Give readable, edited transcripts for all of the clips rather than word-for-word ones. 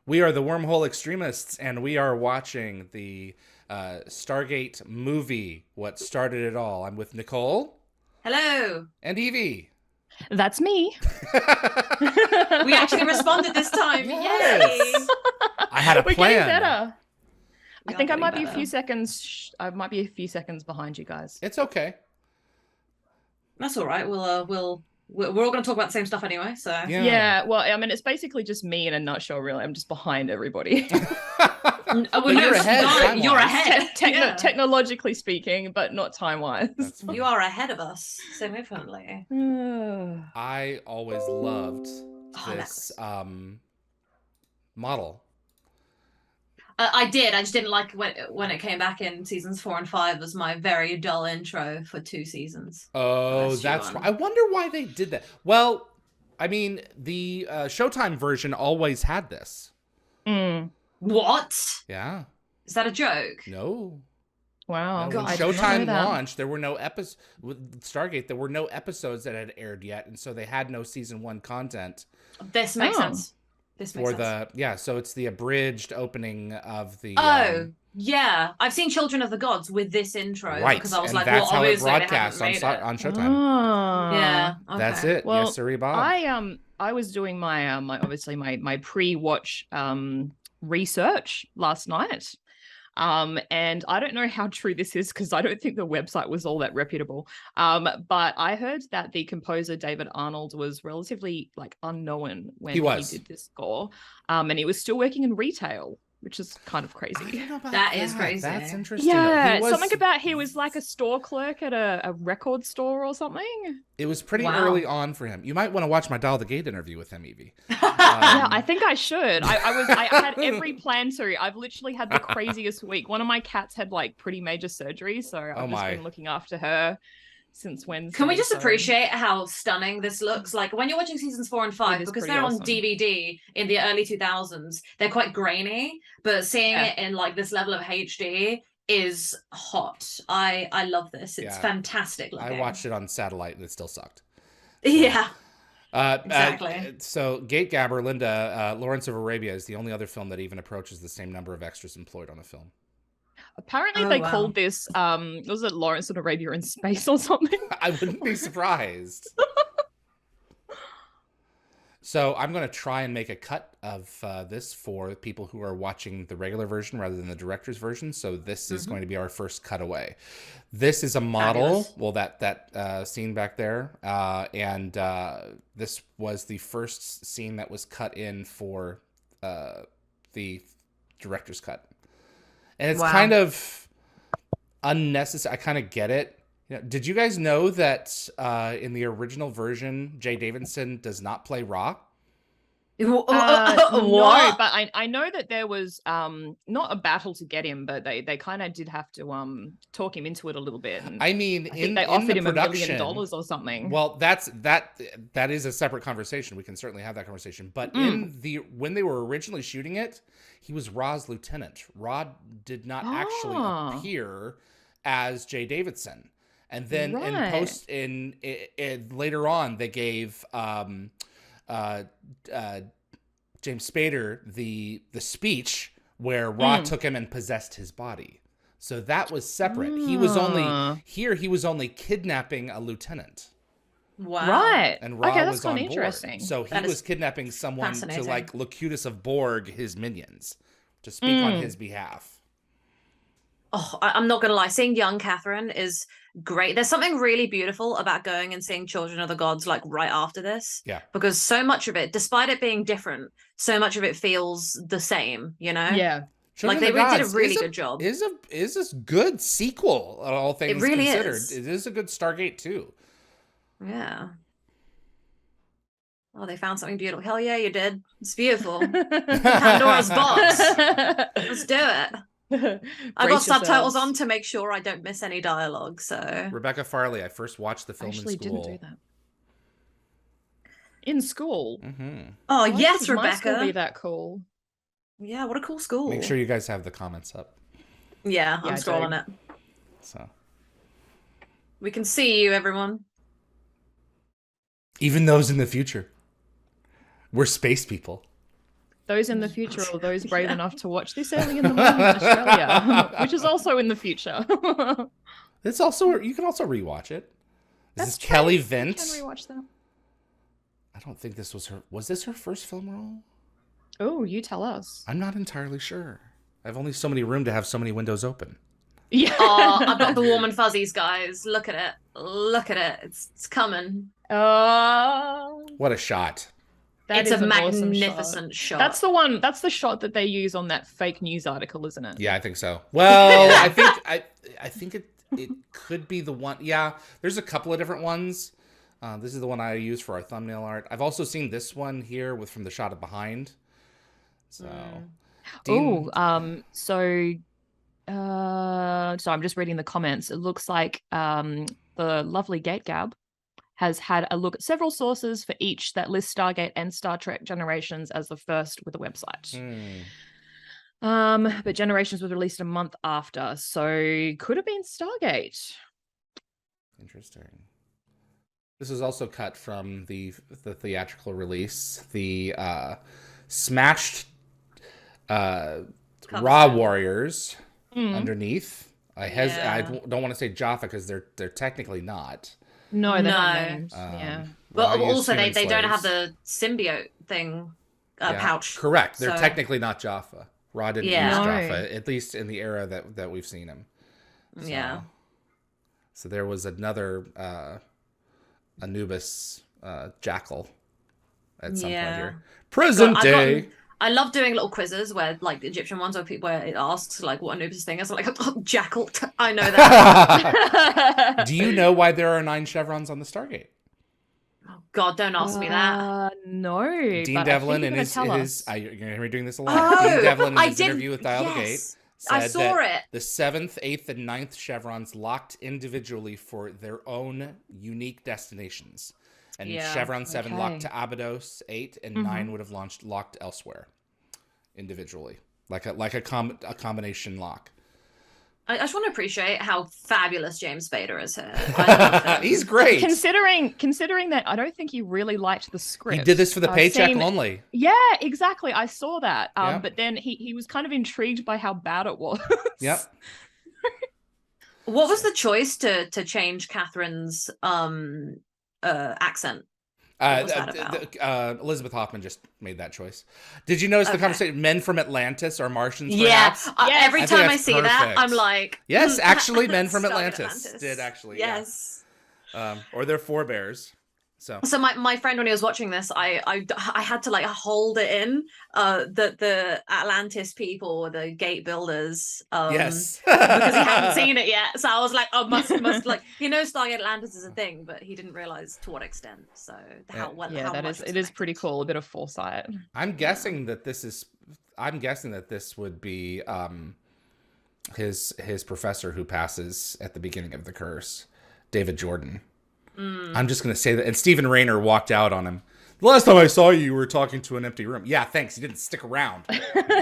We are the Wormhole Extremists, and we are watching the Stargate movie, What Started It All. I'm with Nicole. Hello. And Evie. That's me. We actually responded this time. Yes. Yay. I had a We're plan. getting better. We I are think I getting might be a better. few seconds. I might be a few seconds behind you guys. It's okay. That's all right. We're all going to talk about the same stuff anyway. So Yeah. Well, I mean, it's basically just me in a nutshell. Really, I'm just behind everybody. But you're ahead. You're ahead. Yeah. Technologically speaking, but not time-wise. That's fine. You are ahead of us significantly. I always loved this Nice. model. I did. I just didn't like when it came back in seasons 4 and 5 as my very dull intro for 2 seasons. Oh, that's right. I wonder why they did that. Well, I mean, the Showtime version always had this. What? Yeah. Is that a joke? No. Wow. No, when I did not know Showtime that. launched, there were no episodes with Stargate. There were no episodes that had aired yet, and so they had no season 1 content. This makes sense. This makes sense. So it's the abridged opening of the. Yeah, I've seen Children of the Gods with this intro Right, because I was and like, that's well, how it obviously they broadcast haven't on made it. Showtime. Yeah, okay. That's it. Well, yes, sir, Bob. I was doing my my pre-watch research last night. And I don't know how true this is because I don't think the website was all that reputable. But I heard that the composer David Arnold was relatively unknown when he did this score. And he was still working in retail, which is kind of crazy. That is crazy. That's interesting. Yeah, something about he was like a store clerk at a record store or something. It was pretty early on for him. You might want to watch my Dial the Gate interview with him, Evie. Yeah, I think I should. I had every plan to. I've literally had the craziest week. One of my cats had pretty major surgery, so I've just been looking after her since Wednesday. Can we just appreciate how stunning this looks? Like when you're watching seasons 4 and 5, because they're on DVD in the early 2000s, they're quite grainy, but seeing it in this level of HD is hot. I love this. It's fantastic looking. I watched it on satellite and it still sucked. Yeah. Exactly. So Gatekeeper Linda, Lawrence of Arabia is the only other film that even approaches the same number of extras employed on a film. Apparently they called this, was it Lawrence of Arabia in Space or something? I wouldn't be surprised. So I'm going to try and make a cut of this for people who are watching the regular version rather than the director's version. So this is going to be our first cutaway. This is a model. Fabulous. Well, that scene back there. And this was the first scene that was cut in for the director's cut. And it's kind of unnecessary. I kind of get it. Did you guys know that in the original version, Jay Davidson does not play Ra? No, but I know that there was not a battle to get him, but they kind of did have to talk him into it a little bit. And I mean, I think they offered him $1 million or something. Well, that is a separate conversation. We can certainly have that conversation. But when they were originally shooting it, he was Ra's lieutenant. Ra did not actually appear as Jay Davidson. And then later on, they gave James Spader the speech where Ra took him and possessed his body. So that was separate. He was only kidnapping a lieutenant. Wow. Right. And Ra that's was on board. Interesting. So he was kidnapping someone to Locutus of Borg, his minions, to speak on his behalf. Oh, I'm not gonna lie, seeing young Catherine is great. There's something really beautiful about going and seeing Children of the Gods right after this. Yeah. Because so much of it, despite it being different, so much of it feels the same, Yeah. They did a really good job. Is a good sequel, all things really considered. Is. It is a good Stargate too. Yeah. Oh, they found something beautiful. Hell yeah, you did. It's beautiful. Pandora's box. Let's do it. I got subtitles on to make sure I don't miss any dialogue. So Rebecca Farley, I first watched the film in school. Didn't do that. In school? Mm-hmm. Oh, yes, Rebecca. Rebecca. My school be that cool. Yeah, what a cool school. Make sure you guys have the comments up. Yeah, I'm scrolling it. So we can see you, everyone. Even those in the future. We're space people. those in the future or those brave enough to watch this early in the morning in Australia, which is also in the future. It's also, you can also rewatch it. This is true. Kelly You Vint. can rewatch that. I don't think this was her. Was this her first film role? Oh, you tell us. I'm not entirely sure. I have only so many room to have so many windows open. Yeah. Oh, I've got the warm and fuzzies, guys. Look at it. Look at it. It's coming. What a shot. It's a an magnificent shot. That's the one. That's the shot that they use on that fake news article, isn't it? Yeah, I think so. Well, I think it could be the one. Yeah, there's a couple of different ones. This is the one I use for our thumbnail art. I've also seen this one here from the shot of behind. So, so I'm just reading the comments. It looks like the lovely Gate Gab has had a look at several sources for each that list Stargate and Star Trek Generations as the first with the website. But Generations was released a month after, so could have been Stargate. Interesting. This is also cut from the theatrical release. The smashed Raw Warriors underneath. I don't want to say Jaffa because they're technically not. No, they're not named. Yeah. But also they don't have the symbiote thing pouch. Correct. They're technically not Jaffa. Ra didn't use No. Jaffa, at least in the era that we've seen him. So, Yeah. So there was another Anubis jackal at some point here. Present day. I love doing little quizzes where, like, the Egyptian ones where it asks, like, what Anubis thing is. I'm like, oh, jackal. I know that. Do you know why there are 9 chevrons on the Stargate? Oh, God, don't ask me that. No. Dean Devlin in his you're going to hear me doing this a lot. Dean Devlin in his interview with Dial the Gate said I saw it. The 7th, 8th, and 9th chevrons locked individually for their own unique destinations. And Chevron 7 locked to Abydos, 8 and 9 would have locked elsewhere, individually, like a combination lock. I just want to appreciate how fabulous James Spader is here. I love him. He's great. Considering that, I don't think he really liked the script. He did this for the paycheck only. Yeah, exactly. I saw that. But then he was kind of intrigued by how bad it was. Yep. What was the choice to change Catherine's accent? What was that about? Elizabeth Hoffman just made that choice. Did you notice the conversation? Men from Atlantis or Martians? Perhaps? Every time I see that, I'm like, yes, actually, Men from Atlantis did actually. Yes, or their forebears. So my friend, when he was watching this, I had to like hold it in that the Atlantis people, the gate builders, yes, because he hadn't seen it yet. So I was like, oh, must like he knows Stargate Atlantis is a thing, but he didn't realize to what extent. So it is pretty cool. A bit of foresight. I'm guessing that this would be his professor who passes at the beginning of the curse, David Jordan. I'm just going to say that. And Stephen Rayner walked out on him. The last time I saw you, you were talking to an empty room. Yeah, thanks. You didn't stick around.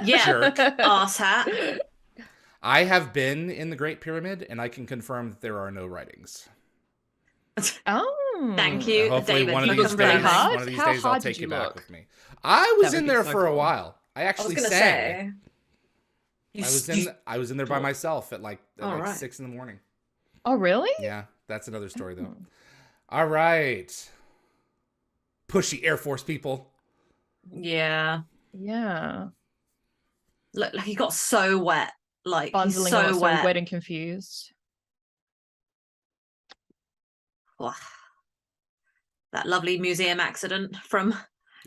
Jerk. Asshat. I have been in the Great Pyramid, and I can confirm that there are no writings. Oh. Thank you, hopefully David. one of these days I'll take you back with me. I was in there for a while. I actually sang. I was in there by myself at like 6 a.m. Oh, really? Yeah, that's another story though. All right. Pushy Air Force people. Yeah. Look, he got so wet. Like, bundling he's so wet and confused. Oh, that lovely museum accident from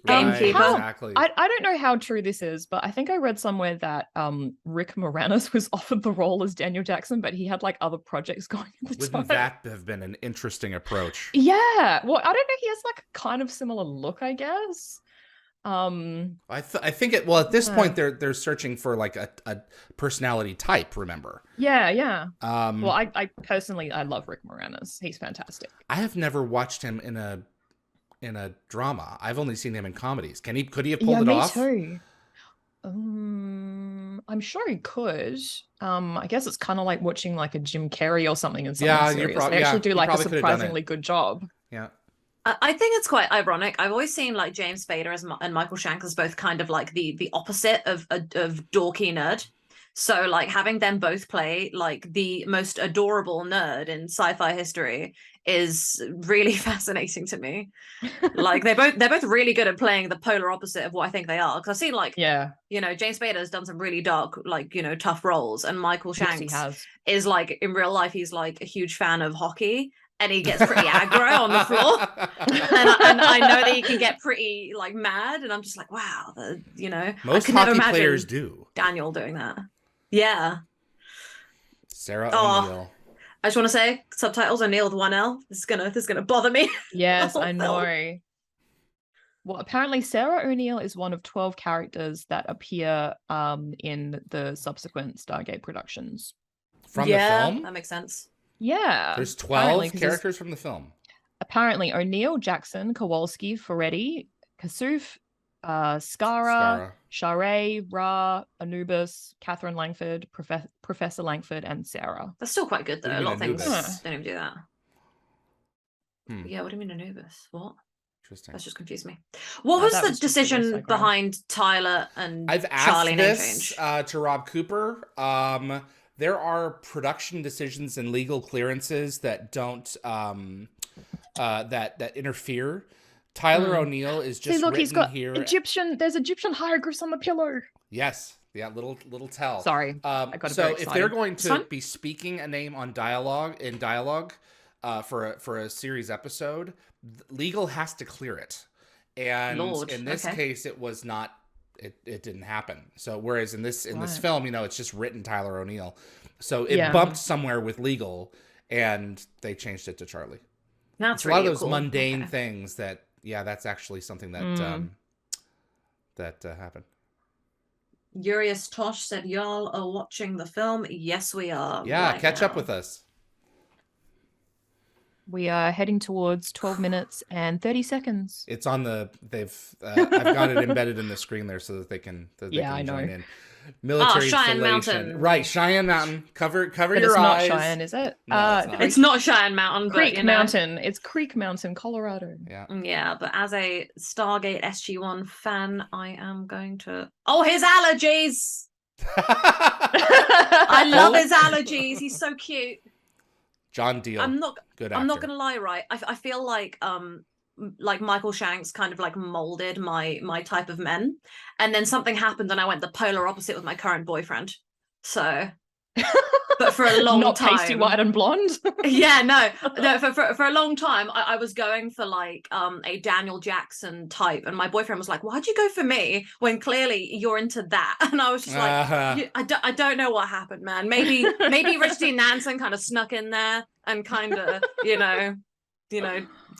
Gamekeeper. Exactly. I don't know how true this is, but I think I read somewhere that Rick Moranis was offered the role as Daniel Jackson, but he had like other projects going at the time. Wouldn't that have been an interesting approach? Yeah. Well, I don't know. He has like a kind of similar look, I guess. I think it. Well, at this point, they're searching for like a personality type. Remember? Yeah. Well, I personally I love Rick Moranis. He's fantastic. I have never watched him in a drama. I've only seen him in comedies. Could he have pulled it off? Me too. I'm sure he could. I guess it's kind of like watching like a Jim Carrey or something in something serious. They actually do like a surprisingly good job. Yeah. I think it's quite ironic. I've always seen like James Spader and Michael Shanks as both kind of like the opposite of dorky nerd. So like having them both play like the most adorable nerd in sci-fi history is really fascinating to me. Like they're both really good at playing the polar opposite of what I think they are. Because I've seen like James Spader has done some really dark, like tough roles, and Michael Shanks is like in real life he's like a huge fan of hockey. And he gets pretty aggro on the floor, and I know that he can get pretty like mad, and I'm just like, wow, most hockey players do. Daniel doing that, yeah. Sarah O'Neill. I just want to say subtitles O'Neill with one L. This is gonna bother me. Yes, I know. Well, apparently Sarah O'Neill is one of 12 characters that appear in the subsequent Stargate productions. From the film? That makes sense. Yeah. There's 12 characters from the film. Apparently, O'Neill, Jackson, Kowalski, Ferretti, Kasuf, Skara, Sharae, Ra, Anubis, Catherine Langford, Professor Langford, and Sarah. That's still quite good, though. A lot of things don't even do that. Yeah, what do you mean Anubis? What? Interesting. That's just confused me. What was the decision behind Tyler and Charlie name change? I've asked this to Rob Cooper. There are production decisions and legal clearances that don't that interfere. Tyler O'Neill is just look, he's got here. There's Egyptian hieroglyphs on the pillow. Yes, yeah, little tell. Sorry, I got so if they're going to be speaking a name on dialogue for a series episode, legal has to clear it, and in this case, it was not. It didn't happen. So whereas in this film, it's just written Tyler O'Neill. So it bumped somewhere with legal, and they changed it to Charlie. That's a lot of those mundane things that that's actually something that that happened. Urius Tosh said, "Y'all are watching the film." Yes, we are. Yeah, catch up with us. We are heading towards 12 minutes and 30 seconds. It's on I've got it embedded in the screen there so that they can join in. Military Cheyenne installation. Mountain. Right, Cheyenne Mountain. Cover but your it's eyes. It's not Cheyenne, is it? No, it's not Cheyenne Mountain. Creek Mountain. It's Creek Mountain, Colorado. Yeah, but as a Stargate SG-1 fan, I am going to... Oh, his allergies! I love his allergies. He's so cute. John Deal. Good actor. I'm not gonna lie, right? I feel like Michael Shanks kind of like molded my type of men, and then something happened and I went the polar opposite with my current boyfriend. So but for a long not time, pasty white and blonde. For a long time I was going for like a Daniel Jackson type, and my boyfriend was like, why'd you go for me when clearly you're into that? And I was just like, I don't know what happened, man. Maybe Richard Dean Nansen kind of snuck in there and kind of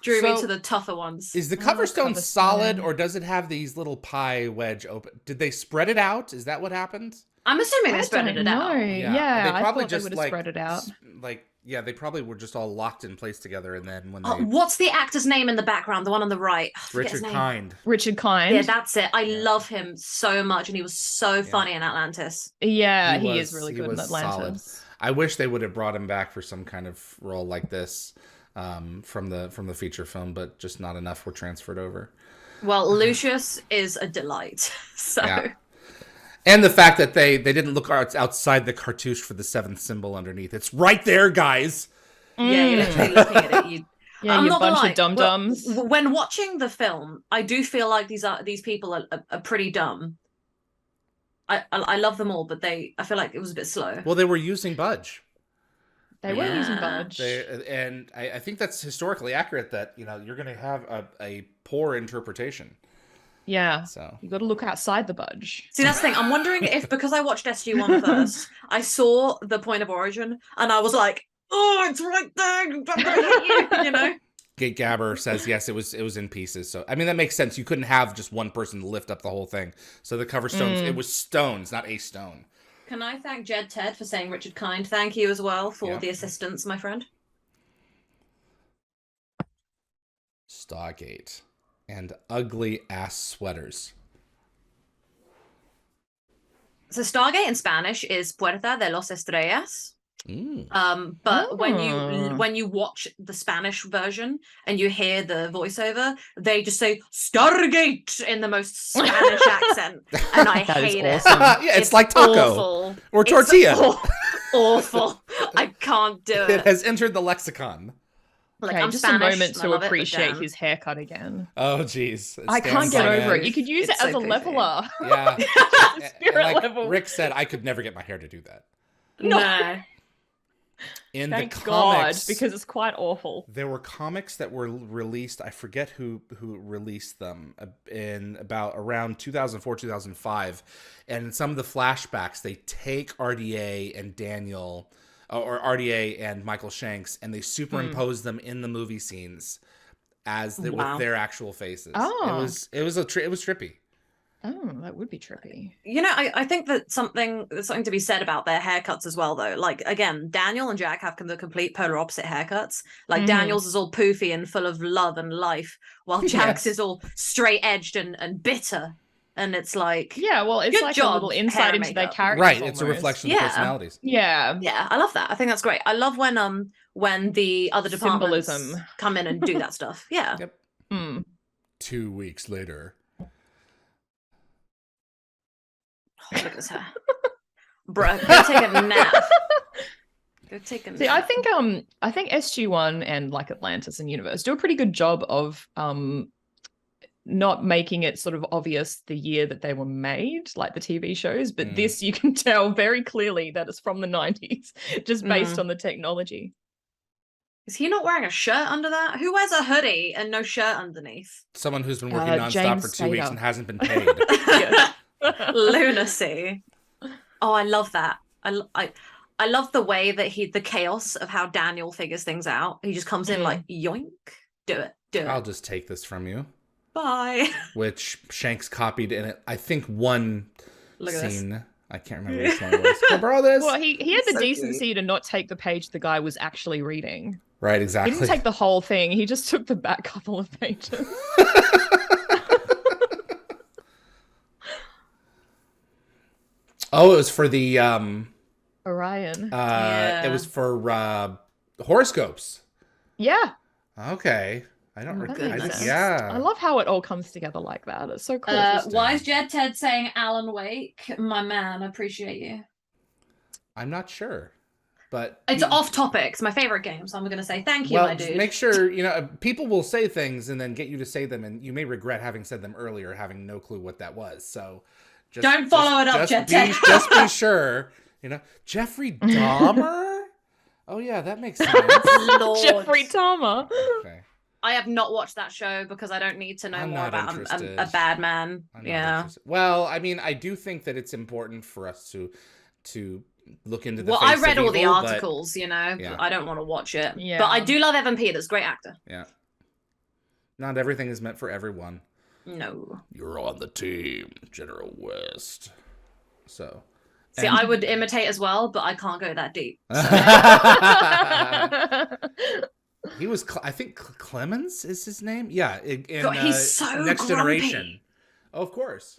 drew me to the tougher ones. Is the cover stone solid, or does it have these little pie wedge open? Did they spread it out? Is that what happened? I'm assuming they spread it out. Yeah, they probably just would have spread it out. They probably were just all locked in place together, and then when what's the actor's name in the background? The one on the right. Richard Kind. Richard Kind. Yeah, that's it. I love him so much, and he was so funny in Atlantis. Yeah, he is really good in Atlantis. Solid. I wish they would have brought him back for some kind of role like this from the feature film, but just not enough were transferred over. Well, Lucius is a delight. So. Yeah. And the fact that they didn't look outside the cartouche for the seventh symbol underneath. It's right there, guys. Yeah, you're literally looking at it. I'm not a bunch of dum-dums. When watching the film, I do feel like these people are pretty dumb. I love them all, but I feel like it was a bit slow. Well, they were using Budge. They were using Budge. And I think that's historically accurate that, you're going to have a poor interpretation. Yeah, so you got to look outside the Budge. See, that's the thing. I'm wondering if, because I watched SG-1 first, I saw the point of origin, and I was like, "Oh, it's right there! I'm gonna hit you," Gate Gabber says yes, it was in pieces. So I mean that makes sense. You couldn't have just one person lift up the whole thing. So the cover stones, it was stones, not a stone. Can I thank Jed Ted for saying Richard Kind? Thank you as well for the assistance, my friend. Stargate. And ugly ass sweaters. So Stargate in Spanish is Puerta de los Estrellas. But when you watch the Spanish version and you hear the voiceover, they just say Stargate in the most Spanish accent, and I hate it. Yeah, it's like taco awful. or tortilla. It's awful. I can't do it. It has entered the lexicon. Like, I'm just Spanish, a moment to appreciate his haircut again. Oh, jeez. I can't get over it. You could use it as a leveler. Yeah. Spirit level. Rick said, I could never get my hair to do that. No. In Thank the comics, God, because it's quite awful. There were comics that were released. I forget who released them in around 2004, 2005. And in some of the flashbacks, they take RDA and Daniel, or RDA and Michael Shanks, and they superimpose them in the movie scenes with their actual faces. Oh. It was trippy. Oh, that would be trippy. You know, I think that there's something to be said about their haircuts as well, though. Like, again, Daniel and Jack have the complete polar opposite haircuts. Like, Daniel's is all poofy and full of love and life, while Jack's is all straight-edged and bitter. And it's like... Yeah, well, it's like a little insight into their characters. Right, almost. it's a reflection of personalities. Yeah. Yeah, I love that. I think that's great. I love when the other departments come in and do that stuff. Yeah. Yep. 2 weeks later... Look at his hair. Bro, go take a nap. Go take a nap. See, I think SG-1 and like Atlantis and Universe do a pretty good job of not making it sort of obvious the year that they were made, like the TV shows, but this you can tell very clearly that it's from the 90s, just based on the technology. Is he not wearing a shirt under that? Who wears a hoodie and no shirt underneath? Someone who's been working nonstop for 2 weeks and hasn't been paid. Lunacy. Oh, I love that. I love the way that the chaos of how Daniel figures things out. He just comes in like, yoink, do it. I'll just take this from you. Bye. Which Shanks copied in it. I think one scene. I can't remember which one it was. Can I borrow this? Well, he had the decency to not take the page the guy was actually reading. Right, exactly. He didn't take the whole thing. He just took the back couple of pages. Oh, it was for the Orion. It was for horoscopes. Yeah. Okay. I don't recall. Yeah. I love how it all comes together like that. It's so cool. Why is Jed Ted saying Alan Wake? My man, I appreciate you. I'm not sure. But it's off topic. It's my favorite game, so I'm going to say thank you, my dude. Make sure, people will say things and then get you to say them, and you may regret having said them earlier, having no clue what that was. So don't follow it up, Jed Ted. Just be sure. Jeffrey Dahmer? Oh, yeah, that makes sense. Jeffrey Dahmer. Okay. I have not watched that show because I don't need to know more about a bad man. Yeah. Well, I mean, I do think that it's important for us to look into the. Well, I read all the articles, Yeah. I don't want to watch it. Yeah. But I do love Evan Peters, great actor. Yeah. Not everything is meant for everyone. No. You're on the team, General West. So. See, I would imitate as well, but I can't go that deep. So. He was, I think, Clemens is his name. Yeah, God, he's so Next grumpy. Generation. Oh, of course.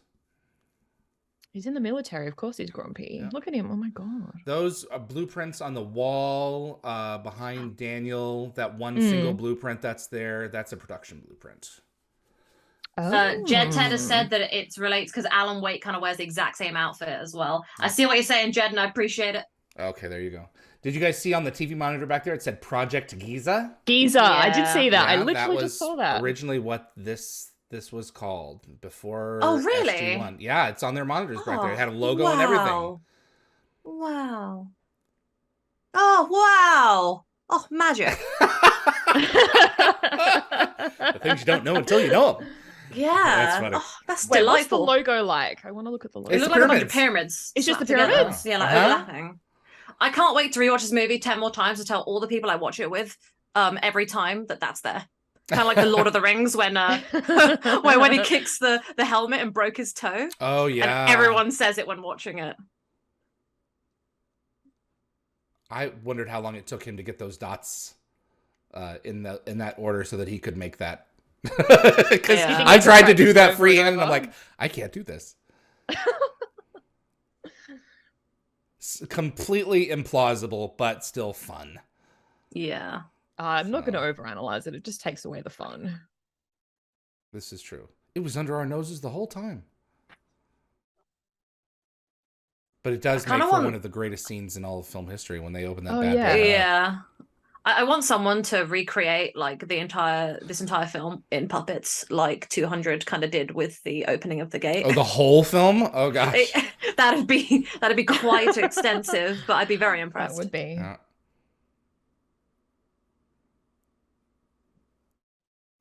He's in the military. Of course, he's grumpy. Yeah. Look at him. Oh my god. Those blueprints on the wall behind Daniel. That one single blueprint that's there. That's a production blueprint. Jed Ted has said that it relates because Alan Wake kind of wears the exact same outfit as well. I see what you're saying, Jed, and I appreciate it. Okay, there you go. Did you guys see on the TV monitor back there? It said Project Giza. Giza, yeah. I did see that. Yeah, I literally just saw that. Originally, what this was called before. Oh, really? SG-1. Yeah, it's on their monitors back there. It had a logo and everything. Wow. Oh, wow. Oh, magic. The things you don't know until you know them. Yeah. That's funny. Oh, that's Wait, delightful. What's the logo like? I want to look at the logo. It looks like a bunch of pyramids. It's just the pyramids? Yeah, like overlapping. I can't wait to rewatch this movie 10 more times to tell all the people I watch it with every time that's there. Kind of like the Lord of the Rings when he kicks the helmet and broke his toe. Oh, yeah. And everyone says it when watching it. I wondered how long it took him to get those dots in that order so that he could make that. Because I tried to do that freehand and I'm like, I can't do this. Completely implausible, but still fun. Yeah. I'm not going to overanalyze it. It just takes away the fun. This is true. It was under our noses the whole time. But it does make for one of the greatest scenes in all of film history when they open that bad boy up. Yeah. I want someone to recreate like this entire film in puppets, like 200 kind of did with the opening of the gate. Oh, the whole film? Oh gosh, that'd be quite extensive, but I'd be very impressed. That would be. Yeah.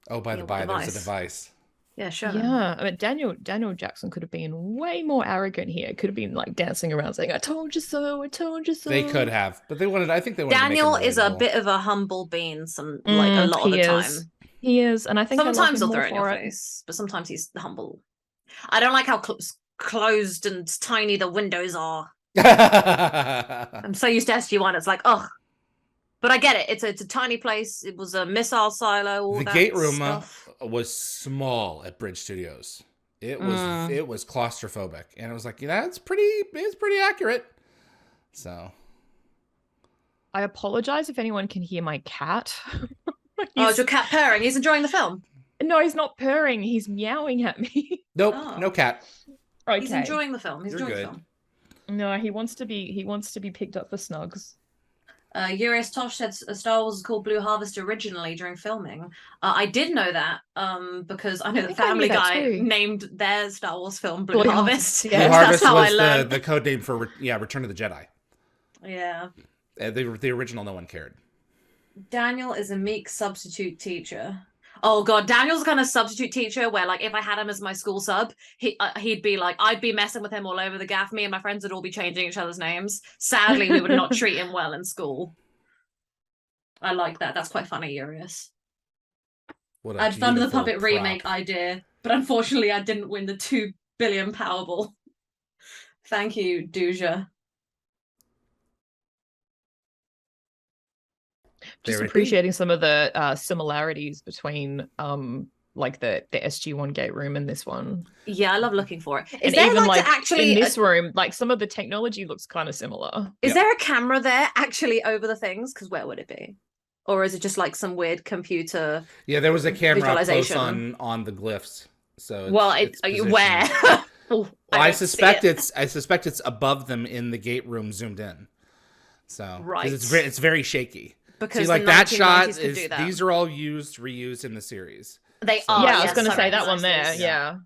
Oh, by the by, there's a device. Yeah, sure. Yeah, I mean Daniel Jackson could have been way more arrogant here. Could have been like dancing around saying, "I told you so, I told you so." They could have, but they wanted. I think they wanted. Daniel to make is a bit of a humble bean. Like a lot of the time, he is, and I think sometimes he'll throw it in your face, but sometimes he's humble. I don't like how closed and tiny the windows are. I'm so used to SG-1. It's like, oh. But I get it. It's a tiny place. It was a missile silo. The gate room was small at Bridge Studios. It was claustrophobic, and it was like, it's pretty accurate. So, I apologize if anyone can hear my cat. Is your cat purring? He's enjoying the film. No, he's not purring. He's meowing at me. Nope, no cat. Okay. He's enjoying the film. He's enjoying the film. No, he wants to be picked up for snugs. Urias Tosh said Star Wars was called Blue Harvest originally during filming. I did know that because I know the Family Guy named their Star Wars film Blue Harvest. Yeah. Blue Harvest was the code name for Return of the Jedi. Yeah. The original, no one cared. Daniel is a meek substitute teacher. Oh god, Daniel's the kind of substitute teacher where, like, if I had him as my school sub, he'd be like, I'd be messing with him all over the gaff. Me and my friends would all be changing each other's names. Sadly, we would not treat him well in school. I like that. That's quite funny, Urias. I'd Thunder the Puppet remake idea, but unfortunately I didn't win the 2 billion Powerball. Thank you, Duja. Just appreciating some of the similarities between like the SG-1 gate room and this one. Yeah, I love looking for it. Is there even like actually in this room, like some of the technology looks kind of similar. Is there a camera there actually over the things? Because where would it be? Or is it just like some weird computer? Yeah, there was a camera close on the glyphs. So where? I suspect it's above them in the gate room, zoomed in. So right, it's very shaky. Because like that shot is these are all reused in the series. They are. Yeah, I was going to say that one there. Yeah.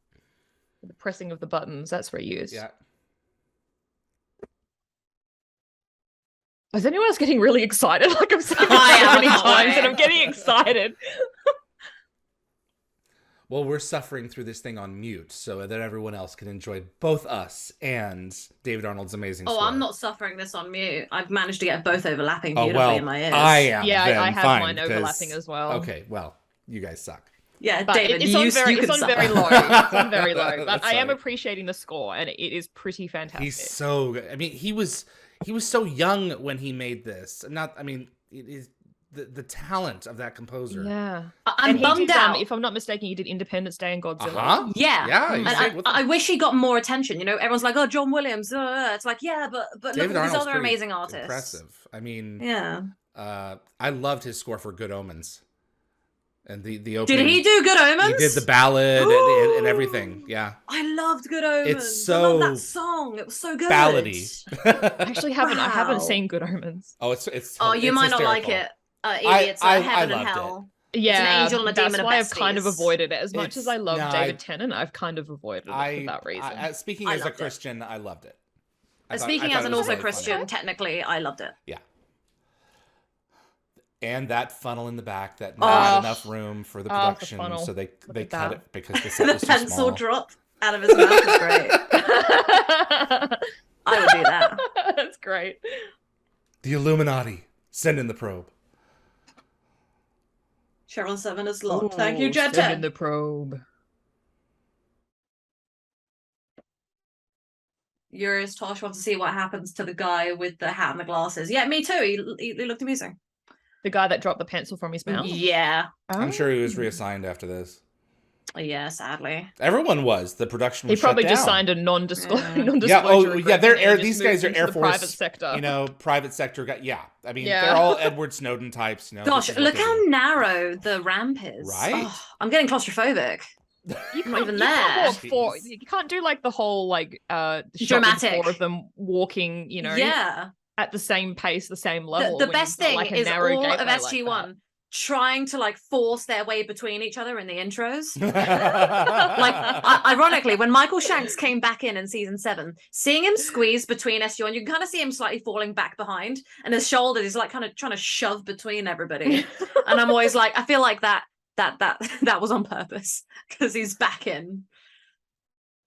The pressing of the buttons, that's reused. Yeah. Is anyone else getting really excited? Like I'm saying so many times and I'm getting excited. Well, we're suffering through this thing on mute so that everyone else can enjoy both us and David Arnold's amazing score. I'm not suffering this on mute. I've managed to get both overlapping beautifully in my ears. I am. Yeah, I have mine overlapping as well. Okay, well, you guys suck. Yeah, but David, it's on very low. It's on very low. But I am appreciating the score, and it is pretty fantastic. He's so good. I mean, he was so young when he made this. It is the talent of that composer. Yeah, I'm bummed out. If I'm not mistaken, he did Independence Day and Godzilla. Uh-huh. Yeah. And I wish he got more attention. Everyone's like, "Oh, John Williams." It's like, yeah, but look at these other amazing artists. Impressive. I mean, yeah. I loved his score for Good Omens. And the opening. Did he do Good Omens? He did the ballad and everything. Yeah. I loved Good Omens. It's so I love that song. It was so good. Ballady. I actually haven't. I haven't seen Good Omens. Oh, it's. Oh, you might not like it. Idiots. Heaven and Hell. Yeah, it's an angel and a demon. That's why I've kind of avoided it. As much as I love David Tennant, I've kind of avoided it for that reason. Speaking as a Christian, I loved it. Speaking as an also Christian, technically, I loved it. Yeah. And that funnle in the back that not enough room for the production, so they cut it because the set was too pencil small. drop out of his mouth is great. I would do that. That's great. The Illuminati, send in the probe. Cheryl 7 is locked. Thank you, Jet. Send in the probe. Urias Tosh wants to see what happens to the guy with the hat and the glasses. Yeah, me too. He looked amusing. The guy that dropped the pencil from his mouth? Yeah. I'm sure he was reassigned after this. Yeah, sadly. Everyone was. The production He was shut probably just down. signed a non-disclosure. Yeah. Oh, agreement yeah. and just These guys moved are into Air the Force, private sector. private sector guy. Yeah. I mean, Yeah. they're all Edward Snowden types. You know. Gosh, this is what look they how do. narrow the ramp is. Right. Oh, I'm getting claustrophobic. You I'm not even you there. can't walk Jeez. you can't do like the whole like shot with Dramatic. 4 of them walking, you know, Yeah. at the same pace, the same level. The when best you've got, thing like, a is narrow all of gateway SG1 like trying to like force their way between each other in the intros. Like, Like, ironically, when Michael Shanks came back in season 7, seeing him squeeze between SG1, you can kind of see him slightly falling back behind, and his shoulders is like kind of trying to shove between everybody. And I'm always like, I feel like that was on purpose because he's back in.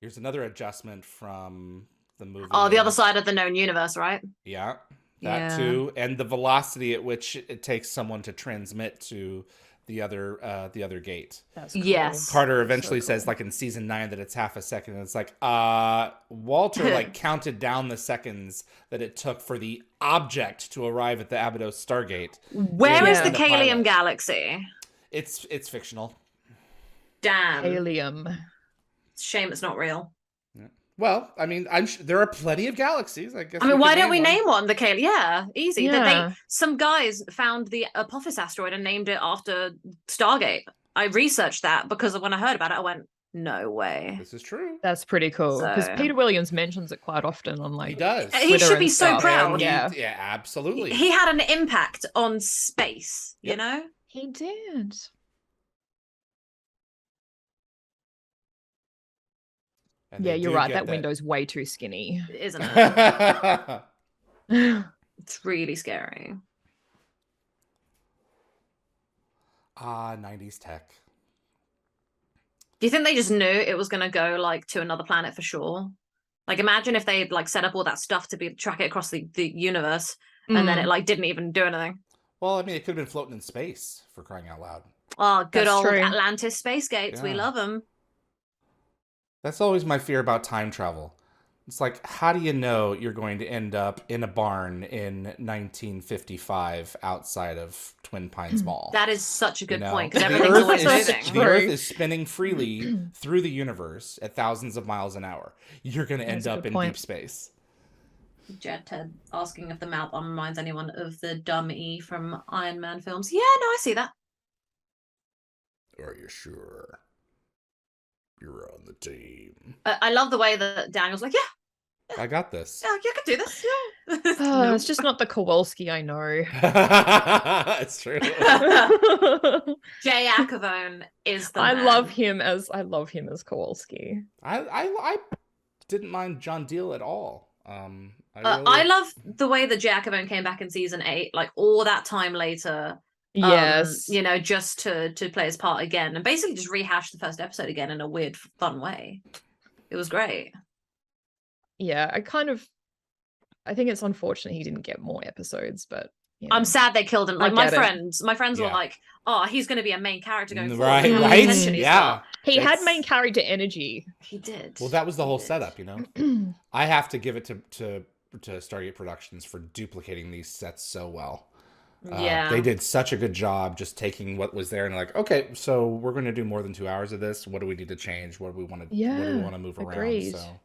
Here's another adjustment from the movie. Oh, the other side of the known universe, right? Yeah, that too, and the velocity at which it takes someone to transmit to the other gate. That's cool. Yes. Carter eventually So says, cool. like in season 9, that it's half a second, and it's like, Walter like counted down the seconds that it took for the object to arrive at the Abydos Stargate. Where is the in Kalium pilot. Galaxy? It's fictional. Damn. Helium. Shame it's not real. Well, I mean, I'm sure there are plenty of galaxies. I guess. I mean, why don't we one. name one the Kalium? Yeah, easy. Yeah. Some guys found the Apophis asteroid and named it after Stargate. I researched that because when I heard about it, I went, no way. This is true. That's pretty cool because So- Peter Williams mentions it quite often on like He does. He Twitter should be and so stuff. proud. And Yeah. yeah, absolutely. He had an impact on space, you Yep. know? He did. And Yeah, they you're do right. get That window's way too skinny. Isn't it? Yeah. It's really scary. 90s tech. Do you think they just knew it was going to go like to another planet for sure? Like, imagine if they like set up all that stuff to track it across the universe, and then it like didn't even do anything. Well, I mean, it could have been floating in space, for crying out loud. Oh, good That's old true. Atlantis space gates. We Yeah. love them. That's always my fear about time travel. It's like, how do you know you're going to end up in a barn in 1955 outside of Twin Pines Mall? That is such a good point The because everything's always Earth moving. the Earth is spinning freely through the universe at thousands of miles an hour. You're going to end That's a up good in point. deep space. Jet Ted asking if the mouth reminds anyone of the dumb E from Iron Man films. Yeah, no, I see that. Are you sure you're on the team? I love the way that Daniel's like, I got this. yeah, you can do this. Yeah. Oh, it's just not the Kowalski I know. It's true. Jay Ackervone is the I man. love him as Kowalski. I didn't mind John Deal at all. I love the way that Jay Ackervone came back in season 8, like all that time later. Yes. You know, just to play his part again and basically just rehash the first episode again in a weird, fun way. It was great. Yeah, I think it's unfortunate he didn't get more episodes, but yeah. I'm sad they killed him. Like I get it. my friends were Yeah. like, "Oh, he's going to be a main character going forward." Right, Look how right. much attention he's Yeah. got. He had It's- main character energy. He did. Well, that was the He whole did. setup, you know. I have to give it to Stargate Productions for duplicating these sets so well. Yeah, They did such a good job just taking what was there and like, okay, so we're going to do more than 2 hours of this. What do we need to change? What do we want to? What do we Yeah, want to move agreed. around? So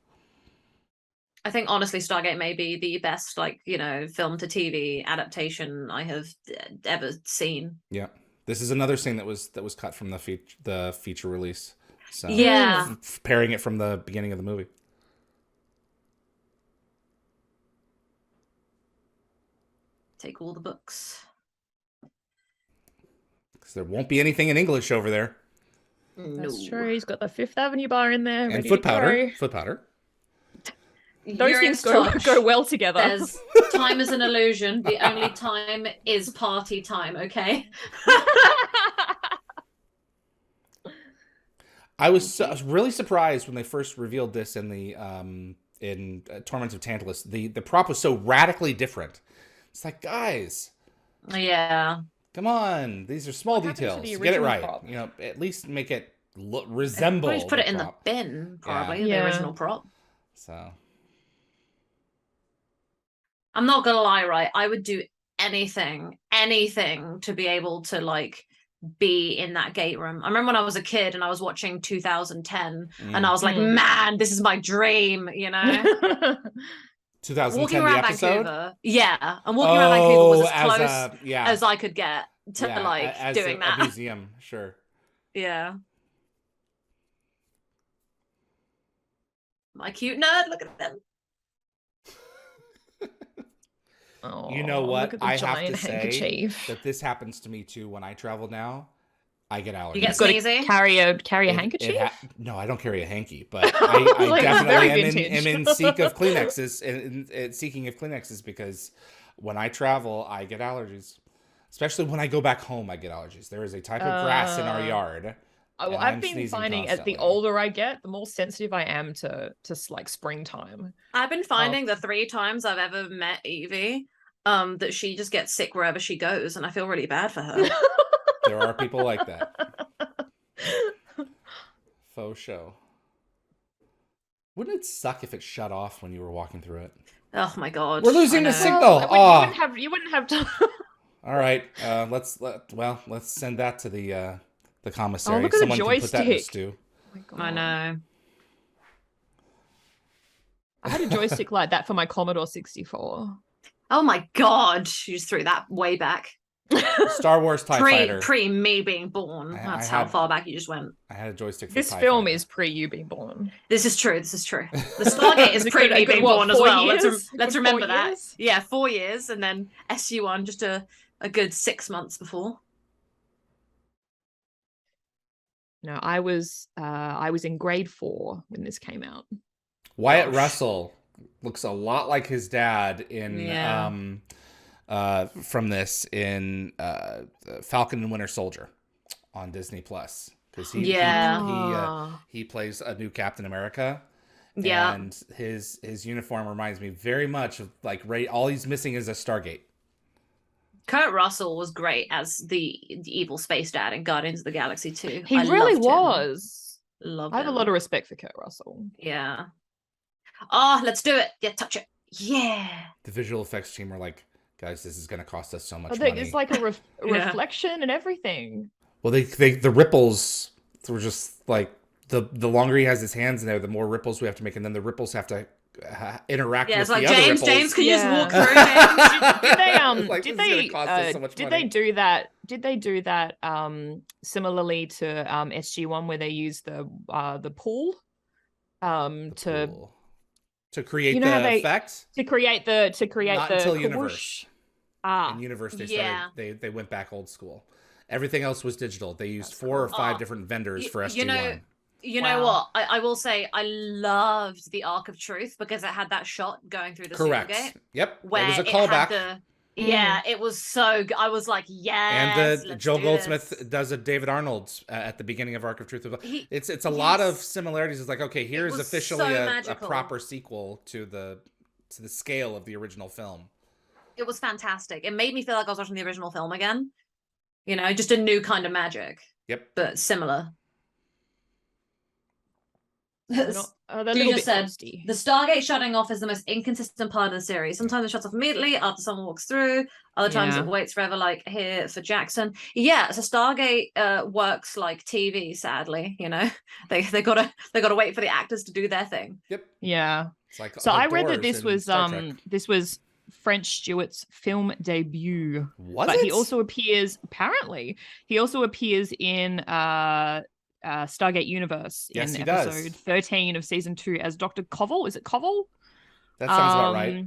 I think honestly, Stargate may be the best, like, you know, film to TV adaptation I have ever seen. yeah, this is another thing that was cut from the feature release. So Yeah. pairing it from the beginning of the movie. Take all the books. Because there won't be anything in English over there. That's No. true. He's got the Fifth Avenue bar in there. And ready foot to powder. go. Foot powder. Those You're things in go touch. go well together. There's time is an illusion. The only time is party time, okay? I was really surprised when they first revealed this in the Torments of Tantalus. The prop was so radically different. It's like, guys, Yeah. come on, these are small What happened to details. the Get it original right. prop? You know, at least make it resemble. Probably just put it in prop. the bin, probably, Yeah. the original prop. So I'm not gonna lie, right? I would do anything to be able to like be in that gate room. I remember when I was a kid and I was watching 2010 and I was like, man, this is my dream, you know? 2010, walking the around episode? Vancouver. Yeah. And walking around Vancouver was as close yeah. as I could get to like as doing that. A museum, sure. Yeah. My cute nerd, look at them. Oh, you know what? I have to say that this happens to me too when I travel now. I get allergies. You get sneezy? Carry a handkerchief? No, I don't carry a hanky, but I like, definitely am in seek of Kleenexes, seeking of Kleenexes because when I travel, I get allergies. Especially when I go back home, I get allergies. There is a type of grass in our yard. Well, I've been finding as the older I get, the more sensitive I am to like springtime. I've been finding the 3 times I've ever met Evie, that she just gets sick wherever she goes, and I feel really bad for her. There are people like that. Faux show. Wouldn't it suck if it shut off when you were walking through it? Oh my god. We're losing the signal. You wouldn't have to. All right. Let's send that to the commissary. Oh, look at Someone the can put that in the joystick. stew. Oh my god. I know. I had a joystick like that for my Commodore 64. Oh my god. You just threw that way back. Star Wars TIE Fighter. Pre me being born. That's how far back you just went. I had a joystick for this TIE film Fighter. is pre you being born. This is true. The Stargate is pre me being born as well. Let's remember that. Yeah, 4 years, and then SU1 just a good 6 months before. No, I was in grade 4 when this came out. Wyatt Russell looks a lot like his dad in from this in Falcon and Winter Soldier on Disney Plus because he plays a new Captain America. Yeah, and his uniform reminds me very much of like all he's missing is a Stargate. Kurt Russell was great as the evil space dad in Guardians of the Galaxy 2. He really was. Loved I have him. a lot of respect for Kurt Russell. Yeah. Oh, let's do it. Yeah, touch it. Yeah. The visual effects team were like, guys, this is going to cost us so much money. It's like a reflection and everything. Well, the ripples were just like the longer he has his hands in there, the more ripples we have to make, and then the ripples have to interact with the other ripples. James, can you just walk through? Did they do that? Did they do that similarly to SG1 where they use the pool to create the effects? To create the Not the until Universe. In Universe, they went back old school. Everything else was digital. They used 4 or 5 different vendors for SG1. You know what? I will say I loved the Arc of Truth because it had that shot going through the Stargate. Yep. It was a callback. Yeah, it was so good. I was like, yes. And Joel Goldsmith does a David Arnold at the beginning of Arc of Truth. It's a lot of similarities. It's like, okay, here's officially a proper sequel to the scale of the original film. It was fantastic. It made me feel like I was watching the original film again. You know, just a new kind of magic. Yep. But similar. You just said the Stargate shutting off is the most inconsistent part of the series. Sometimes it shuts off immediately after someone walks through. Other times it waits forever, like here for Jackson. Yeah, so Stargate works like TV. Sadly, you know, they gotta wait for the actors to do their thing. Yep. Yeah. It's like so I read that this was French Stewart's film debut. He also appears in Stargate Universe in episode 13 of season 2 as Dr. Koval. Is it Koval? That sounds about right.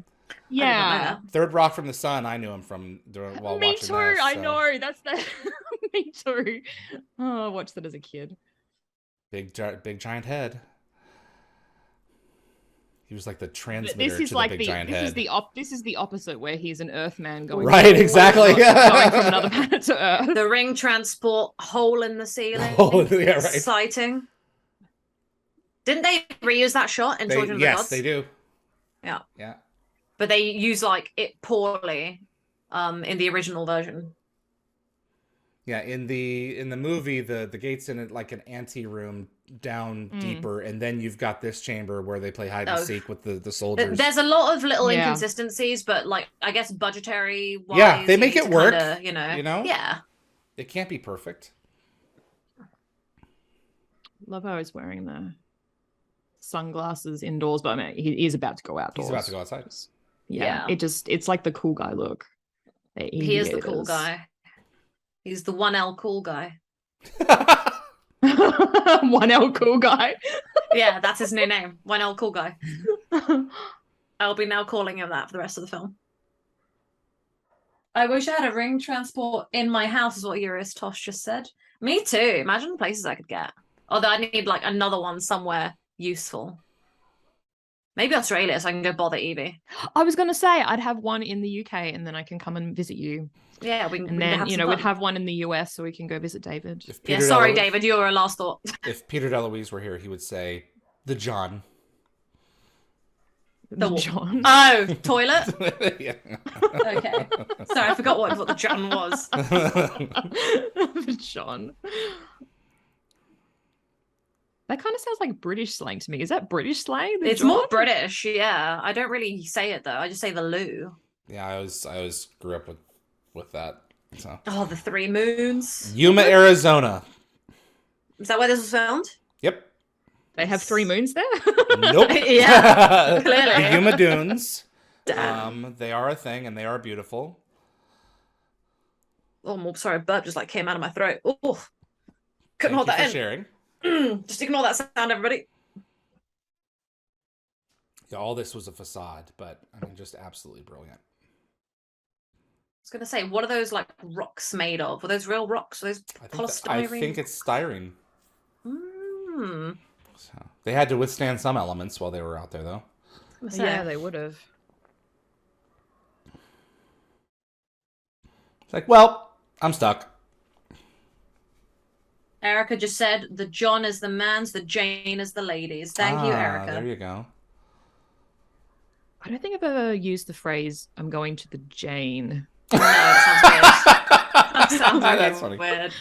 Yeah. Third Rock from the Sun. I knew him from while Me watching too. that, so. I know. That's the. Me too. Oh, I watched that as a kid. Big giant head. He was like the transmitter this is to like the big giant head. This is the opposite, where he's an Earthman going exactly going from another planet to Earth. The ring transport hole in the ceiling. Exciting. Didn't they reuse that shot in Children of the Gods? Yes, they do. Yeah. Yeah. But they use like it poorly in the original version. Yeah, in the movie, the gate's in like an anteroom down deeper, and then you've got this chamber where they play hide and seek with the soldiers. There's a lot of little inconsistencies, but like I guess budgetary wise, yeah, they make it work. You know, yeah. It can't be perfect. Love how he's wearing the sunglasses indoors, but I mean, he is about to go outdoors. He's about to go outside. Yeah. It's like the cool guy look. He is the cool guy. He's the 1L cool guy. 1L cool guy. Yeah, that's his new name. 1L cool guy. I'll be now calling him that for the rest of the film. I wish I had a ring transport in my house, is what Eurus Tosh just said. Me too. Imagine the places I could get. Although I need like another one somewhere useful. Maybe Australia, so I can go bother Evie. I was going to say I'd have one in the UK, and then I can come and visit you. Yeah, we can. And then we'd have one in the US, so we can go visit David. Yeah, sorry, David, you were a last thought. If Peter DeLuise were here, he would say the John. The John. Oh, toilet. Yeah. Okay. Sorry, I forgot what the John was. The John. That kind of sounds like British slang to me. Is that British slang? It's John? more British, yeah. I don't really say it though. I just say the loo. Yeah, I always grew up with that. So. Oh, the 3 moons. Yuma, Arizona. Is that where this was filmed? Yep. They have 3 moons there? Nope. Yeah, clearly. The Yuma Dunes. They are a thing, and they are beautiful. Oh, I'm sorry, a burp just like came out of my throat. Oh, couldn't Thank hold you that for in. sharing. Just ignore that sound, everybody. Yeah, all this was a facade, but I mean, just absolutely brilliant. I was gonna say, what are those like rocks made of? Were those real rocks? Were those polystyrene? I think it's styrene. Hmm. So, they had to withstand some elements while they were out there, though. Yeah, they would have. It's like, well, I'm stuck. Erica just said, the John is the man's, the Jane is the ladies. Thank you, Erica. There you go. I don't think I've ever used the phrase, I'm going to the Jane. No, it sounds weird. That sounds really That's funny. weird.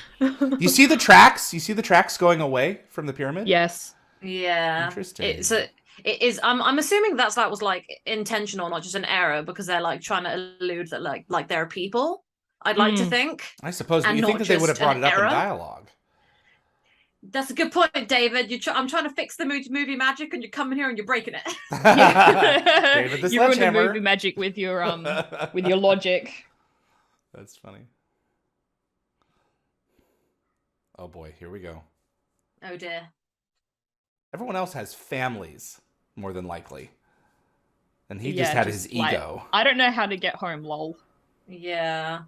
You see the tracks? You see the tracks going away from the pyramid? Yes. Yeah. Interesting. It is. I'm assuming that was like intentional, not just an error, because they're like trying to allude that like there are people. I'd like to think. I suppose, but and you think not that they would have just brought an it up error. in dialogue. That's a good point, David. I'm trying to fix the movie magic, and you're coming here and you're breaking it. David the You ruined the sledgehammer. movie magic with your logic. That's funny. Oh boy, here we go. Oh dear. Everyone else has families, more than likely. And he just had his ego. I don't know how to get home, lol. Yeah.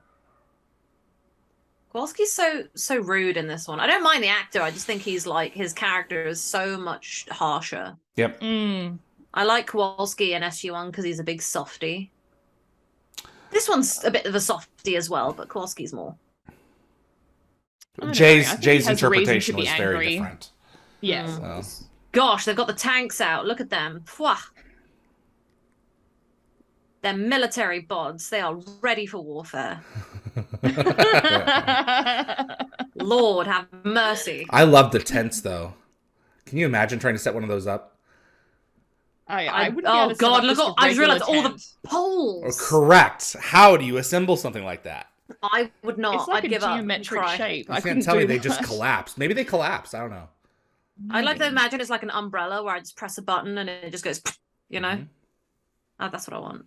Kowalski's so rude in this one. I don't mind the actor. I just think he's like his character is so much harsher. Yep. I like Kowalski in SU1 because he's a big softie. This one's a bit of a softie as well, but Kowalski's more. Jay's interpretation was very different. Yeah. So. Gosh, they've got the tanks out. Look at them. Pwah. They're military bods. They are ready for warfare. Lord have mercy. I love the tents, though. Can you imagine trying to set one of those up? I wouldn't be oh able to set God! up Look! just a I just realized regular all the poles. Correct. How do you assemble something like that? I would not. It's like I'd a give up. geometric shape. You can't tell me they just collapse. Maybe they collapse. I don't know. I'd like to imagine it's like an umbrella where I just press a button and it just goes, you know? Oh, that's what I want.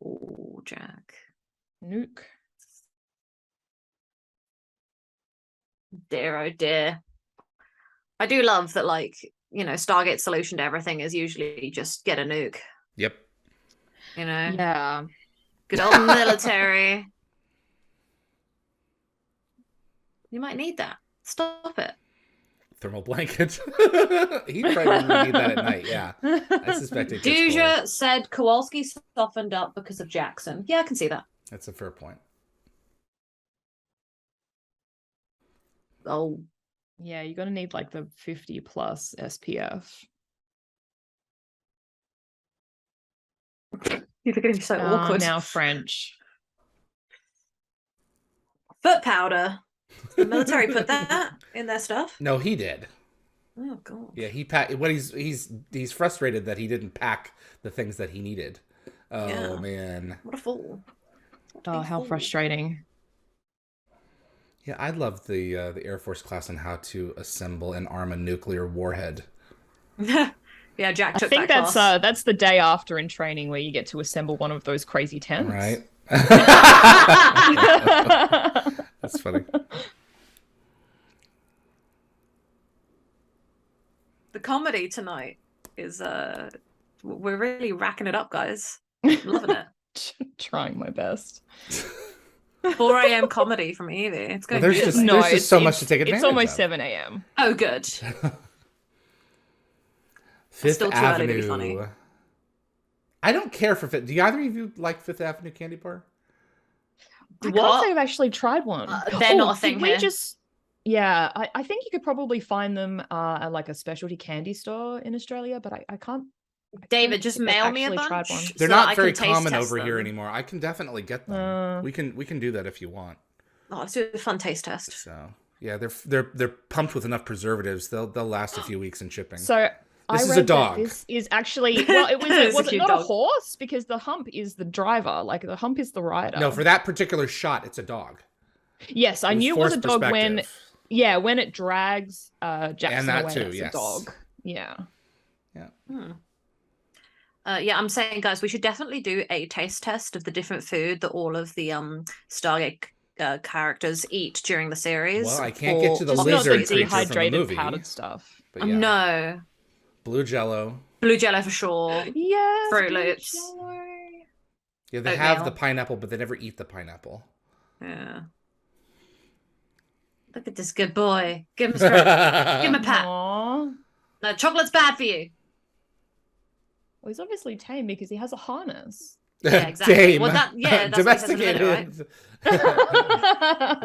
Oh, Jack. Nuke. Dear, oh dear. I do love that, like, you know, Stargate's solution to everything is usually just get a nuke. Yep. You know? Yeah. Good old military. You might need that. Stop it. Thermal blanket. He'd probably need that at night, yeah. I suspect it gets Duja cold. said Kowalski softened up because of Jackson. Yeah, I can see that. That's a fair point. Oh. Yeah, you're going to need like the 50 plus SPF. You're looking at me so awkward. Now French. Foot powder. The military put that in their stuff. No, he did. Oh God. Yeah, he packed. What he's frustrated that he didn't pack the things that he needed. Oh Yeah. man. What a fool. Oh, how frustrating. Yeah, I love the Air Force class and how to assemble and arm a nuclear warhead. Yeah, Jack I took think that class. that's the day after in training where you get to assemble one of those crazy tents. Right? That's funny. The comedy tonight is we're really racking it up, guys. I'm loving it. Trying my best. 4 a.m. comedy from Evie. It's going Well, good. there's just so much to take advantage It's almost of. 7 a.m. Oh, good. Fifth Still too Avenue. early to be funny. I don't care for Fifth. Do either of you like Fifth Avenue candy bar? I What? can't say I've actually tried one. They're not a thing we here. Yeah, I think you could probably find them at like a specialty candy store in Australia, but I can't. David, just mail me a actually tried bunch. one. They're so that not I very can taste common test over them. here anymore. I can definitely get them. We can do that if you want. Oh, let's do a fun taste test. So yeah, they're pumped with enough preservatives. They'll last a few weeks in shipping. So This I is a read dog. that this is actually well, it It's a was it cute not dog. a horse because the hump is the driver, like the hump is the rider. No, for that particular shot, it's a dog. Yes, I It was knew it was a forced dog when perspective. when it drags Jackson And that away, too, it's yes. a dog. Yeah. Yeah, I'm saying, guys, we should definitely do a taste test of the different food that all of the Stargate characters eat during the series. Well, I can't get to the Just for not the lizard creature from the dehydrated movie. powdered stuff. But yeah, No, blue Jello. blue Jello for sure. Yes. Fruit blue Loops. Jello. Yeah, they have Oatmeal. the pineapple, but they never eat the pineapple. Yeah. Look at this good boy. Give him a stroke. Give him a pat. Aw. No, chocolate's bad for you. Well, he's obviously tame because he has a harness. Yeah, exactly. Tame. Well, that's what he says in a minute, Domesticated.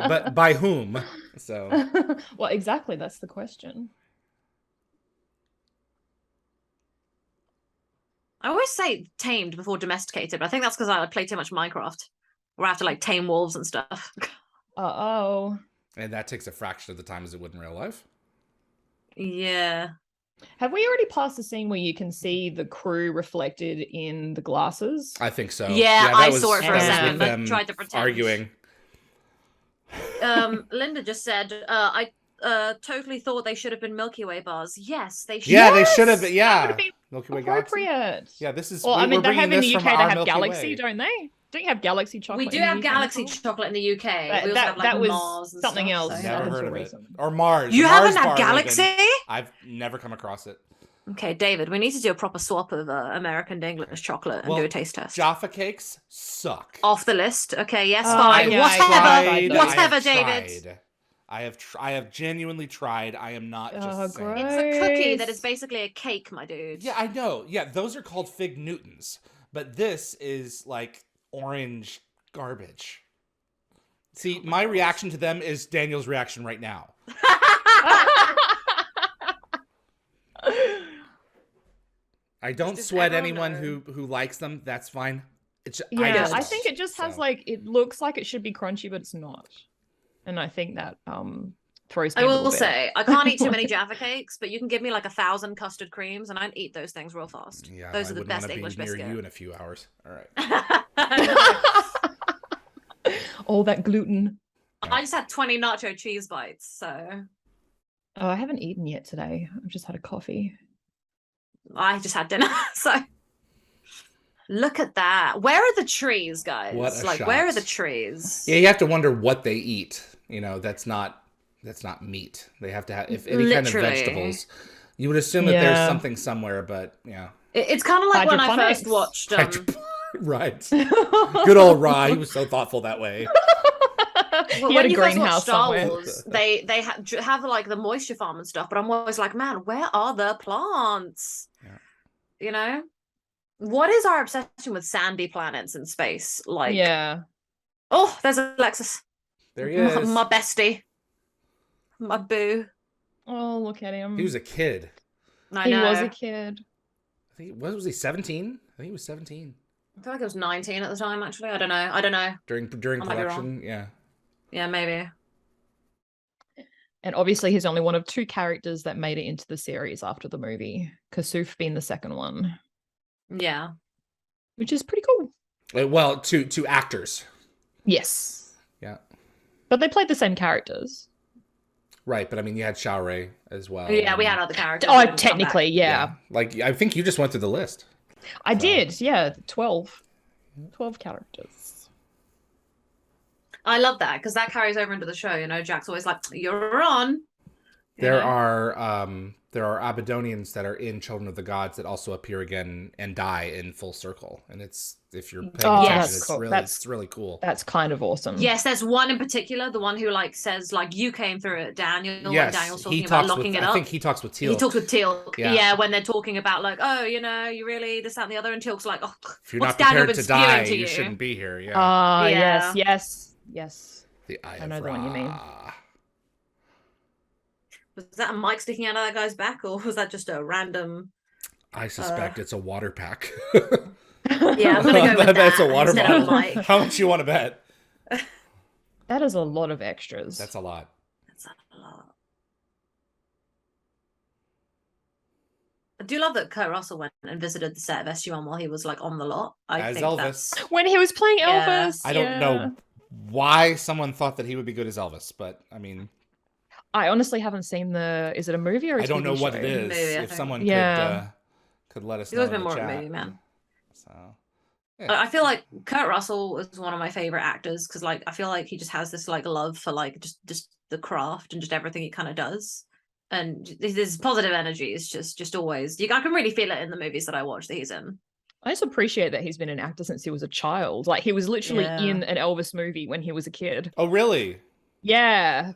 But by whom? So Well, exactly. That's the question. I always say tamed before domesticated, but I think that's because I play too much Minecraft, where I have to like tame wolves and stuff. Uh-oh. and that takes a fraction of the time as it would in real life. Yeah. Have we already passed the scene where you can see the crew reflected in the glasses? I think so. Yeah, that I was- saw it for a that was second, with but them tried to pretend. arguing. Linda just said, I totally thought they should have been Milky Way bars. Yes, they should. Yeah, they Yes! should have. Yeah, That would be Milky Way Galaxy. appropriate. Yeah, this is. Well, I mean, we're they bringing have in this the UK, from they our have Milky Galaxy, Way. don't they? Don't you have Galaxy chocolate? We do in the have UK Galaxy as well? chocolate in the UK. But We also have like that was Mars and something stuff, else. so- Never up heard until of it. recently. Or Mars. You the haven't Mars had bar, Galaxy? Logan. I've never come across it. Okay, David, we need to do a proper swap of American to English chocolate and Well, do a taste test. Jaffa cakes suck. Off the list. Okay, yes, Oh, fine. yeah, whatever. tried those. Whatever, I have David. tried. I have genuinely tried. I am not just Oh, saying. gross. It's a cookie that is basically a cake, my dude. Yeah, I know. Yeah, those are called Fig Newtons. But this is like orange garbage. See, my reaction to them is Daniel's reaction right now. I don't Does sweat everyone anyone know? who likes them. That's fine. It's Yeah, just I don't. think it just has So. like, it looks like it should be crunchy, but it's not. And I think that throws me I a will little bit. say, I can't eat too many Jaffa cakes, but you can give me like 1,000 custard creams and I'd eat those things real fast. Yeah, Those I are the wouldn't best wanna English be near biscuit. you in a few hours. All right. All that gluten. I just had 20 nacho cheese bites, so Oh, I haven't eaten yet today. I've just had a coffee. I just had dinner. So look at that. Where are the trees, guys? What a Like, where are shot. the trees? Yeah, you have to wonder what they eat. You know, that's not meat. They have to have if any kind of Literally. vegetables. You would assume that Yeah. there's something somewhere, but yeah. It's kind of like when I Hydroponics. first watched. Right. Good old Rye. He was so thoughtful that way. Well, He had when a you first watch greenhouse Star somewhere. Wars, they have like the moisture farm and stuff, but I'm always like, man, where are the plants? Yeah. You know, what is our obsession with sandy planets in space? Like, Yeah. oh, there's Alexis, There he is. my bestie, my boo. Oh, look at him. He was a kid. I He know. was a kid. I think was he 17? I think he was 17 I feel like I was 19 at the time. Actually, I don't know. during I might be production. Yeah. Yeah, maybe. And obviously, he's only one of 2 characters that made it into the series after the movie. Kasuf being the second one, Yeah. which is pretty cool. Well, to actors. Yes. Yeah. But they played the same characters. Right, but I mean, you had Xiaorui as well. Yeah, we had other characters. Oh, technically, yeah. Like, I think you just went through the list. I did, yeah. 12 characters. I love that because that carries over into the show. You know, Jack's always like, "You're on." There are Abadonians that are in Children of the Gods that also appear again and die in full circle, and it's, if you're paying attention, it's cool. it's really cool. That's kind of awesome. Yes, there's one in particular, the one who like says like, "You came through it, Daniel." Yes, when Daniel's talking about locking it up. I think he talks with Teal. He talks with Teal. Yeah. Yeah, when they're talking about like, "Oh, you know, you really this, that, and the other," and Teal's like, "Oh, if you're what's not Daniel prepared been to die, spewing to you shouldn't be here. Yeah. Yeah. Yes. The Eye I know of the one you mean. Ra. Was that a mic sticking out of that guy's back, or was that just a random? I suspect it's a water pack. Yeah, I'm gonna go with That's that a water instead of bottle. a mic. How much you want to bet? That is a lot of extras. That's a lot. That's a lot. I do love that Kurt Russell went and visited the set of SG-1 while he was like on the lot. As think Elvis. that's... When he was playing Yeah. Elvis. I don't know why someone thought that he would be good as Elvis, but I mean, I honestly haven't seen the. Is it a movie or a I don't TV know what show? it is. Movie, I if think. someone could let us He's know always in been the more of a chat. movie man. So yeah. I feel like Kurt Russell is one of my favorite actors because like I feel like he just has this like love for like just the craft and just everything he kind of does, and this positive energy is just always. I can really feel it in the movies that I watch that he's in. I just appreciate that he's been an actor since he was a child. Like he was literally Yeah. in an Elvis movie when he was a kid. Oh, really? Yeah.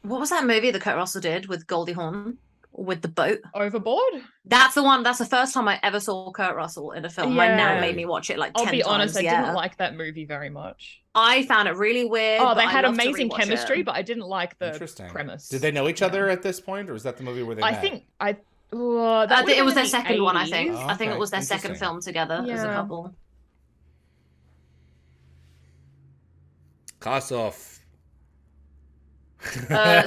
What was that movie that Kurt Russell did with Goldie Hawn with the boat? Overboard? That's the one. That's the first time I ever saw Kurt Russell in a film. My Yeah. nan made me watch it like 10 I'll be honest, times. I didn't like that movie very much. I found it really weird. Oh, they but had I'd love to amazing rewatch chemistry, it. but I didn't like the Interesting. premise. Did they know each other at this point, or was that the movie where they met? I think I think it was their second one. I think. Oh, I think it okay. was their second Interesting. film together as a Yeah. couple. Kossoff.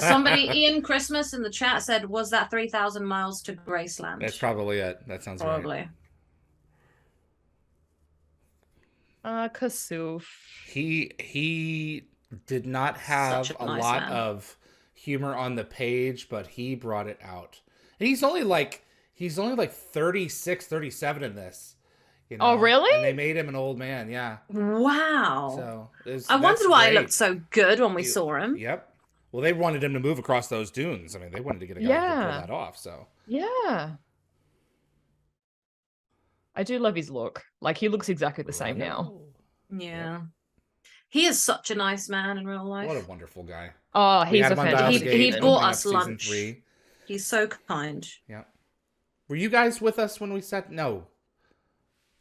Somebody, Ian Christmas in the chat said, "Was that 3,000 miles to Graceland?" That's probably it. That sounds Probably. right. Kasuf. He did not have Such a a nice lot man. of humor on the page, but he brought it out. And he's only like 36, 37 in this. You know? Oh, really? And they made him an old man, yeah. Wow. So I wondered why he great. looked so good when we saw him. Yep. Well, they wanted him to move across those dunes. I mean, they wanted to get a guy who could pull that off. So Yeah. I do love his look. Like he looks exactly the same now. Yeah. He is such a nice man in real life. What a wonderful guy. Oh, We he's had a him on fantastic. Dials Gate He opening bought up us season lunch. 3. He's so kind. Yeah. Were you guys with us when we sat? No.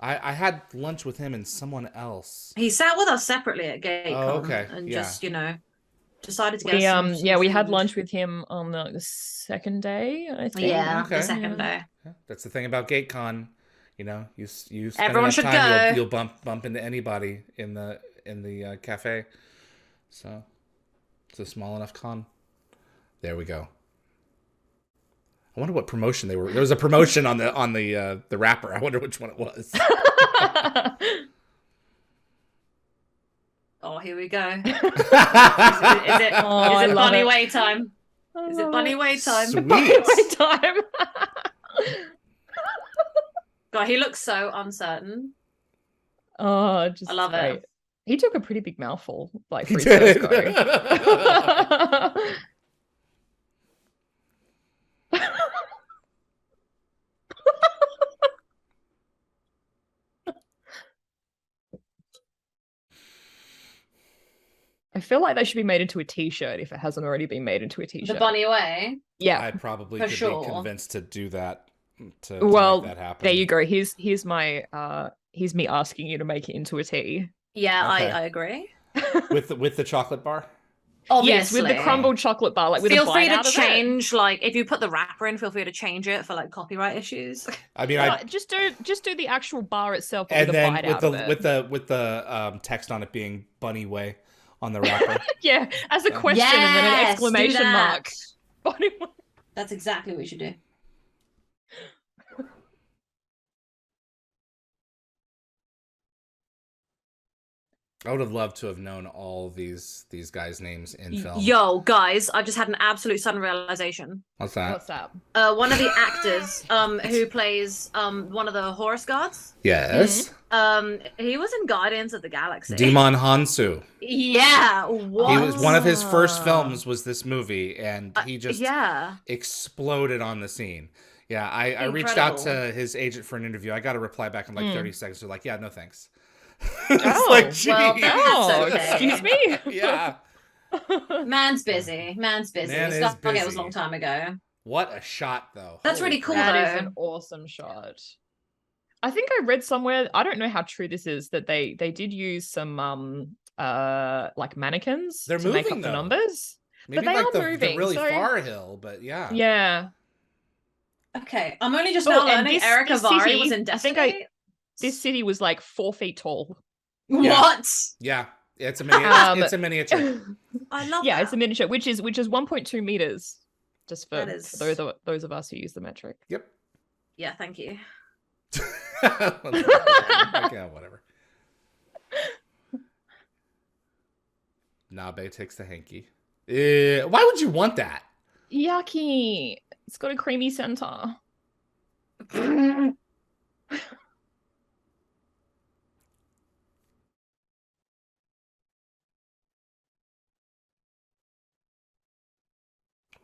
I had lunch with him and someone else. He sat with us separately at GateCon okay. and Yeah. just, decided to get We some we had food. lunch with him on the second day, I think. Yeah, Okay. the second day. Yeah, that's the thing about GateCon. You know, you spend Everyone enough should time, go. you'll bump into anybody in the cafe. So it's a small enough con. There we go. I wonder what promotion they were. There was a promotion on the wrapper. I wonder which one it was. Oh, here we go. Is Sweet. it bunny way time? Is it bunny way time? Bunny way time. God, he looks so uncertain. Oh, just I love great. it. He took a pretty big mouthful, like He for his did. first go. I feel like that should be made into a t-shirt if it hasn't already been made into a t-shirt. The bunny way. Yeah. I probably For could sure. be convinced to do that. To Well, make that happen. there you go. Here's my here's me asking you to make it into a tea. Yeah, Okay. I agree. with the chocolate bar. Yes, Obviously. with the crumbled chocolate bar, like with Feel a free bite to out of it. change, like, if you put the wrapper in, feel free to change it for, like, copyright issues. I mean, No, just do the actual bar itself but and with a then bite with out the of it. with the text on it being bunny way on the wrapper. Yeah, as a Yeah. question and then an Yes, do exclamation that. mark. Bunny way. That's exactly what we should do. I would have loved to have known all these guys' names in film. Yo, guys, I just had an absolute sudden realization. What's that? What's up? One of the actors who plays one of the Horus gods. Yes. He was in Guardians of the Galaxy. Demon Hansu. Yeah. What? He was one of his first films was this movie, and he just yeah. exploded on the scene. Yeah, I reached out to his agent for an interview. I got a reply back in like 30 seconds. They're like, yeah, no thanks. Oh, like, well, that's okay. Excuse me? Yeah. Man's busy. Man is Stargate busy. was a long time ago. What a shot, though. That's Holy really cool, crap. That is an awesome shot. I think I read somewhere, I don't know how true this is, that they did use some like mannequins They're to make moving, up the though. numbers. Maybe But they like are the moving, really so- far hill, but yeah. Yeah. Okay, I'm only just Oh, now and learning this- Eric this Avari city, was in I think Destiny. This city was like 4 feet tall. Yeah. What? Yeah. It's a it's a miniature. I love Yeah, that. it's a miniature, which is 1.2 meters. Just for That is- those of us who use the metric. Yep. Yeah, thank you. Yeah, whatever. Nabe takes the hanky. Why would you want that? Yucky. It's got a creamy center.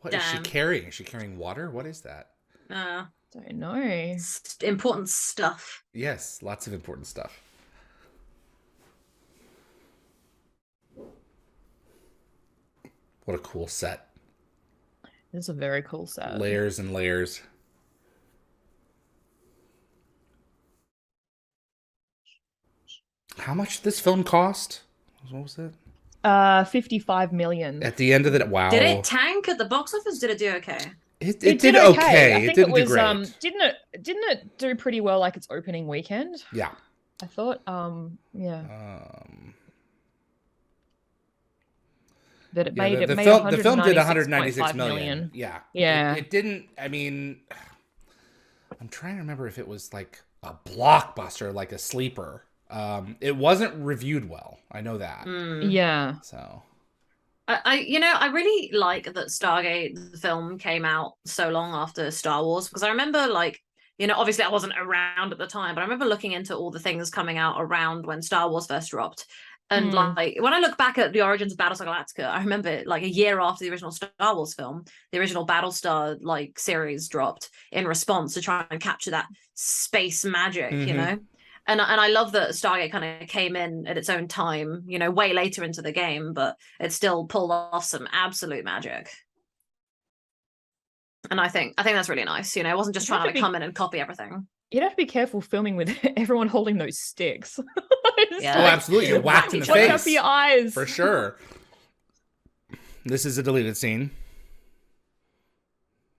What is she Damn. carrying? Is she carrying water? What is that? Don't know. Important stuff. Yes, lots of important stuff. What a cool set. It's a very cool set. Layers and layers. How much did this film cost? What was it? 55 million. At the end of the wow. Did it tank at the box office? Did it do okay? It did okay. I It think didn't do was great. didn't it do pretty well like its opening weekend? Yeah. I thought yeah. That it made the it made film did 196 million. Yeah. Yeah. It didn't, I mean, I'm trying to remember if it was like a blockbuster, like a sleeper. It wasn't reviewed well. I know that. Yeah. So I really like that Stargate the film came out so long after Star Wars, because I remember obviously I wasn't around at the time, but I remember looking into all the things coming out around when Star Wars first dropped. And like when I look back at the origins of Battlestar Galactica, I remember like a year after the original Star Wars film, the original Battlestar like series dropped in response to try and capture that space magic, you know? And I love that Stargate kind of came in at its own time, way later into the game, but it still pulled off some absolute magic. And I think that's really nice. It wasn't just trying to come in and copy everything. You'd have to be careful filming with everyone holding those sticks. Yeah. Oh, absolutely. You're whacked in the Watch face. out for your eyes. For sure. This is a deleted scene.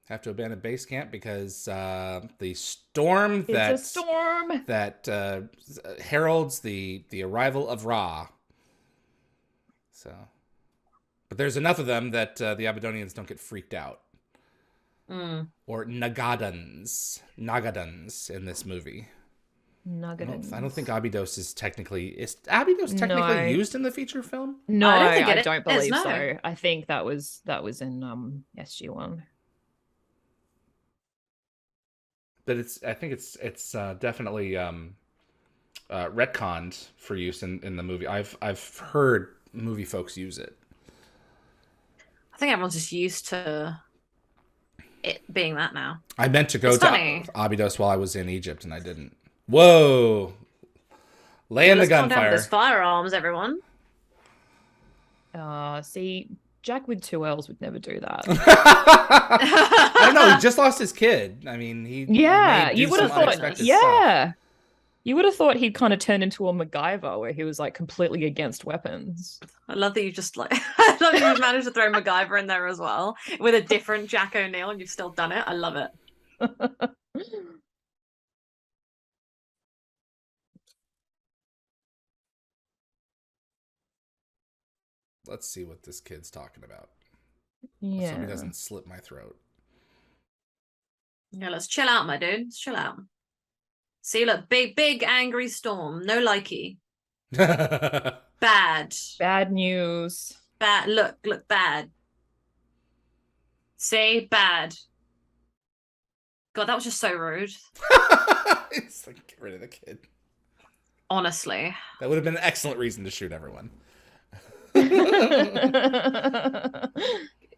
Have to abandon base camp because the storm that heralds the arrival of Ra. So, but there's enough of them that the Abadonians don't get freaked out. Or Nagadans in this movie. Nagadans. I don't think Abydos is technically used in the feature film. No, I don't believe no. so. I think that was in SG1. But I think it's definitely retconned for use in the movie. I've heard movie folks use it. I think everyone's just used to it being that now. I meant to go It's to funny. Abydos while I was in Egypt, and I didn't. Whoa! Laying the Let's calm down with gunfire. those firearms, everyone. See, Jack with 2 L's would never do that. I don't know. He just lost his kid. I mean, You would have thought. unexpected Yeah. You would have thought he'd kind of turn into a MacGyver where he was like completely against weapons. I love that you just I love that you managed to throw MacGyver in there as well with a different Jack O'Neill, and you've still done it. I love it. Let's see what this kid's talking about. Yeah. So he doesn't slit my throat. Yeah, let's chill out, my dude. Let's chill out. See, look, big angry storm. No likey. Bad. Bad news. Bad. Look bad. Say bad. God, that was just so rude. It's like, get rid of the kid. Honestly. That would have been an excellent reason to shoot everyone.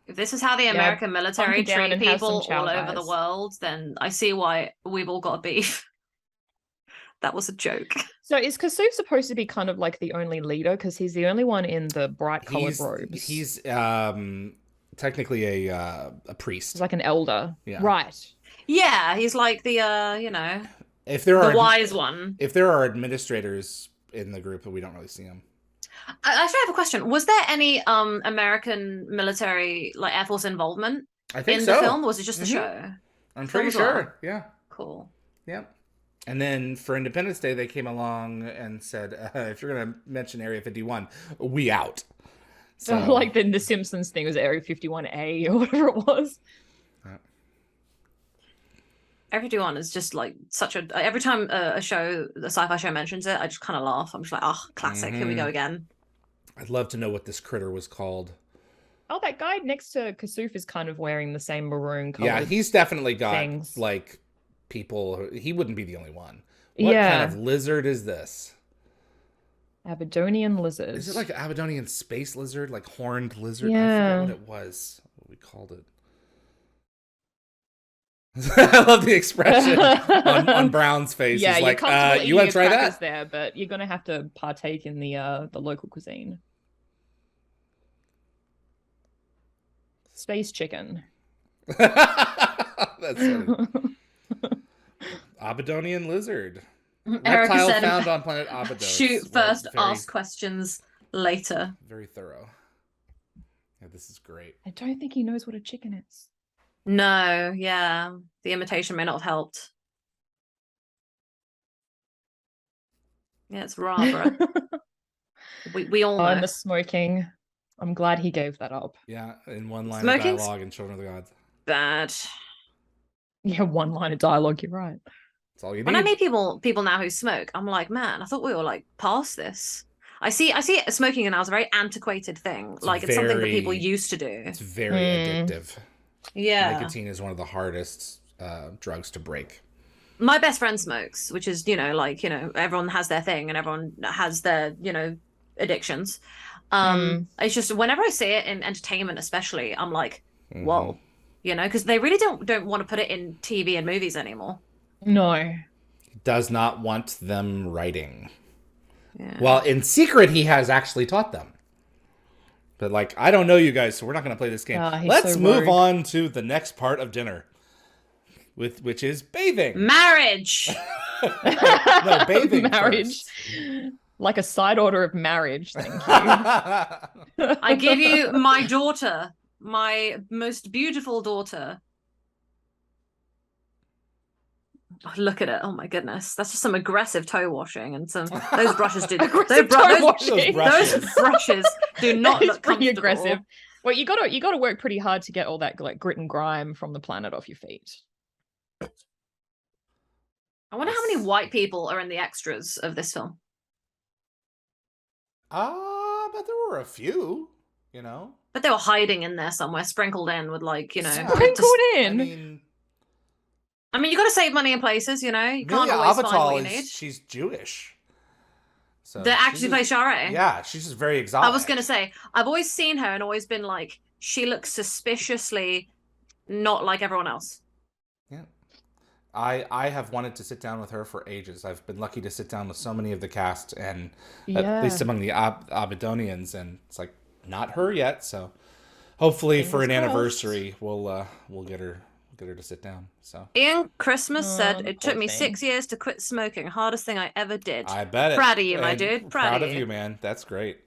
If this is how the American military treat people all over the world, then I see why we've all got a beef. That was a joke. So is Kasuf supposed to be kind of like the only leader? Because he's the only one in the bright colored robes. He's technically a priest. He's like an elder. Yeah. Right. Yeah, he's like the if there are the wise one. If there are administrators in the group, we don't really see them. I actually have a question. Was there any American military, like Air Force involvement in the film, or was it just the show? I'm pretty sure. Yeah. Cool. Yep. And then for Independence Day, they came along and said, if you're going to mention Area 51, we out. So like the Simpsons thing was Area 51A or whatever it was. Area 51 is just like such a... Every time a sci-fi show mentions it, I just kind of laugh. I'm just like, oh, classic. Here we go again. I'd love to know what this critter was called. Oh, that guy next to Kasuf is kind of wearing the same maroon color. Yeah, he's definitely got things. Like people. He wouldn't be the only one. What kind of lizard is this? Aberdonian lizard. Is it like an Aberdonian space lizard, like horned lizard? Yeah. I forget what it was. What we called it. I love the expression on Brown's face. Yeah, he's like, you want to try that? There, but you're gonna have to partake in the local cuisine. Space chicken. That's funny. Aberdonian lizard. Reptile said, found on planet Abydos. Shoot first, ask questions later. Very thorough. Yeah, this is great. I don't think he knows what a chicken is. No, yeah. The imitation may not have helped. Yeah, it's rather. we all know. And the smoking. I'm glad he gave that up. Yeah, in one line Smoking's of dialogue in Children of the Gods. Bad. Yeah, one line of dialogue, you're right. That's all you need. When I meet people now who smoke, I'm like, man, I thought we were like past this. I see smoking now as a very antiquated thing. It's something that people used to do. It's very addictive. Yeah. Nicotine is one of the hardest drugs to break. My best friend smokes, which is, everyone has their thing and everyone has their, addictions. It's just whenever I see it in entertainment, especially, I'm like, whoa, because they really don't want to put it in TV and movies anymore. No. He does not want them writing. Yeah. Well, in secret, he has actually taught them. But I don't know you guys, so we're not going to play this game. Let's move on to the next part of dinner, which is bathing. Marriage. No, bathing. Marriage. First. Like a side order of marriage. Thank you. I give you my daughter, my most beautiful daughter. Oh, look at it. Oh my goodness. That's just some aggressive toe washing and those brushes do those brushes do not look pretty comfortable. Aggressive. Well, you gotta work pretty hard to get all that grit and grime from the planet off your feet. I wonder how many white people are in the extras of this film. But there were a few, But they were hiding in there somewhere, sprinkled in with Sprinkled in. I mean, you got to save money in places, you can't always find what you need. She's Jewish. So that actually plays Shara. Yeah, she's just very exotic. I was going to say, I've always seen her and always been like, she looks suspiciously not like everyone else. Yeah. I have wanted to sit down with her for ages. I've been lucky to sit down with so many of the cast, and at least among the Aberdonians, and it's like, not her yet. So hopefully for an anniversary, we'll get her to sit down. So Ian Christmas said it took me 6 years to quit smoking. Hardest thing I ever did. I bet it. Proud of you, my dude. Proud of you, man. That's great.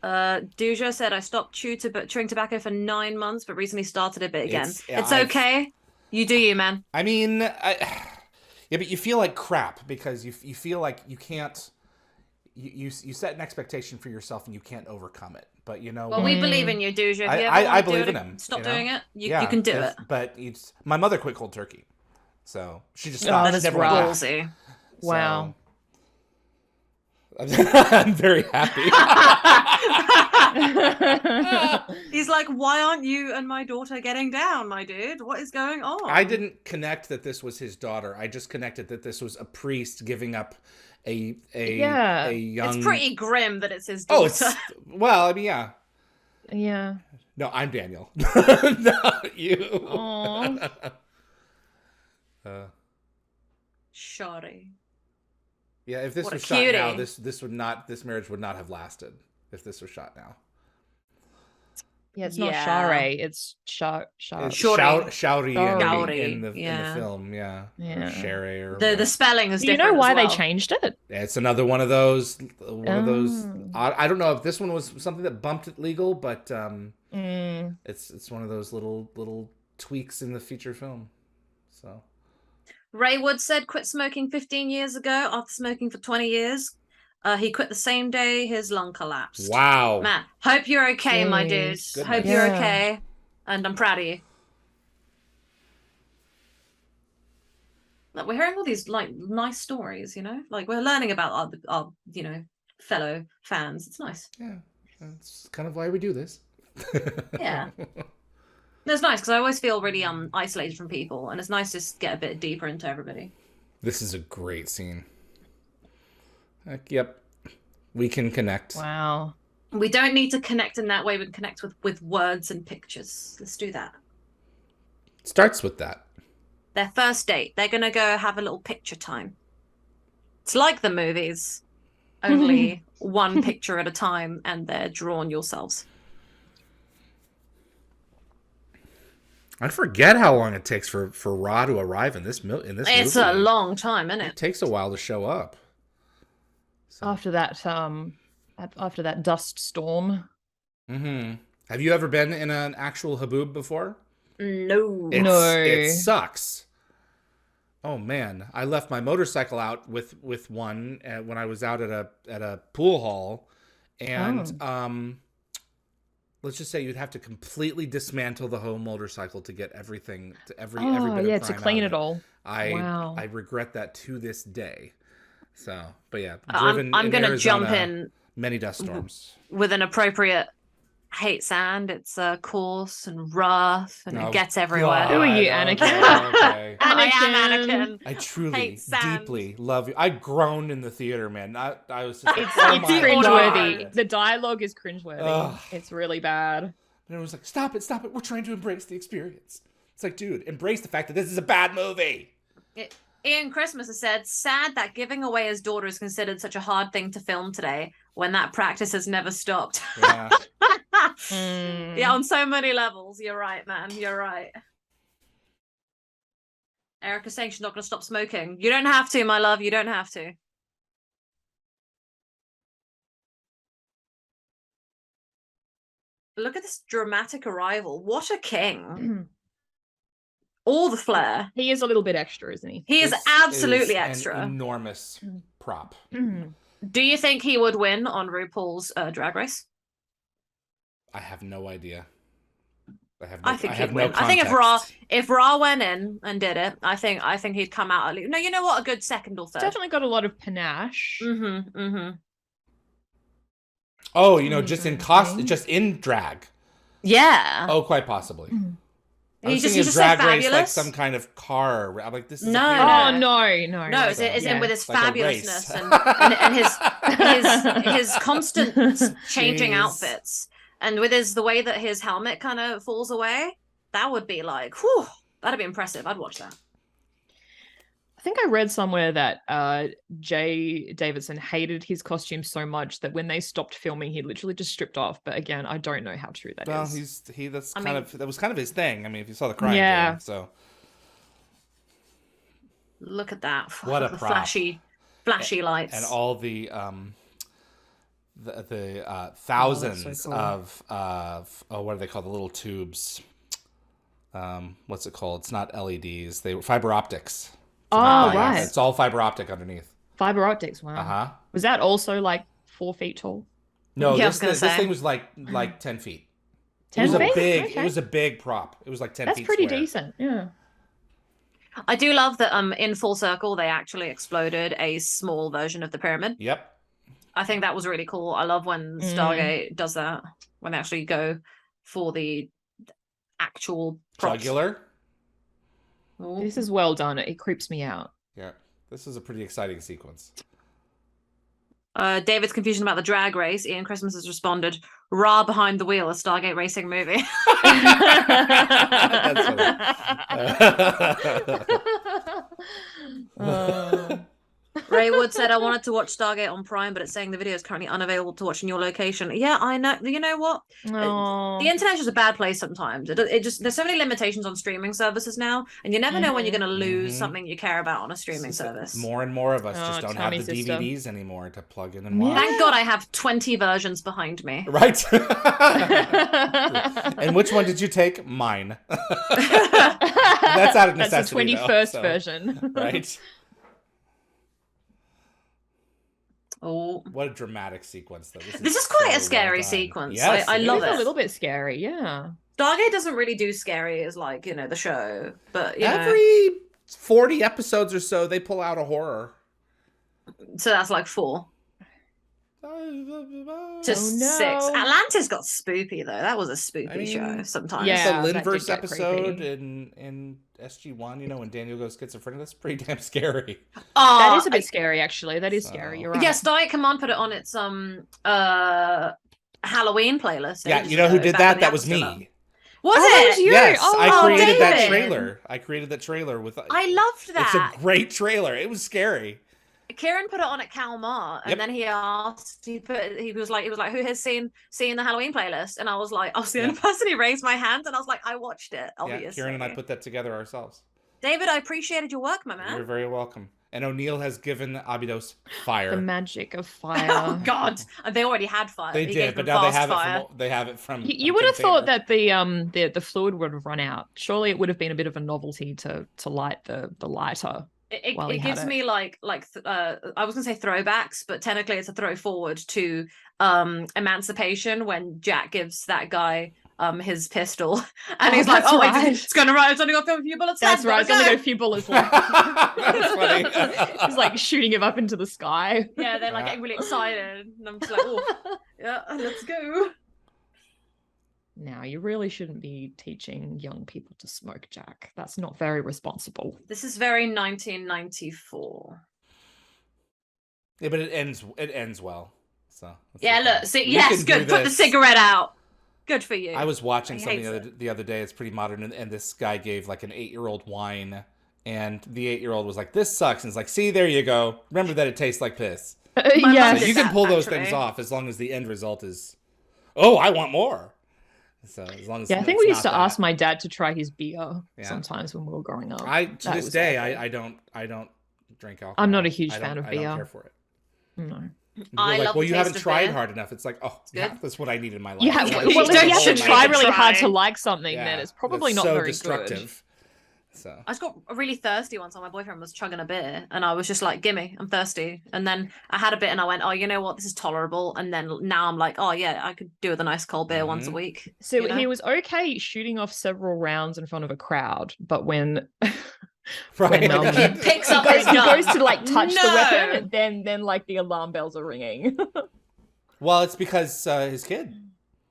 Duja said I stopped chewing tobacco for 9 months, but recently started a bit again. It's okay. You do you, man. I mean, but you feel like crap because you feel like you can't. You set an expectation for yourself and you can't overcome it. But well, we believe in you, Duja. I believe in him. Stop doing it. You can do it. But my mother quit cold turkey, so she just stopped. That is ballsy. Wow. I'm very happy. He's like, why aren't you and my daughter getting down, my dude? What is going on? I didn't connect that this was his daughter. I just connected that this was a priest giving up a young. It's pretty grim that it's his daughter. Oh, it's well. I mean, yeah. Yeah. No, I'm Daniel. Not you. Aww. Sorry. Yeah, if this What a was shot cutie. now, this marriage would not have lasted. If this was shot now, Yeah, it's not Yeah. Share, it's Shari. Shouty Shouty, in the film, yeah. Yeah. Or Sherry or The spelling is Do you different. know why as well. they changed it? it's another one of those. Oh. I don't know if this one was something that bumped it legal, but Mm. it's one of those little tweaks in the feature film. So Ray Wood said quit smoking 15 years ago after smoking for 20 years. He quit the same day his lung collapsed. wow, Man, hope you're okay, my dude. Jeez. Hope you're Yeah. okay. And I'm proud of you. Like, we're hearing all these like nice stories, you know? Like we're learning about our fellow fans. It's nice. yeah, that's kind of why we do this. Yeah. It's nice because I always feel really isolated from people, and it's nice to just get a bit deeper into everybody. This is a great scene. Yep, we can connect. Wow. We don't need to connect in that way. We can connect with words and pictures. Let's do that. Starts with that. Their first date, they're gonna go have a little picture time. It's like the movies, only one picture at a time, and they're drawn yourselves. I forget how long it takes for Ra to arrive in this movie. It's a long time, isn't It it? takes a while to show up. So. After that dust storm. Mm-hmm. Have you ever been in an actual haboob before? No. It sucks. Oh man, I left my motorcycle out with one when I was out at a pool hall, and let's just say you'd have to completely dismantle the whole motorcycle to get everything to every bit of to grime clean out it of all. Wow. I regret that to this day. So, but yeah, I'm gonna Arizona, jump in many dust storms. with an appropriate hate sand. It's coarse and rough, and it gets everywhere. Who are you, God, Anakin? okay. I am Anakin. I truly, Hate sand. deeply love you. I groaned in the theater, man. I was just like, It's oh my cringeworthy. God. The dialogue is cringeworthy. Ugh. It's really bad. And everyone's like, stop it. We're trying to embrace the experience. It's like, dude, embrace the fact that this is a bad movie. Ian Christmas has said, sad that giving away his daughter is considered such a hard thing to film today when that practice has never stopped. Yeah. Yeah, on so many levels. You're right, man. You're right. Erica's saying she's not going to stop smoking. You don't have to, my love. You don't have to. Look at this dramatic arrival. What a king. All the flair. He is a little bit extra, isn't he? He is This absolutely is extra. An enormous prop. Do you think he would win on RuPaul's Drag Race? I have no idea. I think he'd no win. I think context. if Ra went in and did it, I think he'd come out at least. No, you know what? A good second or third. Definitely got a lot of panache. Oh, just in just in drag. Yeah. Oh, quite possibly. I was He's thinking just of Drag so Race like fabulous. some kind of car. I'm like, this is No. a Oh period. no. No, it's in with his Like a race. fabulousness and his constant changing Jeez. outfits, and with the way that his helmet kind of falls away. That would be like, whew, that'd be impressive. I'd watch that. I think I read somewhere that Jay Davidson hated his costume so much that when they stopped filming, he literally just stripped off. But again, I don't know how true that is. Well, that was kind of his thing. I mean, if you saw the crying game, so Look at that. What a The prop. flashy lights. and all the thousands so cool. of what do they call the little tubes? What's it called? It's not LEDs. They were fiber optics. Oh, Yeah, right. It's all fiber optic underneath. Fiber optics. Wow. Uh-huh. Was that also like 4 feet tall? No, Yeah, I this was gonna this say. thing was like 10 feet. 10 It was feet? a big. Okay. It was a big prop. It was like 10 That's feet. pretty square. decent. Yeah. I do love that in Full Circle they actually exploded a small version of the pyramid. Yep. I think that was really cool. I love when Stargate does that, when they actually go for the actual props. Jugular. This is well done. It creeps me out. Yeah, this is a pretty exciting sequence. David's confusion about the drag race. Ian Christmas has responded, "Ra behind the wheel, a Stargate racing movie." That's funny. Ray Wood said, "I wanted to watch Stargate on Prime, but it's saying the video is currently unavailable to watch in your location." Yeah, I know. You know what? The internet is a bad place sometimes. It just, there's so many limitations on streaming services now, and you never know when you're going to lose something you care about on a streaming service. More and more of us just don't have the DVDs anymore to plug in and watch. Thank God I have 20 versions behind me. Right. And which one did you take? Mine. That's out of necessity. That's the 21st version. Right. Oh, what a dramatic sequence, though. This is quite a scary sequence. Yes, I love it. It's a little bit scary, yeah. Stargate doesn't really do scary as, like, you know, the show, but every 40 episodes or so, they pull out a horror. So that's like 4 to 6. Atlantis got spoopy, though. That was a spoopy show sometimes. Yeah, the Linverse episode in SG1, you know, when Daniel goes schizophrenic, that's pretty damn scary. That is a bit scary, actually. That is scary. You're right. Yes, Diet Command put it on its Halloween playlist. Yeah, you know who did that? That was me. Was it? You? Yes, I created David. that trailer. I created that trailer with. I loved that. It's a great trailer. It was scary. Kieran put it on at Calmar, and then he asked. He was like, who has seen the Halloween playlist? And I was like, I was the only person who raised my hand, and I was like, I watched it. Obviously, yeah, Kieran and I put that together ourselves. David, I appreciated your work, my man. You're very welcome. And O'Neill has given Abydos fire. The magic of fire. Oh God, they already had fire. They did, but now they have it from. You would have thought that the fluid would have run out. Surely it would have been a bit of a novelty to light the lighter. It gives me like I was gonna say throwbacks, but technically it's a throw forward to Emancipation, when Jack gives that guy his pistol, and he's like, it's only got a few bullets left. That's right, it's only got a few bullets left. That's funny. He's like shooting him up into the sky. Yeah, they're like getting really excited, and I'm just like, oh yeah, let's go. Now, you really shouldn't be teaching young people to smoke, Jack. That's not very responsible. This is very 1994. Yeah, but it ends well. So yeah, look, see, yes, good. Put the cigarette out. Good for you. I was watching something the other day. It's pretty modern, and this guy gave like an 8-year-old wine, and the 8-year-old was like, "This sucks," and it's like, "See, there you go. Remember that it tastes like piss." Yeah, so you can pull those things off as long as the end result is, "Oh, I want more." So as long as I think we used to ask my dad to try his beer sometimes when we were growing up. To this day, I don't drink alcohol. I'm not a huge fan of beer. I don't care for it. No. I love well, you haven't tried beer. hard enough. It's like, yeah, that's what I need in my life. Yeah, well, if you have to try really hard to like something, then it's probably not very destructive. Good. So I just got really thirsty one time. My boyfriend was chugging a beer, and I was just like, "Gimme, I'm thirsty." And then I had a bit, and I went, "Oh, you know what? This is tolerable." And then now I'm like, "Oh yeah, I could do with a nice cold beer once a week." So he was okay shooting off several rounds in front of a crowd, but when when he picks up his gun, he goes to like touch the weapon, then like the alarm bells are ringing. Well, it's because his kid.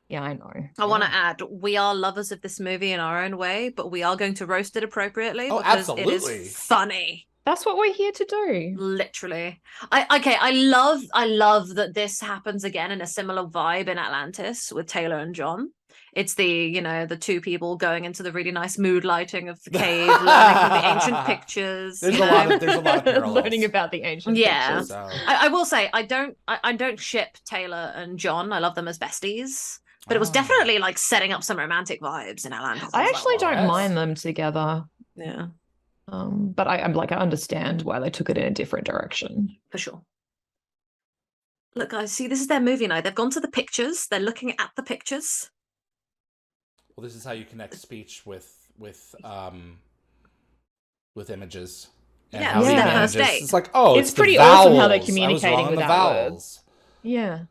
Yeah, I know. I want to add, we are lovers of this movie in our own way, but we are going to roast it appropriately because absolutely. it is funny. That's what we're here to do. Literally. I love that this happens again in a similar vibe in Atlantis with Taylor and John. It's the two people going into the really nice mood lighting of the cave, learning from the ancient pictures. There's a lot of parallels. Learning about the ancient pictures. So. I will say I don't ship Taylor and John. I love them as besties. But it was definitely like setting up some romantic vibes in Atlantis. I actually don't mind them together. Yeah. But I understand why they took it in a different direction. For sure. Look, guys, see, this is their movie night. They've gone to the pictures. They're looking at the pictures. Well, this is how you connect speech with images. And yeah, it's their first date. It's like, it's pretty awesome how they're communicating without words. Yeah.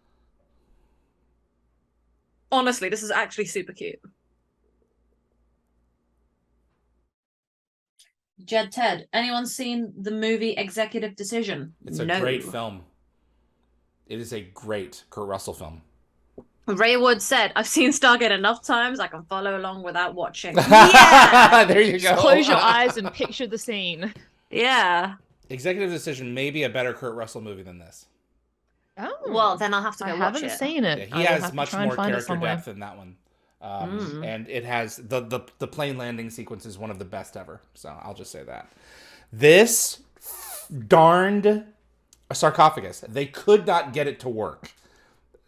Honestly, this is actually super cute. Jed Ted, anyone seen the movie Executive Decision? It's a great film. It is a great Kurt Russell film. Ray Wood said, "I've seen Stargate enough times I can follow along without watching." Yeah, there you go. Just close your eyes and picture the scene. Yeah. Executive Decision may be a better Kurt Russell movie than this. Oh, well, then I'll have to go I watch haven't it. seen it. Yeah, he has much more character depth in that one. Mm. And it has the plane landing sequence is one of the best ever. So I'll just say that. This darned sarcophagus, they could not get it to work.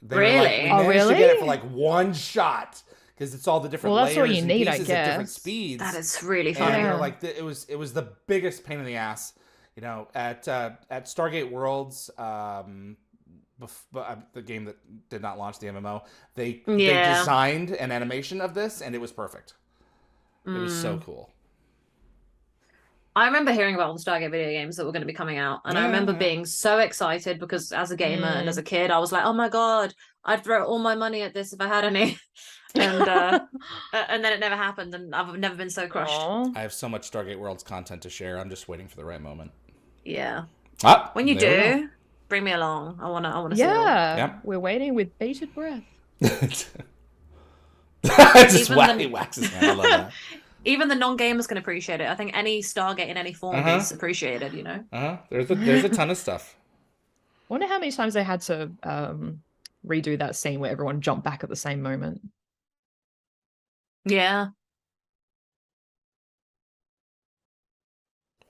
They really? Were like, we managed to get it for like one shot because it's all the different layers that's what you need, and pieces I at different guess. speeds. That is really funny. And they're like, it was the biggest pain in the ass. You know, at Stargate Worlds, the game that did not launch the MMO, they designed an animation of this, and it was perfect. It was so cool. I remember hearing about all the Stargate video games that were going to be coming out, and I remember being so excited because as a gamer and as a kid, I was like, "Oh my god, I'd throw all my money at this if I had any." And and then it never happened, and I've never been so crushed. Aww. I have so much Stargate Worlds content to share. I'm just waiting for the right moment. Yeah. When you do, bring me along. I wanna see it all. Yeah, we're waiting with bated breath. Just waxes, man. I love that. Even the non-gamers can appreciate it. I think any Stargate in any form is appreciated, you know? There's a ton of stuff. I wonder how many times they had to redo that scene where everyone jumped back at the same moment. Yeah.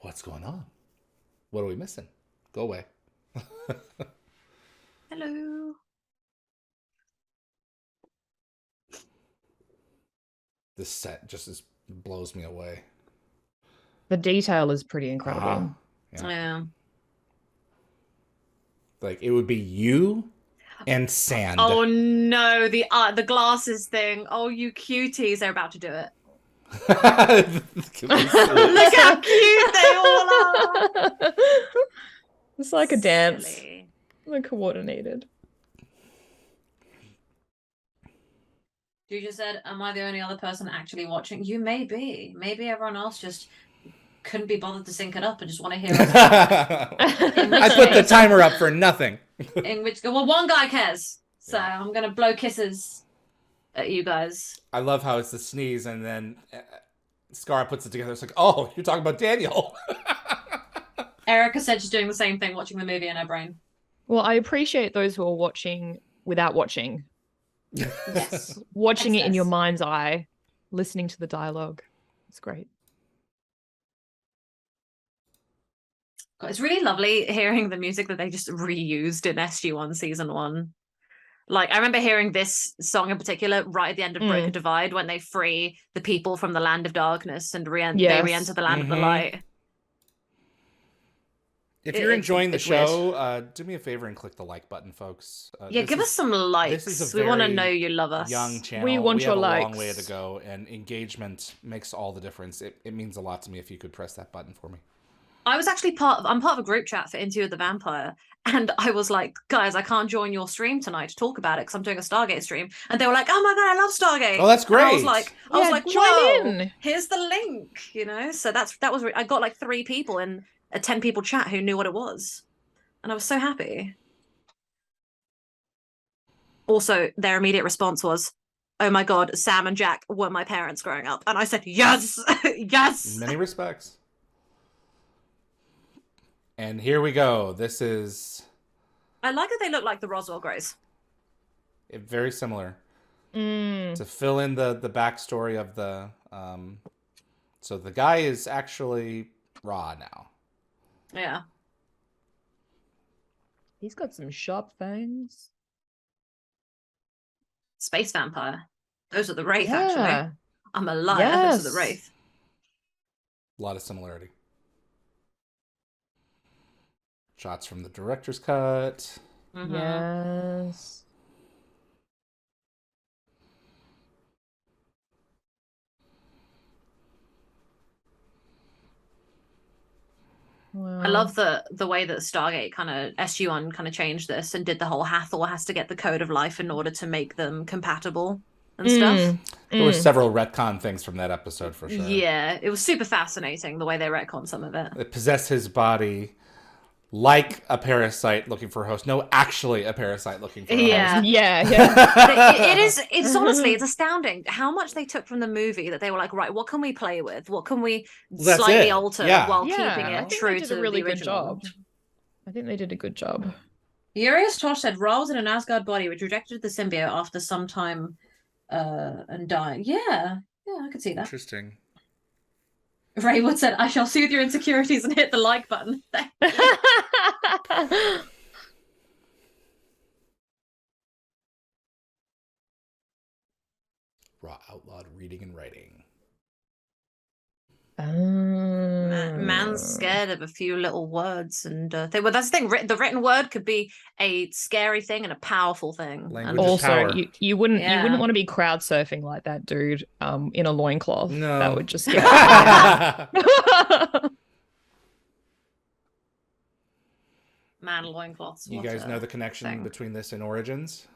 What's going on? What are we missing? Go away. Hello. This set just blows me away. The detail is pretty incredible. Yeah. Like it would be you and sand. Oh no, the glasses thing. Oh, you cuties, they're about to do it. Look how cute they all are. It's like a dance. Silly. They're coordinated. You just said, "Am I the only other person actually watching?" You may be. Maybe everyone else just couldn't be bothered to sync it up and just want to hear us. I put the timer up for nothing. In which, well, one guy cares, so I'm gonna blow kisses at you guys. I love how it's the sneeze and then Scar puts it together. It's like, oh, you're talking about Daniel. Erica said she's doing the same thing, watching the movie in her brain. Well, I appreciate those who are watching without watching. Yes. Watching it in your mind's eye, listening to the dialogue. It's great. God, it's really lovely hearing the music that they just reused in SG-1 season 1. Like, I remember hearing this song in particular right at the end of Break a Divide when they free the people from the land of darkness and they re-enter the land of the light. If you're enjoying the show, do me a favor and click the like button, folks. Give us some likes. This is a we want to know you love us. Young channel. We want your likes. We have a long way to go, and engagement makes all the difference. It means a lot to me if you could press that button for me. I was actually I'm part of a group chat for Into the Vampire, and I was like, guys, I can't join your stream tonight to talk about it because I'm doing a Stargate stream, and they were like, oh my god, I love Stargate. Oh, that's great. And I was like, join whoa, in. Here's the link, you know. So that was I got like 3 people in a 10 people chat who knew what it was, and I was so happy. Also, their immediate response was, oh my god, Sam and Jack were my parents growing up, and I said yes. Yes, in many respects. And here we go. This is... I like that they look like the Roswell Greys. Very similar. To fill in the backstory of the... So the guy is actually raw now. Yeah. He's got some sharp fangs. Space vampire. Those are the Wraith, actually. I'm a liar. Those are the Wraith. A lot of similarity. Shots from the director's cut. Yes. Wow. I love the way that Stargate SG-1 kind of changed this and did the whole Hathor has to get the code of life in order to make them compatible and stuff. There were several retcon things from that episode for sure. Yeah, it was super fascinating the way they retconned some of it. It possessed his body like a parasite looking for a host. No, actually a parasite looking for a Yeah. host. Yeah. It's honestly, it's astounding how much they took from the movie that they were like, right, what can we play with? What can we Well, that's slightly it. alter Yeah. while Yeah, keeping I it think true they did to a really the good original? job. I think they did a good job. Urias Tosh said Ra was in an Asgard body which rejected the symbiote after some time and dying. Yeah, I could see that. Interesting. Raywood said, I shall soothe your insecurities and hit the like button. Raw outlawed reading and writing. Man's scared of a few little words, and well, that's the thing. The written word could be a scary thing and a powerful thing. Language And is Also, power. you wouldn't Yeah. want to be crowd surfing like that dude in a loincloth. No. That would just get yeah. man loincloths. You what guys a know the connection thing. between this and Origins?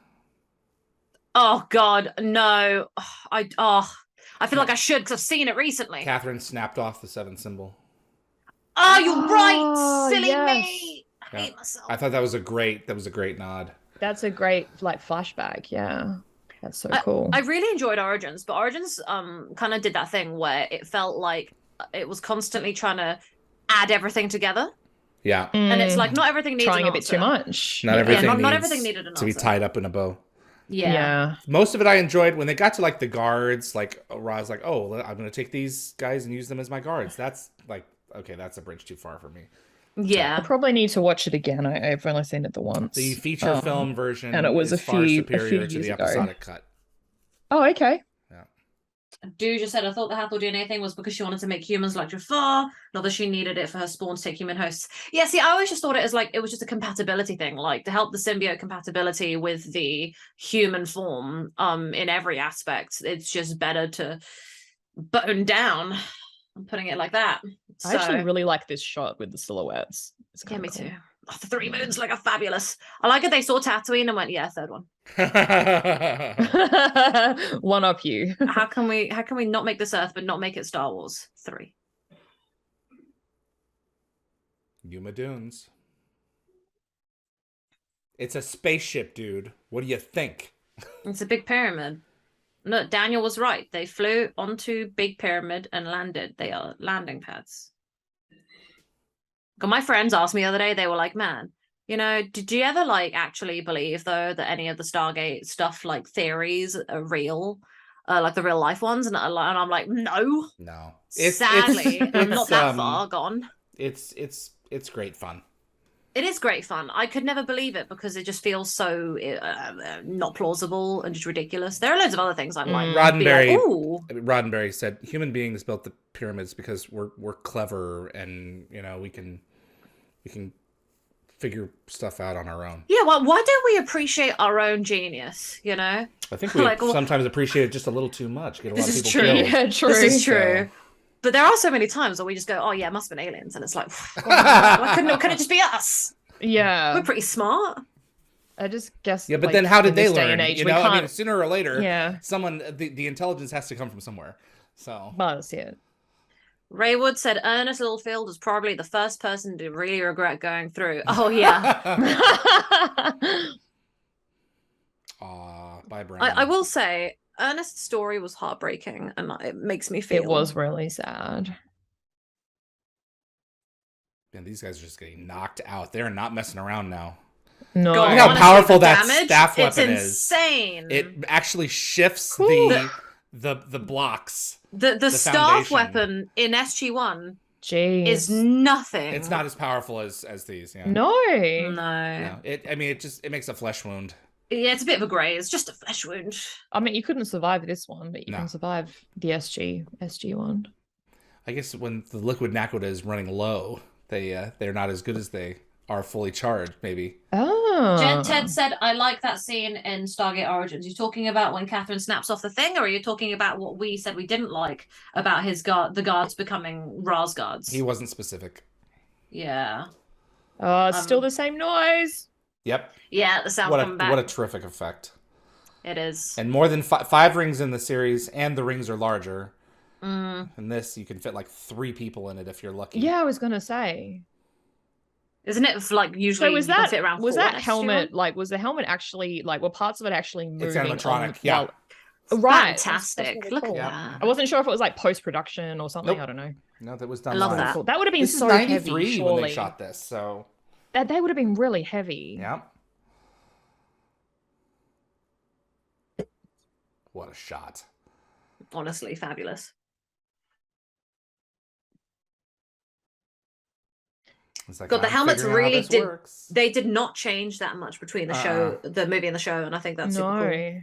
Oh God, no! I feel like I should because I've seen it recently. Catherine snapped off the seventh symbol. Oh, you're right, Oh, silly yes. me. I hate myself. I thought that was a great nod. That's a great flashback. Yeah. That's so cool. I really enjoyed Origins, but Origins kind of did that thing where it felt like it was constantly trying to add everything together. Yeah. And it's like not everything needs trying an a bit too answer. much. Not everything not needs everything needed an to be answer. tied up in a bow. Yeah. Most of it I enjoyed. When they got to like the guards, like Ra's like, oh, I'm going to take these guys and use them as my guards. That's like, okay, that's a bridge too far for me. Yeah. I probably need to watch it again. I've only seen it the once. The feature film version and it was is a far few superior to years the ago. episodic cut. Oh, okay. Dude just said, I thought the Hathor DNA thing was because she wanted to make humans like Jafar, not that she needed it for her spawn to take human hosts. Yeah, see, I always just thought it as like, it was just a compatibility thing, like to help the symbiote compatibility with the human form in every aspect. It's just better to bone down. I'm putting it like that. I actually really like this shot with the silhouettes. It's Yeah, kind me of cool. too. Oh, the three moons like are fabulous. I like it. They saw Tatooine and went, yeah, third one. One up you. How can we not make this Earth but not make it Star Wars? 3. Yuma Dunes. It's a spaceship, dude. What do you think? It's a big pyramid. Look, Daniel was right. They flew onto Big Pyramid and landed. They are landing pads. My friends asked me the other day, they were like, man, did you ever like actually believe though that any of the Stargate stuff, like theories, are real? Like the real life ones? And I'm like, no. Sadly, I'm not that far gone. It's great fun. It is great fun. I could never believe it because it just feels so not plausible and just ridiculous. There are loads of other things I'm like, Roddenberry said human beings built the pyramids because we're clever and we can figure stuff out on our own. Yeah, well, why don't we appreciate our own genius? I think we sometimes appreciate it just a little too much. Get a lot of people killed. Yeah, true. This is true. But there are so many times where we just go, oh yeah, it must have been aliens. And it's like, why couldn't it just be us? Yeah. We're pretty smart. I just guess. Yeah, but then how did they learn? I mean, sooner or later, yeah, someone, the intelligence has to come from somewhere. So. But yeah. Raywood said Ernest Littlefield was probably the first person to really regret going through. Oh yeah. Bye, Brian. I will say, Ernest's story was heartbreaking, and it makes me feel. It was really sad. Man, these guys are just getting knocked out. They're not messing around now. No, God, look how honestly, powerful that damage, staff weapon it's is. Insane. It actually shifts the blocks. The staff weapon in SG-1 is nothing. It's not as powerful as these. Yeah. No. It makes a flesh wound. Yeah, it's a bit of a graze. It's just a flesh wound. I mean, you couldn't survive this one, but you can survive the SG one. I guess when the liquid naquita is running low, they're not as good as they are fully charged, maybe. Oh. Jen Ted said, I like that scene in Stargate Origins. You talking about when Catherine snaps off the thing, or are you talking about what we said we didn't like about the guards becoming Ra's guards? He wasn't specific. Yeah. Oh, it's still the same noise. Yep. Yeah, the sound coming back. What a terrific effect. It is. And more than 5 rings in the series, and the rings are larger. In this, you can fit like 3 people in it if you're lucky. Yeah, I was gonna say. Isn't it like usually So was you can that fit around was four that in SG1? helmet like was the helmet actually like were parts of it actually moving? It's animatronic, on, yeah. while- right. Fantastic. That's Look really at cool. that. I wasn't sure if it was like post-production or something. Nope. I don't know. No, that was I done love live. that. Cool. That would have been This is so 93 heavy, when surely. they shot this, so That they would have been really heavy. yeah. What a shot. Honestly, fabulous. It's like, God, the I'm helmets figuring out how really this did. works. They did not change that much between the show, the movie and the show, and I think that's super cool.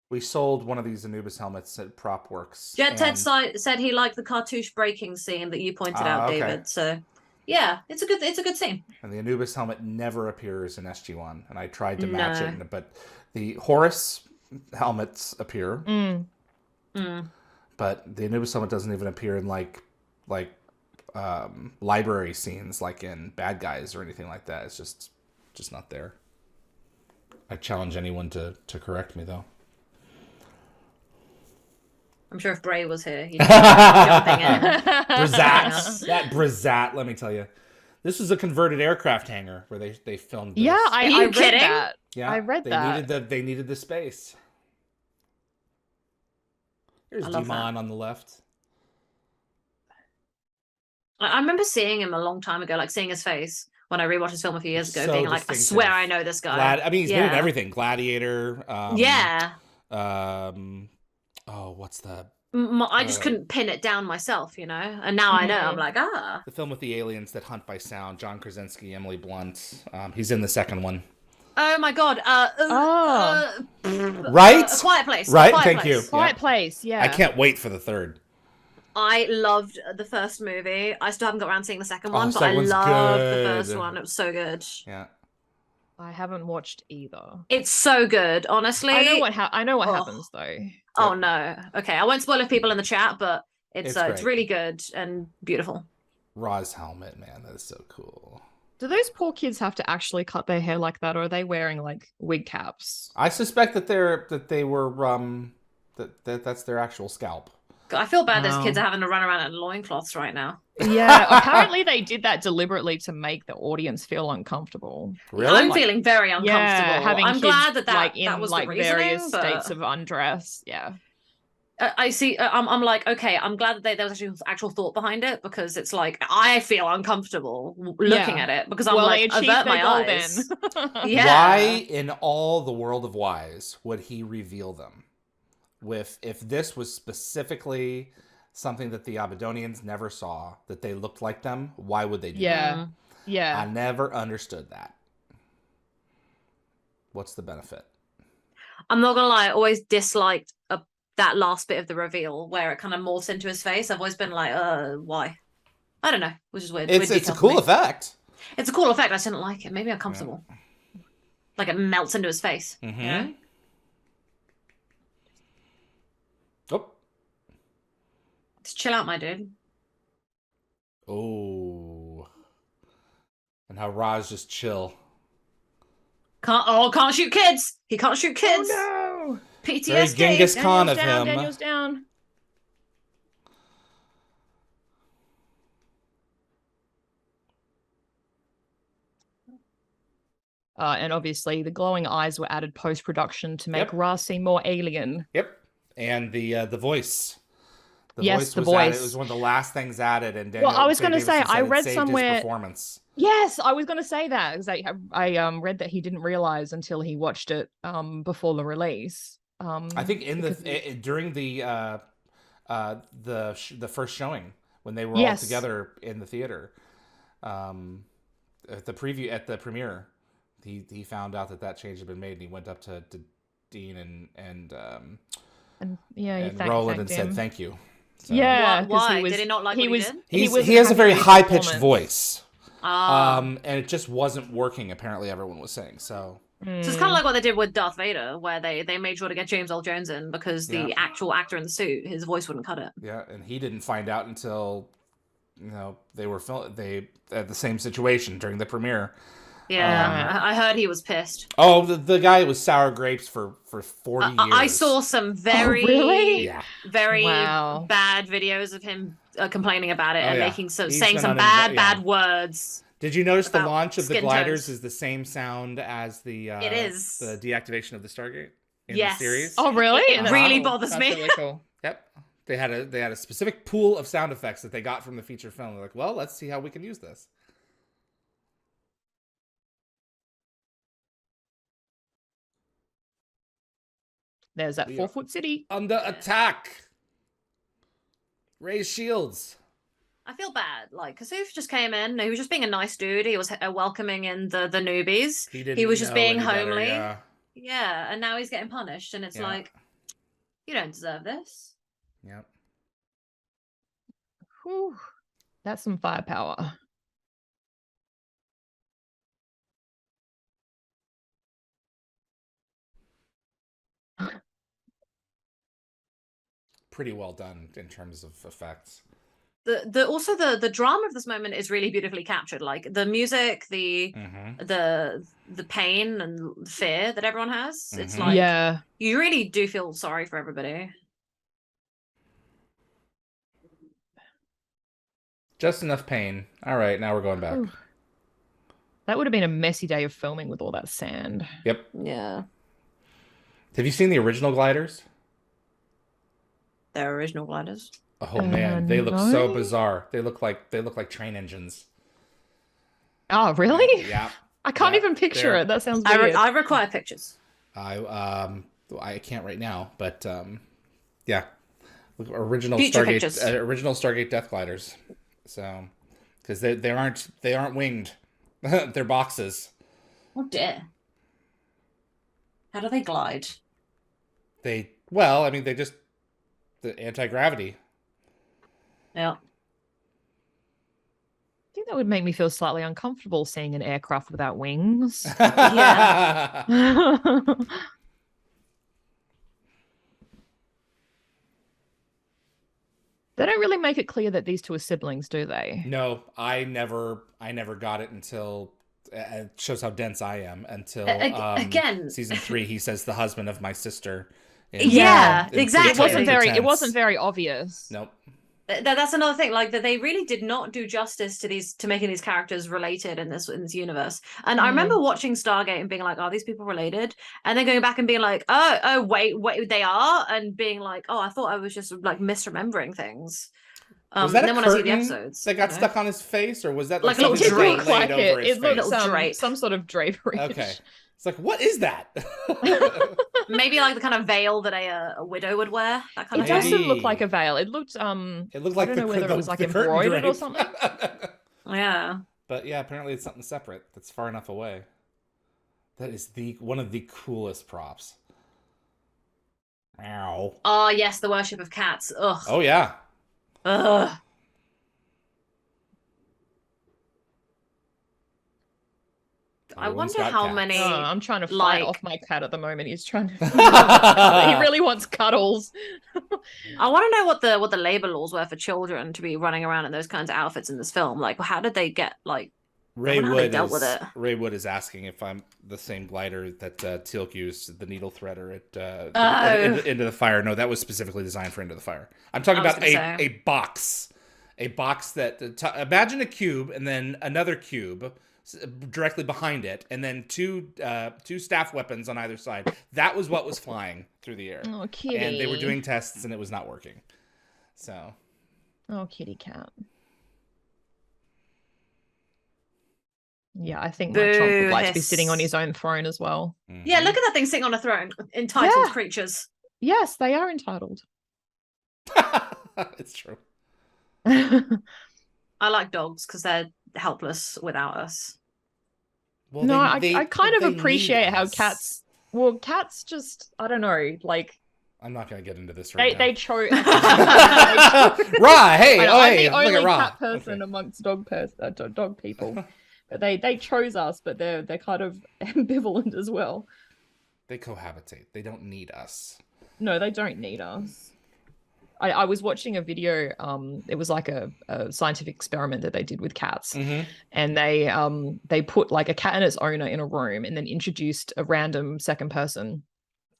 We sold one of these Anubis helmets at PropWorks. Jet Ted said he liked the cartouche breaking scene that you pointed out, okay. David. So, yeah, it's a good scene. And the Anubis helmet never appears in SG1, and I tried to match it, but the Horus helmets appear, but the Anubis helmet doesn't even appear in like library scenes, like in Bad Guys or anything like that. It's just not there. I challenge anyone to correct me, though. I'm sure if Bray was here, he'd be jumping in. That Brazat, let me tell you. This was a converted aircraft hangar where they filmed this. Yeah, I read kidding? that. Yeah, I read that. They needed the space. Here's Demon on the left. I remember seeing him a long time ago, like seeing his face when I rewatched his film a few years ago, So being like, I distinctive. swear I know this guy. I mean, he's been in everything. Gladiator. Yeah. What's the... I just couldn't pin it down myself, you know? And now I know. I'm like, The film with the aliens that hunt by sound. John Krasinski, Emily Blunt. He's in the second one. Oh my God. Right? A Quiet Place. Right, Quiet thank Place. you. Quiet Place, yeah. I can't wait for the third. I loved the first movie. I still haven't got around seeing the second one, but second I one's loved the good. first one. It was so good. Yeah. I haven't watched either. It's so good, honestly. I know what happens though. Oh no. Okay, I won't spoil it for people in the chat, but it's great. really good and beautiful. Ra's helmet, man, that is so cool. Do those poor kids have to actually cut their hair like that, or are they wearing like wig caps? I suspect that that's their actual scalp. I feel bad those kids are having to run around in loincloths right now. Yeah, apparently they did that deliberately to make the audience feel uncomfortable. Really? I'm feeling very uncomfortable. Yeah, having I'm kids, glad that like in that was like the reasoning, various but... states of undress. Yeah. I see. I'm like, okay. I'm glad that there was actual thought behind it, because it's like I feel uncomfortable looking at it, because I'm like, they avert my goal eyes. then. Yeah. Why in all the world of Wise would he reveal them? If this was specifically something that the Abadonians never saw, that they looked like them, why would they do that? Yeah. I never understood that. What's the benefit? I'm not gonna lie. I always disliked that last bit of the reveal where it kind of morphs into his face. I've always been like, why? I don't know, which is weird. It's a cool effect. It's a cool effect. I just didn't like it. Maybe uncomfortable. Yeah. Like it melts into his face. Mm-hmm. You know? Oh. Just chill out, my dude. Oh. And how Ra's just chill. Can't shoot kids. He can't shoot kids. Oh no. PTSD. Very Genghis Khan of him. Daniel's down. And obviously the glowing eyes were added post-production to make Ra seem more alien. Yep. And the voice. The voice. Added. It was one of the last things added. And Daniel, I was going to say, I read saved somewhere. His performance. Yes, I was going to say that, because I read that he didn't realize until he watched it before the release. I think during the first showing, when they were all together in the theater, at the premiere, he found out that change had been made, and he went up to Dean and Roland and said thank you. So. Yeah, why? Did he not like what he did? He has a very high pitched voice. And it just wasn't working, apparently everyone was saying. So it's kind of like what they did with Darth Vader, where they made sure to get James Earl Jones in, because the actual actor in the suit, his voice wouldn't cut it. Yeah, and he didn't find out until they were they had the same situation during the premiere. Yeah, I heard he was pissed. Oh, the guy was sour grapes for 40 years. I saw some very very bad videos of him complaining about it and saying some bad words. Did you notice the about launch of the skin gliders tones. is the same sound as the It is. the deactivation of the Stargate in Yes. the series? Oh, really? It That's really cool. bothers That's me. really cool. Yep. They had a specific pool of sound effects that they got from the feature film. They're like, well, let's see how we can use this. There's that 4-foot city. Under attack. Raise shields. I feel bad, like, because he just came in. He was just being a nice dude. He was welcoming in the newbies. He was just being homely. Yeah, and now he's getting punished, and it's like, you don't deserve this. Yep. Whew. That's some firepower. Pretty well done in terms of effects. The drama of this moment is really beautifully captured. Like the music, the pain and fear that everyone has. It's like you really do feel sorry for everybody. Just enough pain. All right, now we're going back. Ooh. That would have been a messy day of filming with all that sand. Yep. Yeah. Have you seen the original gliders? Their original gliders. Oh man, they look so bizarre. They look like train engines. Oh, really? Yeah. I can't even picture it. That sounds weird. I require pictures. I can't right now, but yeah. Original Future Stargate Death Gliders. So, because they aren't winged, they're boxes. Oh dear. How do they glide? They just the anti-gravity. Yeah. I think that would make me feel slightly uncomfortable seeing an aircraft without wings. Yeah. They don't really make it clear that these two are siblings, do they? No, I never got it until it shows how dense I am. Until again, season 3, he says the husband of my sister. Exactly. It wasn't very obvious. Nope. That's another thing, like that they really did not do justice to making these characters related in this universe. And I remember watching Stargate and being like, are these people related? And then going back and being like, oh wait, they are, and being like, oh, I thought I was just like misremembering things. Was that and then when I see the episodes that got stuck on his face, or was that like a little drape? Like it looked drape. Some sort of drapery. Okay, it's like, what is that? Maybe like the kind of veil that a widow would wear. That kind it of doesn't look like a veil. It looked like I don't know whether it was like the embroidered or something. Yeah. But yeah, apparently it's something separate that's far enough away. That is one of the coolest props. Ow. Oh yes, the worship of cats. Ugh. Oh yeah. Ugh. I wonder how many. I'm trying to fight off my cat at the moment. He's trying to. He really wants cuddles. I want to know what the labor laws were for children to be running around in those kinds of outfits in this film. Like, how did they get like? Ray Wood is asking if I'm the same glider that Teal'c used, the needle threader at Into the Fire. No, that was specifically designed for Into the Fire. I'm talking about a box that imagine a cube and then another cube directly behind it, and then two staff weapons on either side. That was what was flying through the air. Oh, kitty! And they were doing tests, and it was not working. So, oh, kitty cat. Yeah, I think my Trump would like to be sitting on his own throne as well. Mm-hmm. Yeah, look at that thing sitting on a throne. Entitled creatures. Yes, they are entitled. It's true. I like dogs because they're helpless without us. Well, no, I kind of appreciate how cats. Well, cats just, I don't know, like. I'm not going to get into this right now. They chose. Ra, hey, I'm the only cat person amongst dog people. But they chose us, but they're kind of ambivalent as well. They cohabitate. They don't need us. No, they don't need us. I was watching a video. It was like a scientific experiment that they did with cats, and they put like a cat and its owner in a room, and then introduced a random second person,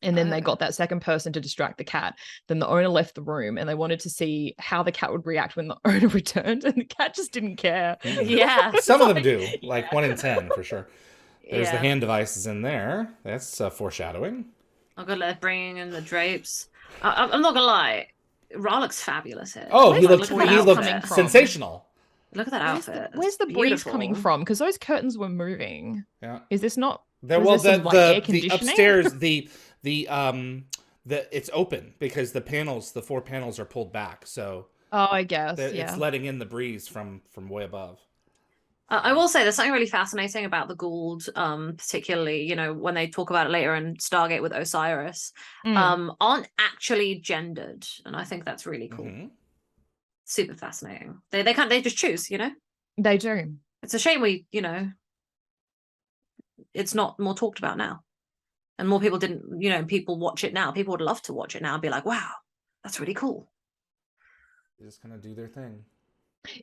And then they got that second person to distract the cat. Then the owner left the room and they wanted to see how the cat would react when the owner returned. And the cat just didn't care. Yeah. Some of them do, like 1 in 10 for sure. There's the Yeah. hand devices in there. That's foreshadowing. I'm gonna bringing in the drapes. I'm not gonna lie, Ra looks fabulous here. Oh, he Look looked at that outfit. sensational. Look at that outfit. Where's the It's breeze coming beautiful. from? Because those curtains were moving. Yeah. Is this not? There, was well, there some, like, air the conditioning? upstairs, the it's open because the 4 panels are pulled back, so Oh, I guess. it's letting in the breeze from way above. I will say there's something really fascinating about the Gould, particularly, you know, when they talk about it later in Stargate with Osiris, aren't actually gendered, and I think that's really cool. Mm-hmm. Super fascinating. They just choose, you know. They do. It's a shame it's not more talked about now, and more people didn't, people watch it now. People would love to watch it now and be like, wow, that's really cool. They're just gonna do their thing.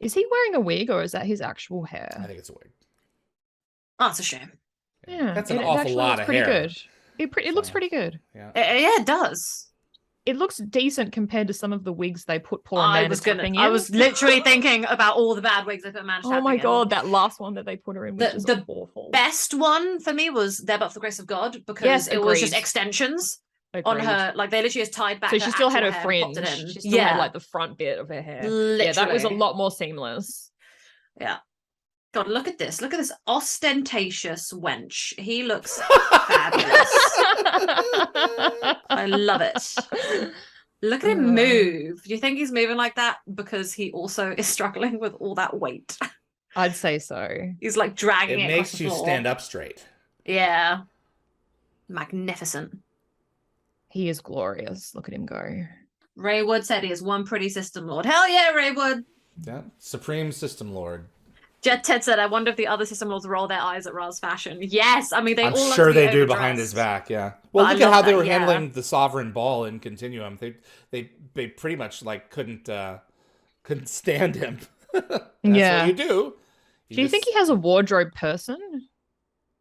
Is he wearing a wig or is that his actual hair? I think it's a wig. Oh, it's a shame. Yeah, That's an awful lot of pretty hair. Good. It looks pretty good. Yeah. Yeah, it does. It looks decent compared to some of the wigs they put poor I Amanda I was literally thinking about all the bad wigs they put Amanda. Oh my god, that last one that they put her in was the awful. Best one for me was There But for the Grace of God, because it was just extensions on her, like they literally just tied back. So she still had her fringe. She still had like the front bit of her hair. Literally. Yeah, that was a lot more seamless. Yeah. God, look at this. Look at this ostentatious wench. He looks fabulous. I love it. Look at him move. Do you think he's moving like that because he also is struggling with all that weight? I'd say so. He's like dragging it. It makes you stand up straight. Yeah. Magnificent. He is glorious. Look at him go. Ray Wood said he is one pretty system lord. Hell yeah, Ray Wood. Yeah. Supreme System Lord. Jet Ted said, I wonder if the other system lords roll their eyes at Ra's fashion. Yes, I mean, I'm all sure they do overdressed. behind his back, yeah. Well, look at how they were handling the Sovereign Ball in Continuum. They pretty much like couldn't stand him. That's what you do. Do you think he has a wardrobe person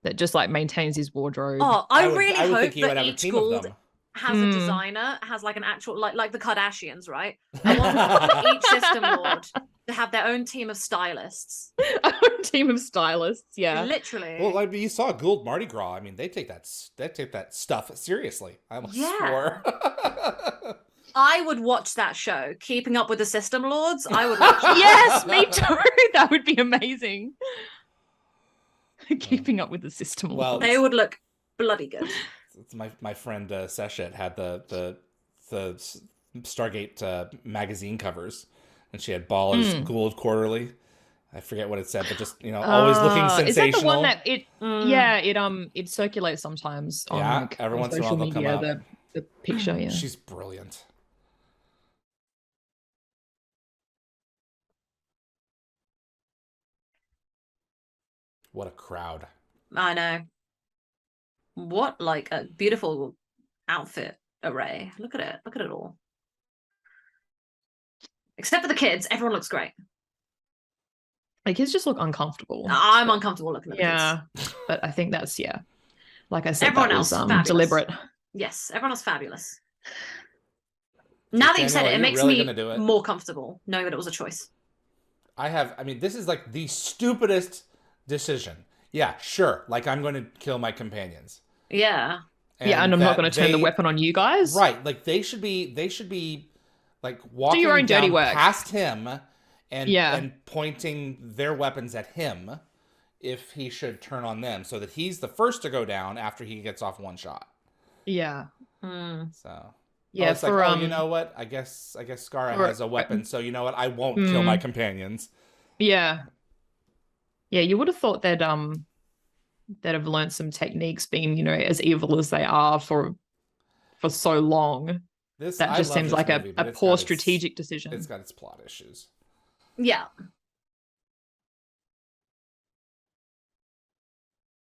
that just like maintains his wardrobe? Oh, I really hope that each Gould has Hmm. a designer, has like an actual like the Kardashians, right? I want each system lord to have their own team of stylists. Own team of stylists, yeah. Literally. Well, I mean, you saw Gould Mardi Gras. I mean, they take that stuff seriously. I almost swore. I would watch that show, Keeping Up with the System Lords. I would watch that. Yes, me too. That would be amazing. Keeping Up with the System Lords. Well, they would look bloody good. My friend Seshet had the Stargate magazine covers, and she had Baller's Gould Quarterly. I forget what it said, but just always looking sensational. Is that the one that it circulates sometimes on every once in a while they'll come up. The picture, yeah. She's brilliant. What a crowd. I know. What like a beautiful outfit array. Look at it. Look at it all. Except for the kids, everyone looks great. The kids just look uncomfortable. I'm uncomfortable looking at the kids. But I think that's like I said, everyone that else was deliberate. Yes, everyone else fabulous. Now that you've said it, it makes me more comfortable knowing that it was a choice. I mean, this is like the stupidest decision. Yeah, sure. Like, I'm going to kill my companions. Yeah. And I'm not going to turn the weapon on you guys. Right. Like, they should be like walking do your own dirty work past him and pointing their weapons at him if he should turn on them, so that he's the first to go down after he gets off one shot. Yeah. So yeah, it's like, you know what? I guess Skara has a weapon, so you know what? I won't kill my companions. Yeah. Yeah, you would have thought that that have learned some techniques, being as evil as they are for so long. That just seems like a poor strategic decision. It's got its plot issues. Yeah.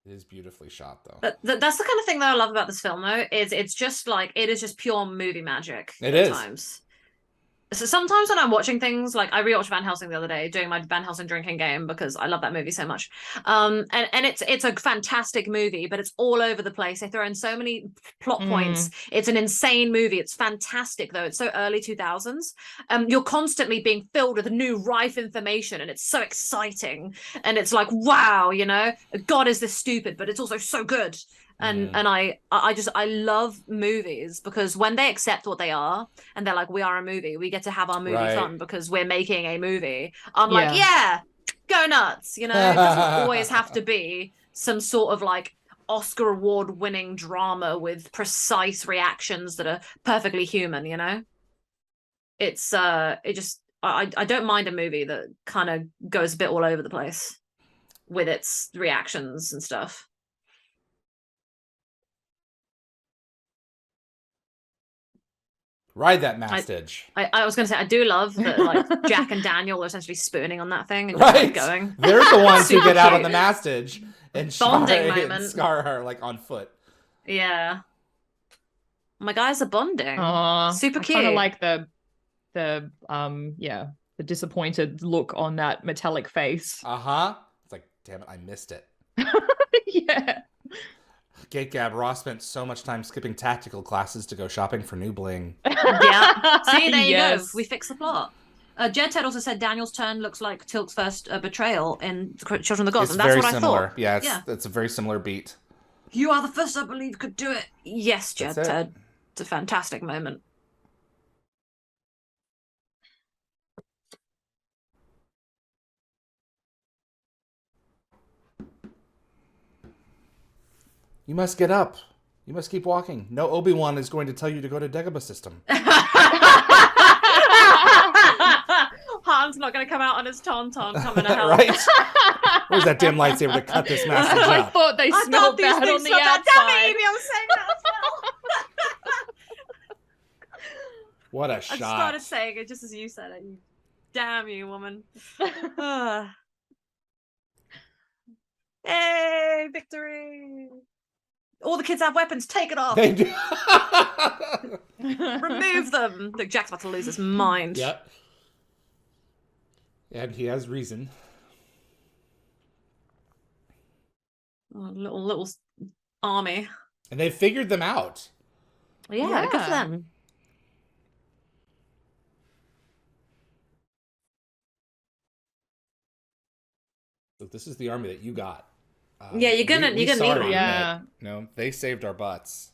It is beautifully shot, though. But that's the kind of thing that I love about this film, though, is it is just pure movie magic. It is. Times. So sometimes when I'm watching things, like I rewatched Van Helsing the other day, doing my Van Helsing drinking game because I love that movie so much. And it's a fantastic movie, but it's all over the place. They throw in so many plot points. It's an insane movie. It's fantastic though. It's so early 2000s. You're constantly being filled with new rife information, and it's so exciting. And it's like, wow, you know, God, is this stupid? But it's also so good. And I love movies because when they accept what they are and they're like, we are a movie, we get to have our movie fun because we're making a movie. I'm like, yeah, go nuts. You know, it doesn't always have to be some sort of like Oscar award winning drama with precise reactions that are perfectly human, you know? It's I don't mind a movie that kind of goes a bit all over the place with its reactions and stuff. Ride that mastage. I was going to say, I do love that like Jack and Daniel are essentially spooning on that thing and just like, going. They're the ones who get out on the mastage and Scar her like on foot. Yeah. My guys are bonding. Super cute. Kind of like the disappointed look on that metallic face. It's like, damn it, I missed it. Yeah. Gate Gab, Ross spent so much time skipping tactical classes to go shopping for new bling. Yeah. See, there you go. We fixed the plot. Jed Ted also said Daniel's turn looks like Tilk's first betrayal in Children of the Gods, and that's what similar. I thought. Yeah, it's a very similar beat. You are the first I believe could do it. Yes, Jed Ted. It's a fantastic moment. You must get up. You must keep walking. No Obi-Wan is going to tell you to go to Dagobah system. Han's not going to come out on his tauntaun coming to help. Right? Where's that dim lightsaber to cut this message up? I thought they smelled bad on the outside. Damn it, Evie, I was saying that as well. What a shot. I started saying it just as you said it. Damn you, woman. Hey, victory. All the kids have weapons. Take it off. They do. Remove them. Look, Jack's about to lose his mind. Yep. And he has reason. Oh, little army. And they figured them out. Yeah, good for them. Look, this is the army that you got. Yeah, you're gonna need them. Yeah. No, they saved our butts.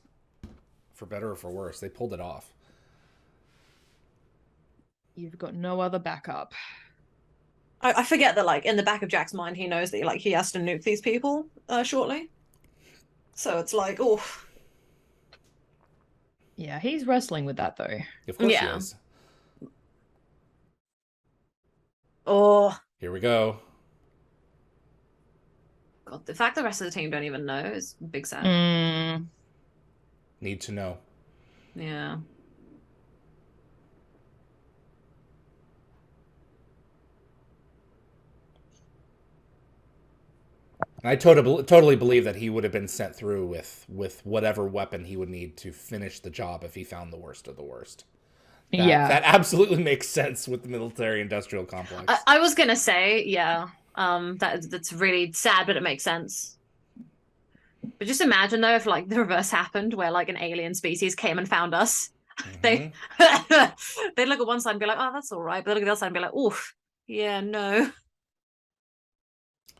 For better or for worse. They pulled it off. You've got no other backup. I forget that, like, in the back of Jack's mind, he knows that, like, he has to nuke these people shortly. So it's like, oh. Yeah, he's wrestling with that, though. Of course he is. Oh. Here we go. God, the fact the rest of the team don't even know is big sad. Need to know. Yeah. And I totally believe that he would have been sent through with whatever weapon he would need to finish the job if he found the worst of the worst. That absolutely makes sense with the military-industrial complex. I was gonna say, yeah, that's really sad, but it makes sense. But just imagine though if like the reverse happened, where like an alien species came and found us. They'd look at one side and be like, "Oh, that's all right," but they look at the other side and be like, "Oof, yeah, no."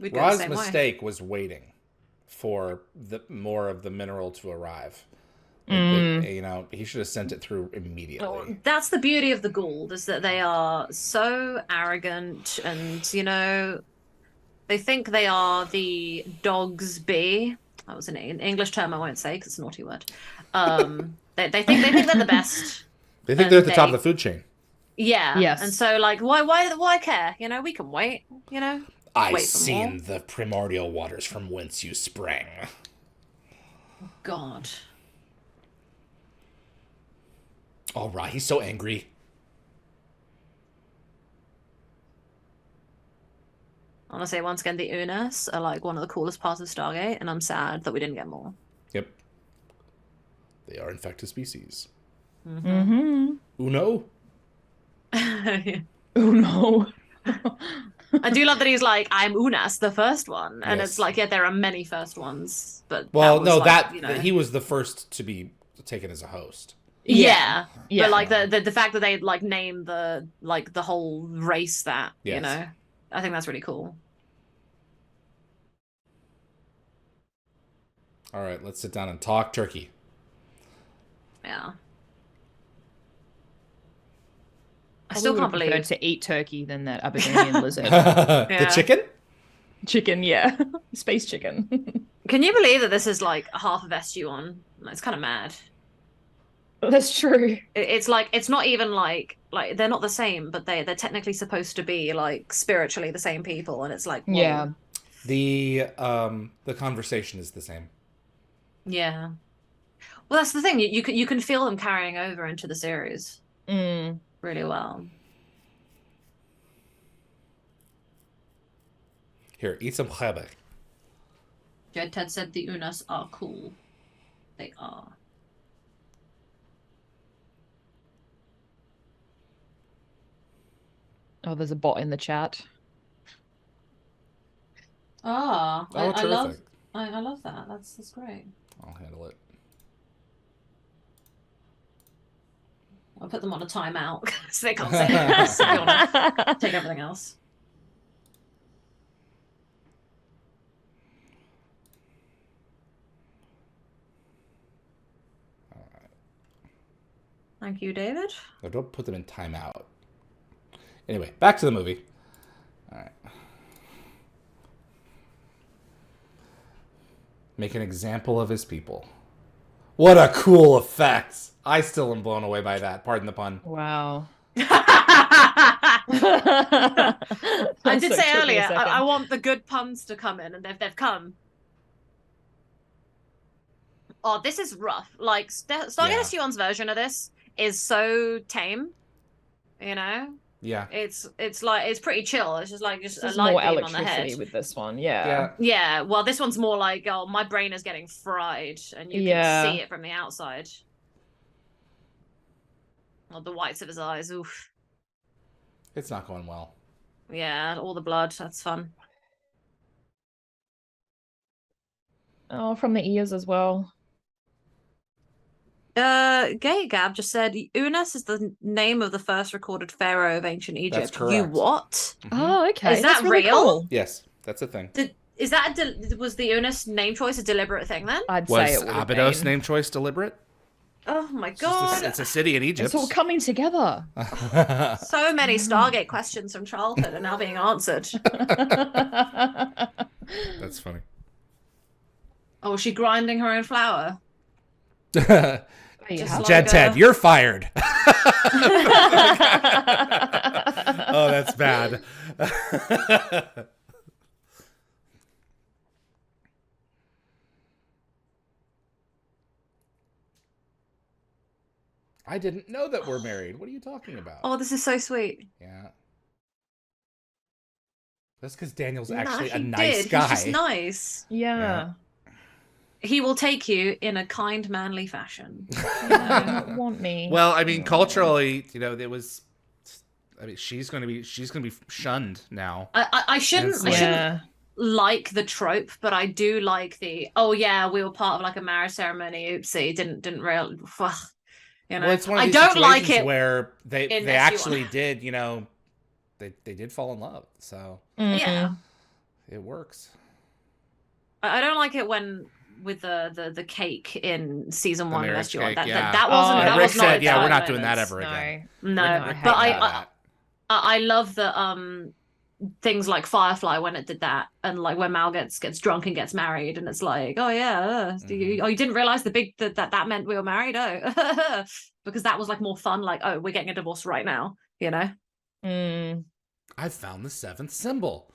Ra's mistake was waiting for more of the mineral to arrive. He should have sent it through immediately. Oh, that's the beauty of the Gould, is that they are so arrogant, and they think they are the dog's bee. That was an English term I won't say because it's a naughty word. They think they're the best. They think they're at the top of the food chain. Yeah. Yes. And so like why care? We can wait. I've seen the primordial waters from whence you sprang. God. All right, he's so angry. I want to say once again, the Unas are like one of the coolest parts of Stargate, and I'm sad that we didn't get more. Yep. They are in fact a species. Mm-hmm. Uno? I Oh no. do love that he's like, I'm Unas, the first one. And Yes. it's like, yeah, there are many first ones. But Well, that was no, like, you know. he was the first to be taken as a host. Yeah. Yeah. But like the fact that they like name the whole race that, you Yes. know, I think that's really cool. All right, let's sit down and talk turkey. Yeah. I Probably still would can't have preferred believe. to eat turkey than that Aberdeen lizard. The chicken? Chicken, yeah. Space chicken. Can you believe that this is like a half of SG1? It's kind of mad. That's true. It's like it's not even like they're not the same, but they're technically supposed to be like spiritually the same people, and it's like, whoa. Yeah. The conversation is the same. Yeah. Well, that's the thing. You can feel them carrying over into the series really well. Here, eat some khabak. Jed Ted said the Unas are cool. They are. Oh, there's a bot in the chat. Ah, Oh, I love terrific. I love that. That's great. I'll handle it. I'll put them on a timeout because they can't say it. So they wanna take everything else. All right. Thank you, David. No, don't put them in timeout. Anyway, back to the movie. All right. Make an example of his people. What a cool effect. I still am blown away by that. Pardon the pun. Wow. I did So say took me a earlier, second. I want the good puns to come in, and they've come. Oh, this is rough. Like, Stargate SG1's version of this is so tame, you know? Yeah. It's like, it's pretty chill. It's just like, This a is light more beam on the electricity head. with this one, yeah. Yeah. Yeah, well, this one's more like, oh, my brain is getting fried, and you can see it from the outside. Oh, the whites of his eyes, oof. It's not going well. Yeah, all the blood, that's fun. Oh, from the ears as well. Gay Gab just said Unas is the name of the first recorded pharaoh of ancient Egypt. That's correct. You what? Oh, okay. Is That's that really real? cool. Yes, that's a thing. Is that was the Unas name choice a deliberate thing then? I'd say Was it would have Abydos been. name choice deliberate? Oh my god! It's a city in Egypt. It's all coming together. So many Stargate questions from childhood are now being answered. That's funny. Oh, was she grinding her own flour? Just like Jed Ted, you're fired. Oh, that's bad. I didn't know that we're married. What are you talking about? Oh, this is so sweet. Yeah. That's because Daniel's Nah, actually a he nice did. guy. He's just nice. Yeah. He will take you in a kind, manly fashion. Don't want me. Well, I mean, culturally, you know, there was. I mean, she's gonna be shunned now. I shouldn't. It's I like- shouldn't like the trope, but I do like the. Oh yeah, we were part of like a marriage ceremony. Oopsie, didn't real. You know, Well, it's one of I these don't like situations it where they in actually SG1. did, you know, they did fall in love, so Yeah, it works. I don't like it when with the cake in season The 1 of marriage SG1. cake, That yeah. that wasn't. Oh, that Rick was not. said, "Yeah, we're exciting not doing that moments. ever again." No, I Rick hate but that. I love that things like Firefly when it did that, and like when Mal gets drunk and gets married, and it's like, oh yeah, you didn't realize that meant we were married, oh, because that was like more fun, like, oh, we're getting a divorce right now, you know. I found the seventh symbol.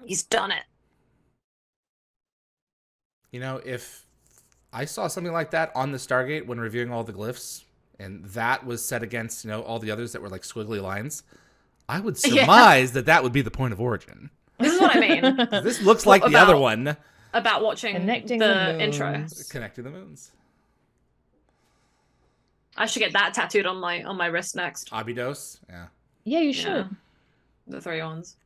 He's done it. You know, if I saw something like that on the Stargate when reviewing all the glyphs, and that was set against, you know, all the others that were like squiggly lines, I would surmise that would be the point of origin. This is what I mean. This looks like the other one. About watching Connecting the the intro. moons. Connecting the moons. I should get that tattooed on my wrist next. Abydos. Yeah. Yeah, you should. Yeah. The 3 ones.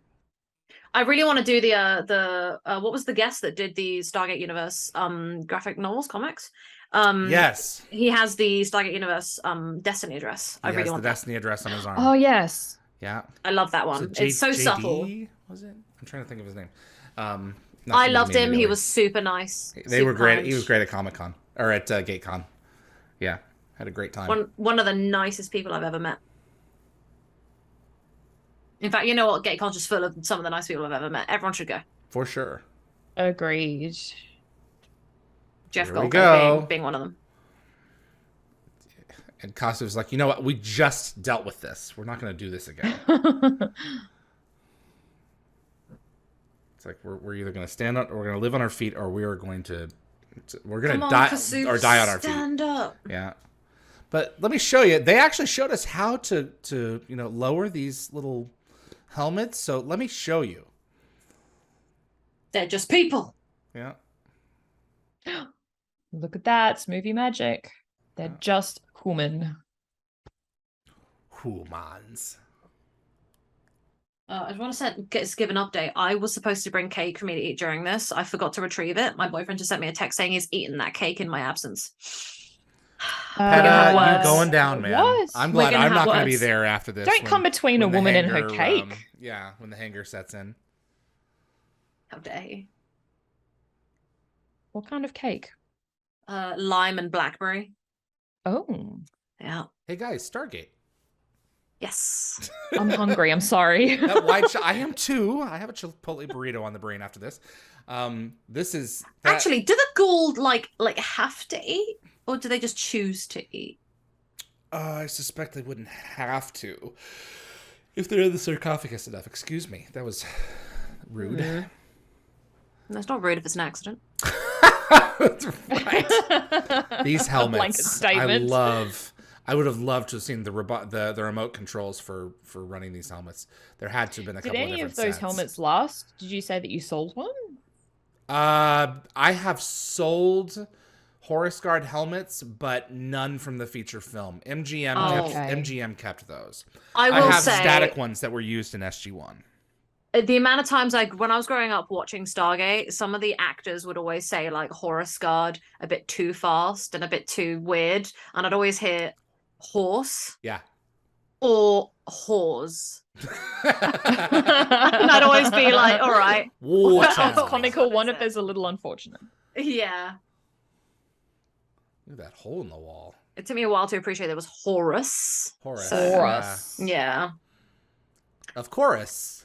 I really want to do the what was the guest that did the Stargate Universe graphic novels, comics? Yes. He has the Stargate Universe Destiny address. I really want the that. Destiny address on his arm. Oh yes. Yeah. I love that one. It's so JD, subtle. Was it? I'm trying to think of his name. I loved him. He was super nice. They were great. Kind. He was great at Comic-Con or at GateCon. Yeah, had a great time. One of the nicest people I've ever met. In fact, you know what? GateCon's just full of some of the nice people I've ever met. Everyone should go. For sure. Agreed. Jeff Here we Goldblum go. being one of them. And Kostov's like, you know what? We just dealt with this. We're not going to do this again. It's like we're either going to stand up, or we're going to live on our feet, or we are going to die or die on our feet. Stand up. Yeah. But let me show you. They actually showed us how to lower these little helmets. So let me show you. They're just people. Yeah. Look at that. It's movie magic. They're just human. Humans. I just want to give an update. I was supposed to bring cake for me to eat during this. I forgot to retrieve it. My boyfriend just sent me a text saying he's eaten that cake in my absence. Peta, you going down, man. What? I'm glad I'm not going to be worse. there after this. Don't come between a woman and her cake. Yeah, when the hanger sets in. How dare he? What kind of cake? Lime and blackberry. Oh. Yeah. Hey guys, Stargate. Yes. I'm hungry. I'm sorry. That white I am too. I have a Chipotle burrito on the brain after this. This is Actually, do the Gould like have to eat, or do they just choose to eat? I suspect they wouldn't have to if they're in the sarcophagus enough. Excuse me. That was rude. Mm. That's not rude if it's an accident. That's right. These helmets, I would have loved to have seen the remote controls for running these helmets. There had to have been a couple of different sets. Did any of those helmets last? Did you say that you sold one? I have sold Horus Guard helmets, but none from the feature film. MGM kept those. I have say, static ones that were used in SG-1. The amount of times when I was growing up watching Stargate, some of the actors would always say like Horus Guard a bit too fast and a bit too weird, and I'd always hear horse. Yeah. Or whores. And I'd always be like, all right. One if it's comical, one if there's a little unfortunate. Yeah. Look at that hole in the wall. It took me a while to appreciate there was Horus. Horus. Horus. Yeah. Of course.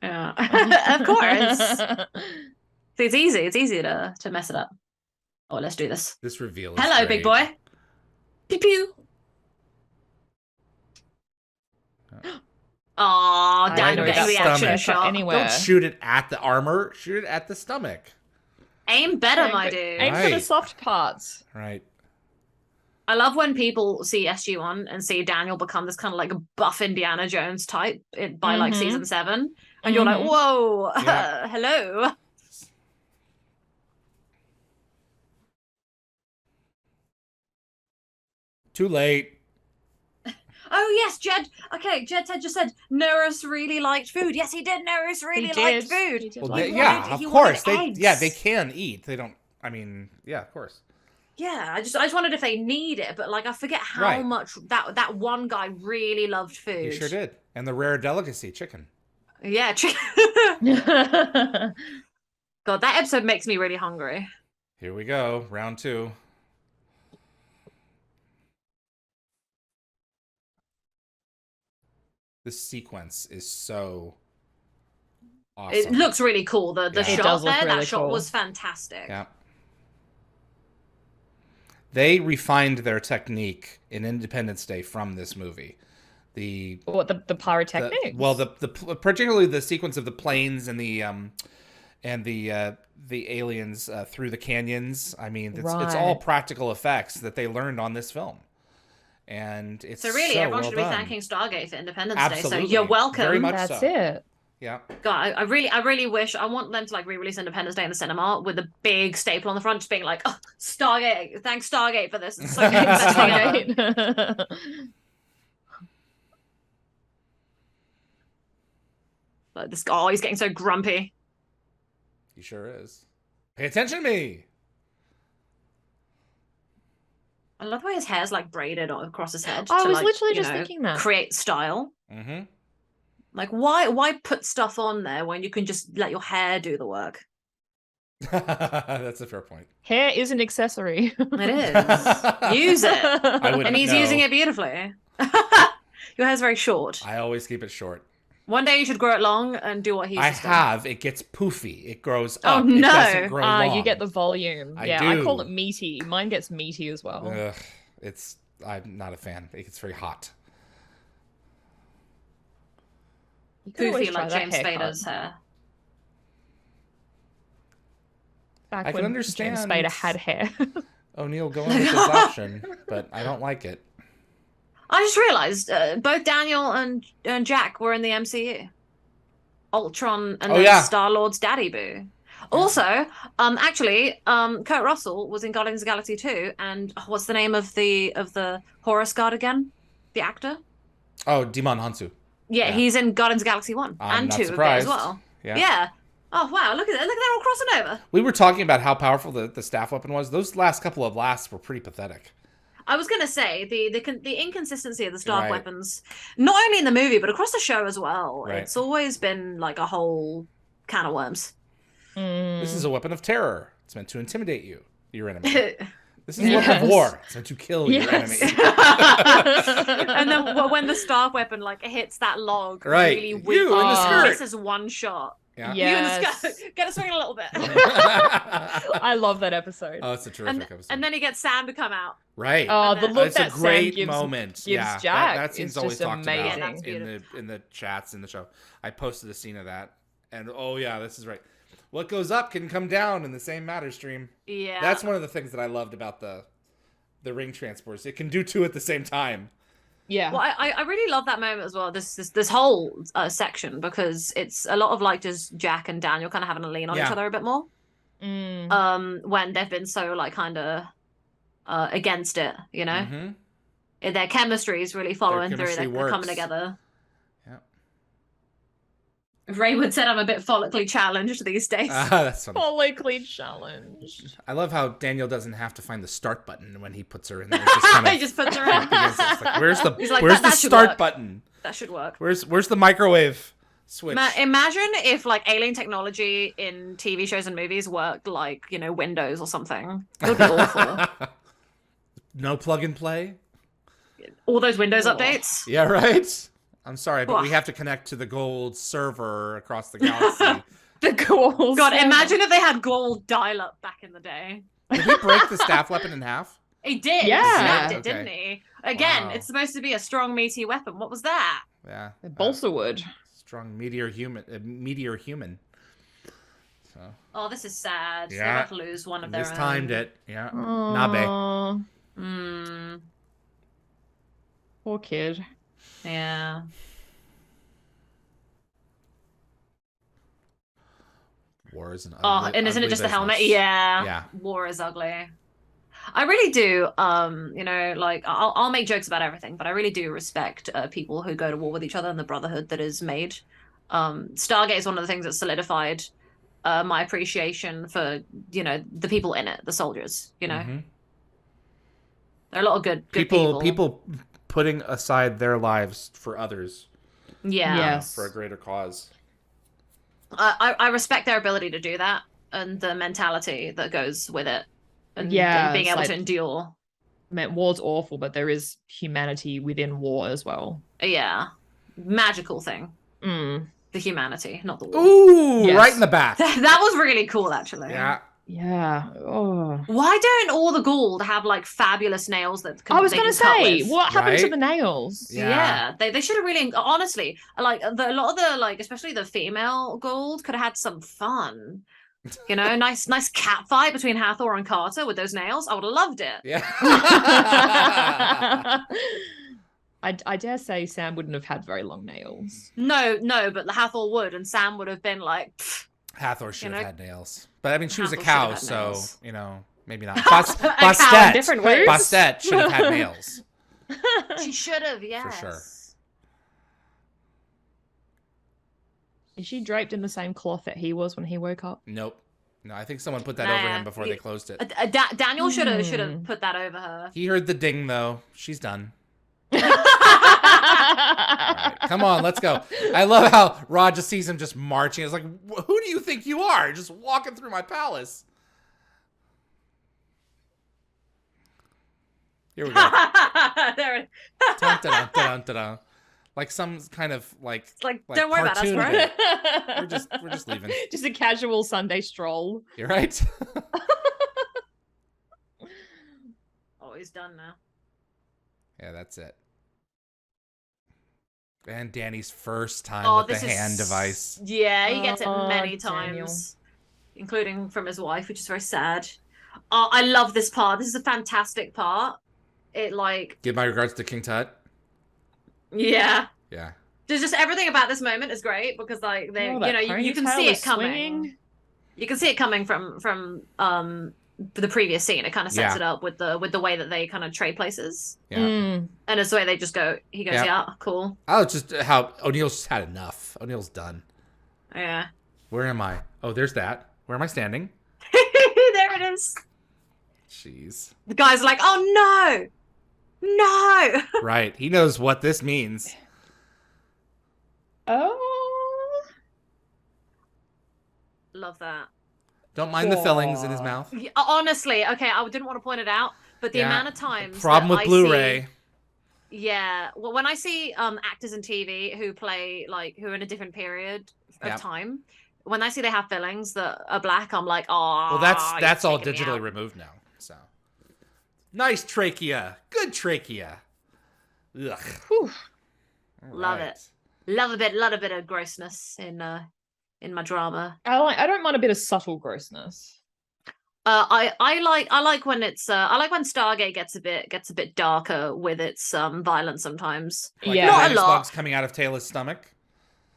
Yeah. Of course. It's easy. It's easy to mess it up. Oh, let's do this. This reveal is Hello, great. big boy. Pew pew. Oh, Dan getting the action shot. Anywhere. Don't shoot it at the armor. Shoot it at the stomach. Aim better, my dude. Aim for the soft parts. Right. I love when people see SG-1 and see Daniel become this kind of like buff Indiana Jones type by like season 7. And you're like, whoa, Yeah. hello. Too late. Oh, yes, Jed. Okay, Jed just said Nerus really liked food. Yes, he did. Nerus really liked food. Well, of course. They can eat. They don't, yeah, of course. Yeah, I just wondered if they need it, but like I forget how much that one guy really loved food. He sure did. And the rare delicacy, chicken. Yeah, chicken. God, that episode makes me really hungry. Here we go, round 2. This sequence is so awesome. It looks really cool. The shot there, really that shot cool. was fantastic. Yeah. They refined their technique in Independence Day from this movie. The pyrotechnics? Particularly the sequence of the planes and the aliens through the canyons. It's all practical effects that they learned on this film. And it's so really, everyone should be thanking Stargate for Independence Day. So you're welcome. Very much That's so. it. Yeah. God, I really wish I want them to like re-release Independence Day in the cinema with a big staple on the front, just being like, oh, Stargate, thanks Stargate for this. It's so good. Stargate. But this guy, he's getting so grumpy. He sure is. Pay attention to me. I love the way his hair's like braided across his head. I to, was like, literally just thinking that. Create style. Mm-hmm. Like, why put stuff on there when you can just let your hair do the work? That's a fair point. Hair is an accessory. It is. Use it. I wouldn't And he's know. using it beautifully. Your hair's very short. I always keep it short. One day you should grow it long and do what he's I just done. have. It gets poofy. It grows Oh, up. no. It doesn't grow long. You get the volume. I I do. call it meaty. Mine gets meaty as well. Ugh, I'm not a fan. It gets very hot. You could always Poofy try like that James haircut. Spader's hair. Back I can when understand. James Spader had hair. O'Neill going with his option, but I don't like it. I just realized both Daniel and Jack were in the MCU. Ultron and then Star-Lord's daddy boo. Also, actually, Kurt Russell was in Guardians of the Galaxy 2, and what's the name of the Horus god again? The actor? Oh, Dimon Hansu. Yeah, he's in Guardians of the Galaxy 1 I'm and not 2 surprised. as well. Yeah. Oh wow, look at that. Look, they're all crossing over. We were talking about how powerful the staff weapon was. Those last couple of blasts were pretty pathetic. I was gonna say the inconsistency of the staff weapons, not only in the movie but across the show as well. Right. It's always been like a whole can of worms. This is a weapon of terror. It's meant to intimidate you, your enemy. This is a weapon of war. It's meant to kill your enemy. And then when the staff weapon like hits that log, Right. really You weak, in the skirt. misses one shot. Yeah. You in the skirt. Get a swing a little bit. I love that episode. Oh, it's a terrific episode. And then he gets Sam to come out. Right. Oh, the look it's that a great Sam moment. gives Yeah, Jack that scene's is always just talked amazing. about Yeah, in the chats in the show. I posted a scene of that, and oh yeah, this is right. What goes up can come down in the same matter stream. Yeah. That's one of the things that I loved about the ring transporters. It can do two at the same time. Yeah. Well, I really love that moment as well. This whole section, because it's a lot of like just Jack and Daniel kind of having to lean on each other a bit more. When they've been so like kind of against it, you know. Mm-hmm. Their chemistry is really following through. chemistry They're coming works. together. Yeah. Raywood said I'm a bit follically challenged these days. That's funny. Follically challenged. I love how Daniel doesn't have to find the start button when he puts her in there. It's just kind of, He just puts her in. it's like, where's the He's like, where's that the should start work. button? That should work. Where's the microwave switch? Imagine if like alien technology in TV shows and movies worked like, you know, Windows or something. It would be awful. No plug and play? All those Windows updates. Yeah, right? I'm sorry, but we have to connect to the gold server across the galaxy. The goals. God, imagine if they had gold dial-up back in the day. Did he break the staff weapon in half? He did. Yeah. He snapped it, Okay. didn't he? Again, Wow. it's supposed to be a strong, meaty weapon. What was that? Yeah. Balsa wood. Strong meteor human. So Oh, this is sad. Yeah. They're about to lose one of their own. mistimed it. Yeah. Nabe. Aww, Hmm. poor kid. Yeah. War is an ugly, Oh, and isn't it ugly just the helmet? business. Yeah. Yeah. War is ugly. I really do. You know, like I'll make jokes about everything, but I really do respect people who go to war with each other and the brotherhood that is made. Stargate is one of the things that solidified my appreciation for, you know, the people in it, the soldiers. You know, Mhm. there are a lot of good people. People putting aside their lives for others. Yeah. Yes. For a greater cause. I respect their ability to do that and the mentality that goes with it, and Yeah, being it's able like- to endure. Man, war's awful, but there is humanity within war as well. Yeah, magical thing. Mm. The humanity, not the war. Ooh, Yes. right in the back. That was really cool, actually. Yeah. Yeah. Oh. Why don't all the Gould have like fabulous nails that I was they gonna can cut say, with? what happened to Right? the nails? Yeah. Yeah, they should have really, honestly, like a lot of the like, especially the female Gould could have had some fun. You know, nice cat fight between Hathor and Carter with those nails. I would have loved it. Yeah. I dare say Sam wouldn't have had very long nails. No, but Hathor would, and Sam would have been like. Pfft, Hathor should have had nails, but I mean, she was a Hathor cow, should have had so nails. Maybe not. Cow in different ways. Bastet should have had nails. She should have, yes. For sure. Is she draped in the same cloth that he was when he woke up? Nope. No, I think someone put that over him before they closed it. Daniel should have put that over her. He heard the ding, though. She's done. All right, come on, let's go. I love how Rod just sees him just marching. It's like, who do you think you are? Just walking through my palace. Here we go. There it Dun, dun, dun, dun, dun. Like some kind of like don't worry about us, bro. We're just leaving. Just a casual Sunday stroll. You're right. Oh, he's done now. Yeah, that's it. And Danny's first time with the hand device. Yeah, he gets it many Daniel. times, including from his wife, which is very sad. Oh, I love this part. This is a fantastic part. It like Give my regards to King Tut. Yeah. Yeah. There's just everything about this moment is great because like they, you can see it coming. You can see it coming from the previous scene. It kind of sets it up with the way that they kind of trade places. Yeah. And it's the way they just go. He goes, yeah, cool. Oh, just how O'Neill's just had enough. O'Neill's done. Yeah. Where am I? Oh, there's that. Where am I standing? There it is. Jeez. The guy's like, oh no. No. Right. He knows what this means. Oh. Love that. Don't mind the fillings in his mouth. Honestly, okay, I didn't want to point it out, but the amount of times problem with Blu-ray. Yeah, well, when I see actors in TV who play who are in a different period of time, when I see they have fillings that are black, I'm like, oh. Well, that's all digitally removed now. So nice trachea, good trachea. Ugh. Love it. Love a bit of grossness in my drama. I don't mind a bit of subtle grossness. I like when it's I like when Stargate gets a bit darker with its violence sometimes. Like not a lot. Bugs coming out of Taylor's stomach.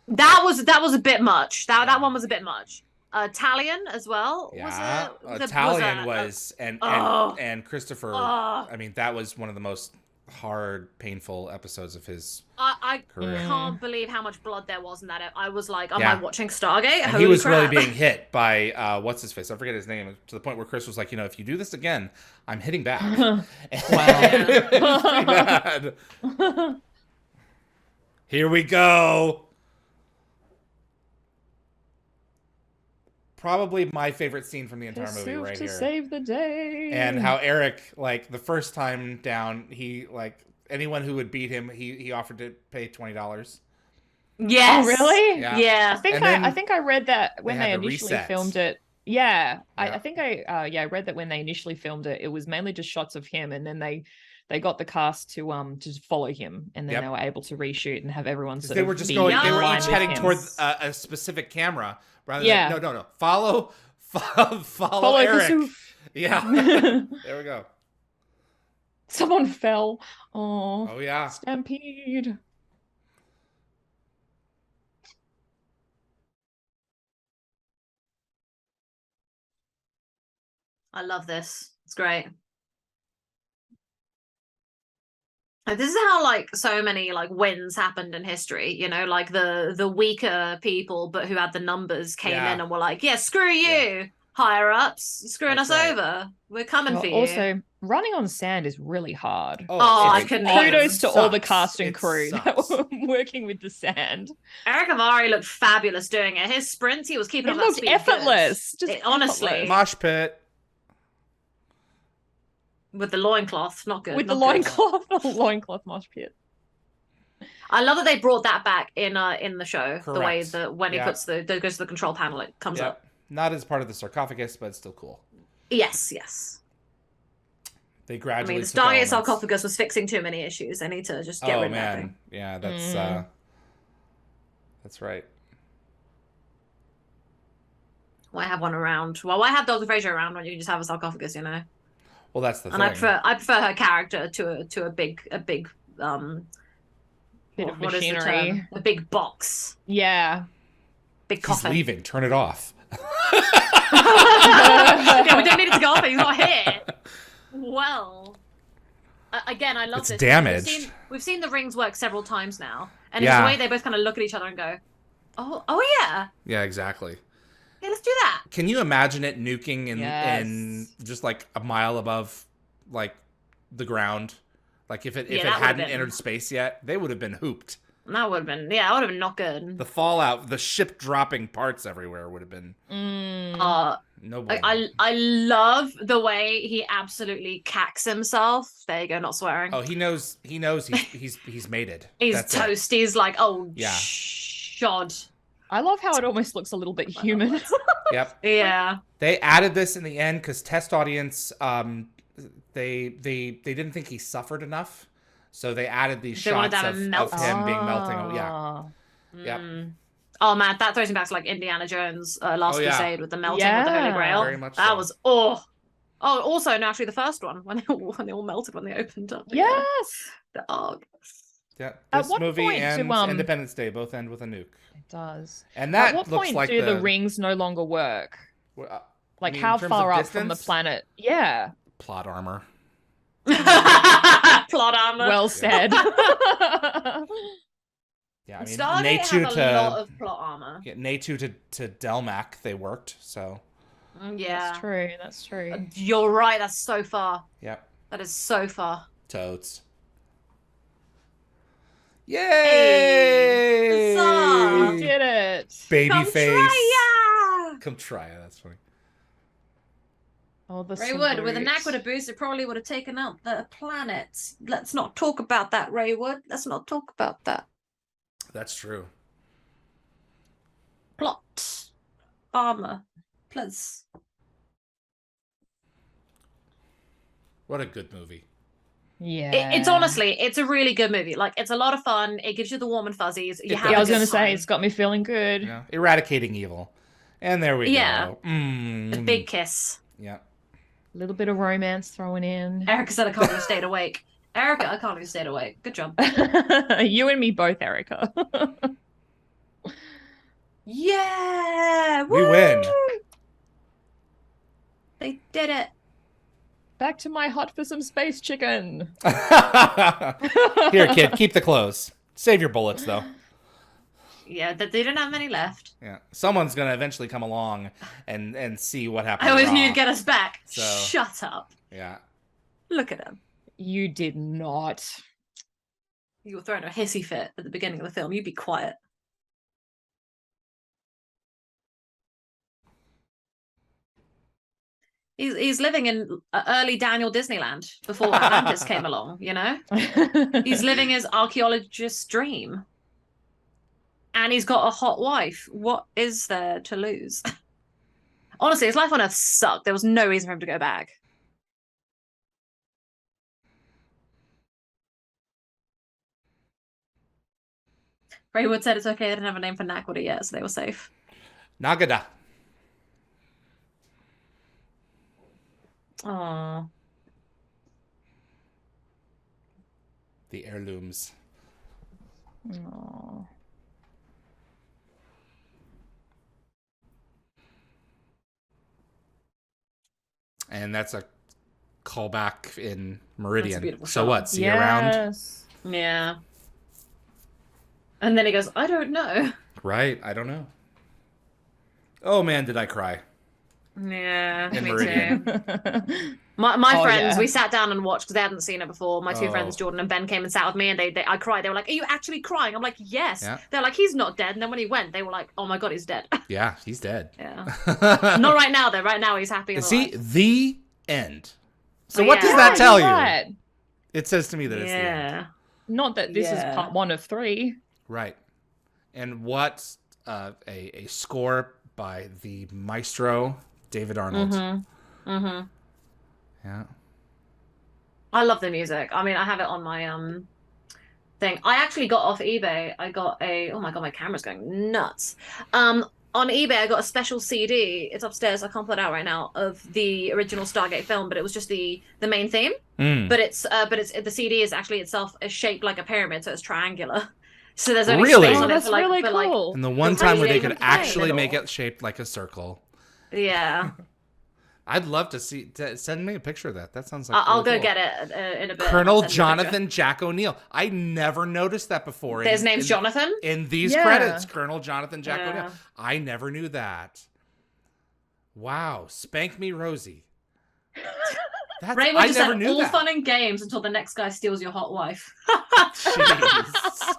That was a bit much. That one was a bit much. Talion as well. Yeah, Talion was and Christopher. I mean, that was one of the most hard, painful episodes of his career. Can't believe how much blood there was in that. I was like, am I watching Stargate? And he was really being hit by what's his face? I forget his name. To the point where Chris was like, if you do this again, I'm hitting back. Wow. It was pretty bad. Here we go. Probably my favorite scene from the entire movie right here. To save the day. And how Eric, the first time down, he, anyone who would beat him, he offered to pay $20. Yes. Oh, really? Yeah. I think I read that when they initially filmed it. Yeah. Yeah. I think I read that when they initially filmed it, it was mainly just shots of him, and then they got the cast to follow him, and then they were able to reshoot and have everyone sort of. They were just going. They were each heading towards a specific camera rather than no. Follow Eric. Yeah. There we go. Someone fell. Oh yeah. Stampede. I love this. It's great. This is how so many wins happened in history, the weaker people but who had the numbers came in and were like, yeah, screw you, higher ups, you're screwing us over, we're coming for you. Also, running on sand is really hard. I couldn't. Kudos to all the cast and crew that were working with the sand. Eric Avari looked fabulous doing it. His sprints, he was keeping up that speed. Effortless. Honestly. Mosh pit. With the loincloth, not good. With the loincloth mosh pit. I love that they brought that back in the show. Correct. The way that when he goes to the control panel, it comes up. Not as part of the sarcophagus, but it's still cool. Yes. They gradually. The Stargate sarcophagus was fixing too many issues. I need to just get rid of that thing. Yeah, that's right. Why have one around? Well, why have Dr. Fraser around when you can just have a sarcophagus? Well, that's the thing. And I prefer her character to a big bit of What is the machinery. term? A big box. Yeah. Big He's coffin. leaving. Turn it off. Yeah, we don't need it to go off. He's not here. Well, again, I love It's this. damaged. We've seen the rings work several times now, and Yeah. it's the way they both kind of look at each other and go, "Oh yeah, Yeah, exactly. yeah, let's do that." Can you imagine it nuking in Yes. just like a mile above like the ground? Like if it Yeah, that hadn't would've been- entered space yet, they would have been hooped. That would have been, that would have been not good. The fallout, the ship dropping parts everywhere would have been no bueno. I love the way he absolutely cacks himself. There you go, not swearing. Oh, he knows he's mated. He's That's toast. He's like, oh, Yeah. shod. I love how it almost looks a little bit human. Yep. Yeah. They added this in the end because test audience, they didn't think he suffered enough, so they added these They wanted shots to have of him melt. him being melting. Oh, yeah. Ah. Yep. Oh man, that throws me back to like Indiana Jones, Last Oh, yeah. Crusade with the melting of the Holy Yeah. Grail. Very much That so. was also no, actually the first one when they all melted when they opened up. Yes. The arc. Yeah. At This what movie point and do, Independence Day both end with a nuke, It does. and that At what looks point like do the rings no longer work? Like mean, how in terms far of up from the distance? planet? Yeah. Plot armor. Plot armor. Well said. Yeah, I mean, Stargate Natu has a to lot of plot armor. yeah, Natu to Delmac, they worked. So Yeah. That's true. That's true. You're right, that's so far. yep, That is so far. totes. Hey, Yay! huzzah! We did it. Baby Come face. try ya! Come try it. That's funny. Oh, the Ray Wood, with a salutes. Naquita boost, it probably would have taken out the planets. Let's not talk about that, Ray Wood. Let's not talk about that. That's true. Plot. Armor. Plus. What a good movie. Yeah. It's honestly, it's a really good movie. Like, it's a lot of fun. It gives you the warm and fuzzies. You It have does. Yeah, I a was good gonna say time. it's got me feeling good. Yeah, eradicating evil, and there we Yeah. go. A big kiss. Yeah. A little bit of romance thrown in. Erica said I can't even stayed awake. Erica, I can't even stayed awake. Good job. You and me both, Erica. Yeah! We woo! win. They did it. Back to my hot for some space chicken. Here, kid, keep the clothes. Save your bullets, though. Yeah, they didn't have many left. Yeah, someone's gonna eventually come along and see what happened. I always raw. knew you'd get us back. So- Shut up. Yeah. Look at him. You did not. You were throwing a hissy fit at the beginning of the film. You be quiet. He's living in early Daniel Disneyland before Atlantis came along, you know? He's living his archaeologist's dream. And he's got a hot wife. What is there to lose? Honestly, his life on Earth sucked. There was no reason for him to go back. Raywood said it's okay. They didn't have a name for Naquita yet, so they were safe. Nagada. Aww. The heirlooms. Aw. And that's a callback in Meridian. beautiful So shot. what? See you around? Yes. Yeah. And then he goes, I don't know. Right? I don't know. Oh man, did I cry? Yeah, In me Meridian. too. My Oh, friends, yeah. we sat down and watched because they hadn't seen it before. My two Oh. friends, Jordan and Ben, came and sat with me, and I cried. They were like, "Are you actually crying?" I'm like, "Yes." Yeah. They're like, "He's not dead." And then when he went, they were like, "Oh my god, he's dead." Yeah, he's dead. Yeah. Not right now, though. Right now, he's happy. And See, alive. the end. So Oh, what yeah. does that tell you? Right. It says to me that it's the end. Yeah. Not that this Yeah. is part 1 of 3. Right. And what a score by the maestro David Arnold. Mm-hmm. Mm-hmm. Yeah. I love the music. I mean, I have it on my thing. I actually got off eBay. I got oh my god, my camera's going nuts. On eBay, I got a special CD. It's upstairs. I can't pull it out right now. Of the original Stargate film, but it was just the main theme. Mm. But it's the CD is actually itself is shaped like a pyramid, so it's triangular. So there's only Really? space Oh, on it that's for like, really for like, cool. And the one How time do where you they even could play actually it make all? it shaped like a circle. yeah. I'd love to see. Send me a picture of that. That sounds like I'll really go cool. get it in a bit. Colonel I'll send you a picture. Jonathan Jack O'Neill. I never noticed that before. His name's Jonathan? In these Yeah. credits, Colonel Jonathan Jack Yeah. O'Neill. I never knew that. Wow. Spank me, Rosie. Ray I just never said knew all that. fun and games until the next guy steals your hot wife. Jeez.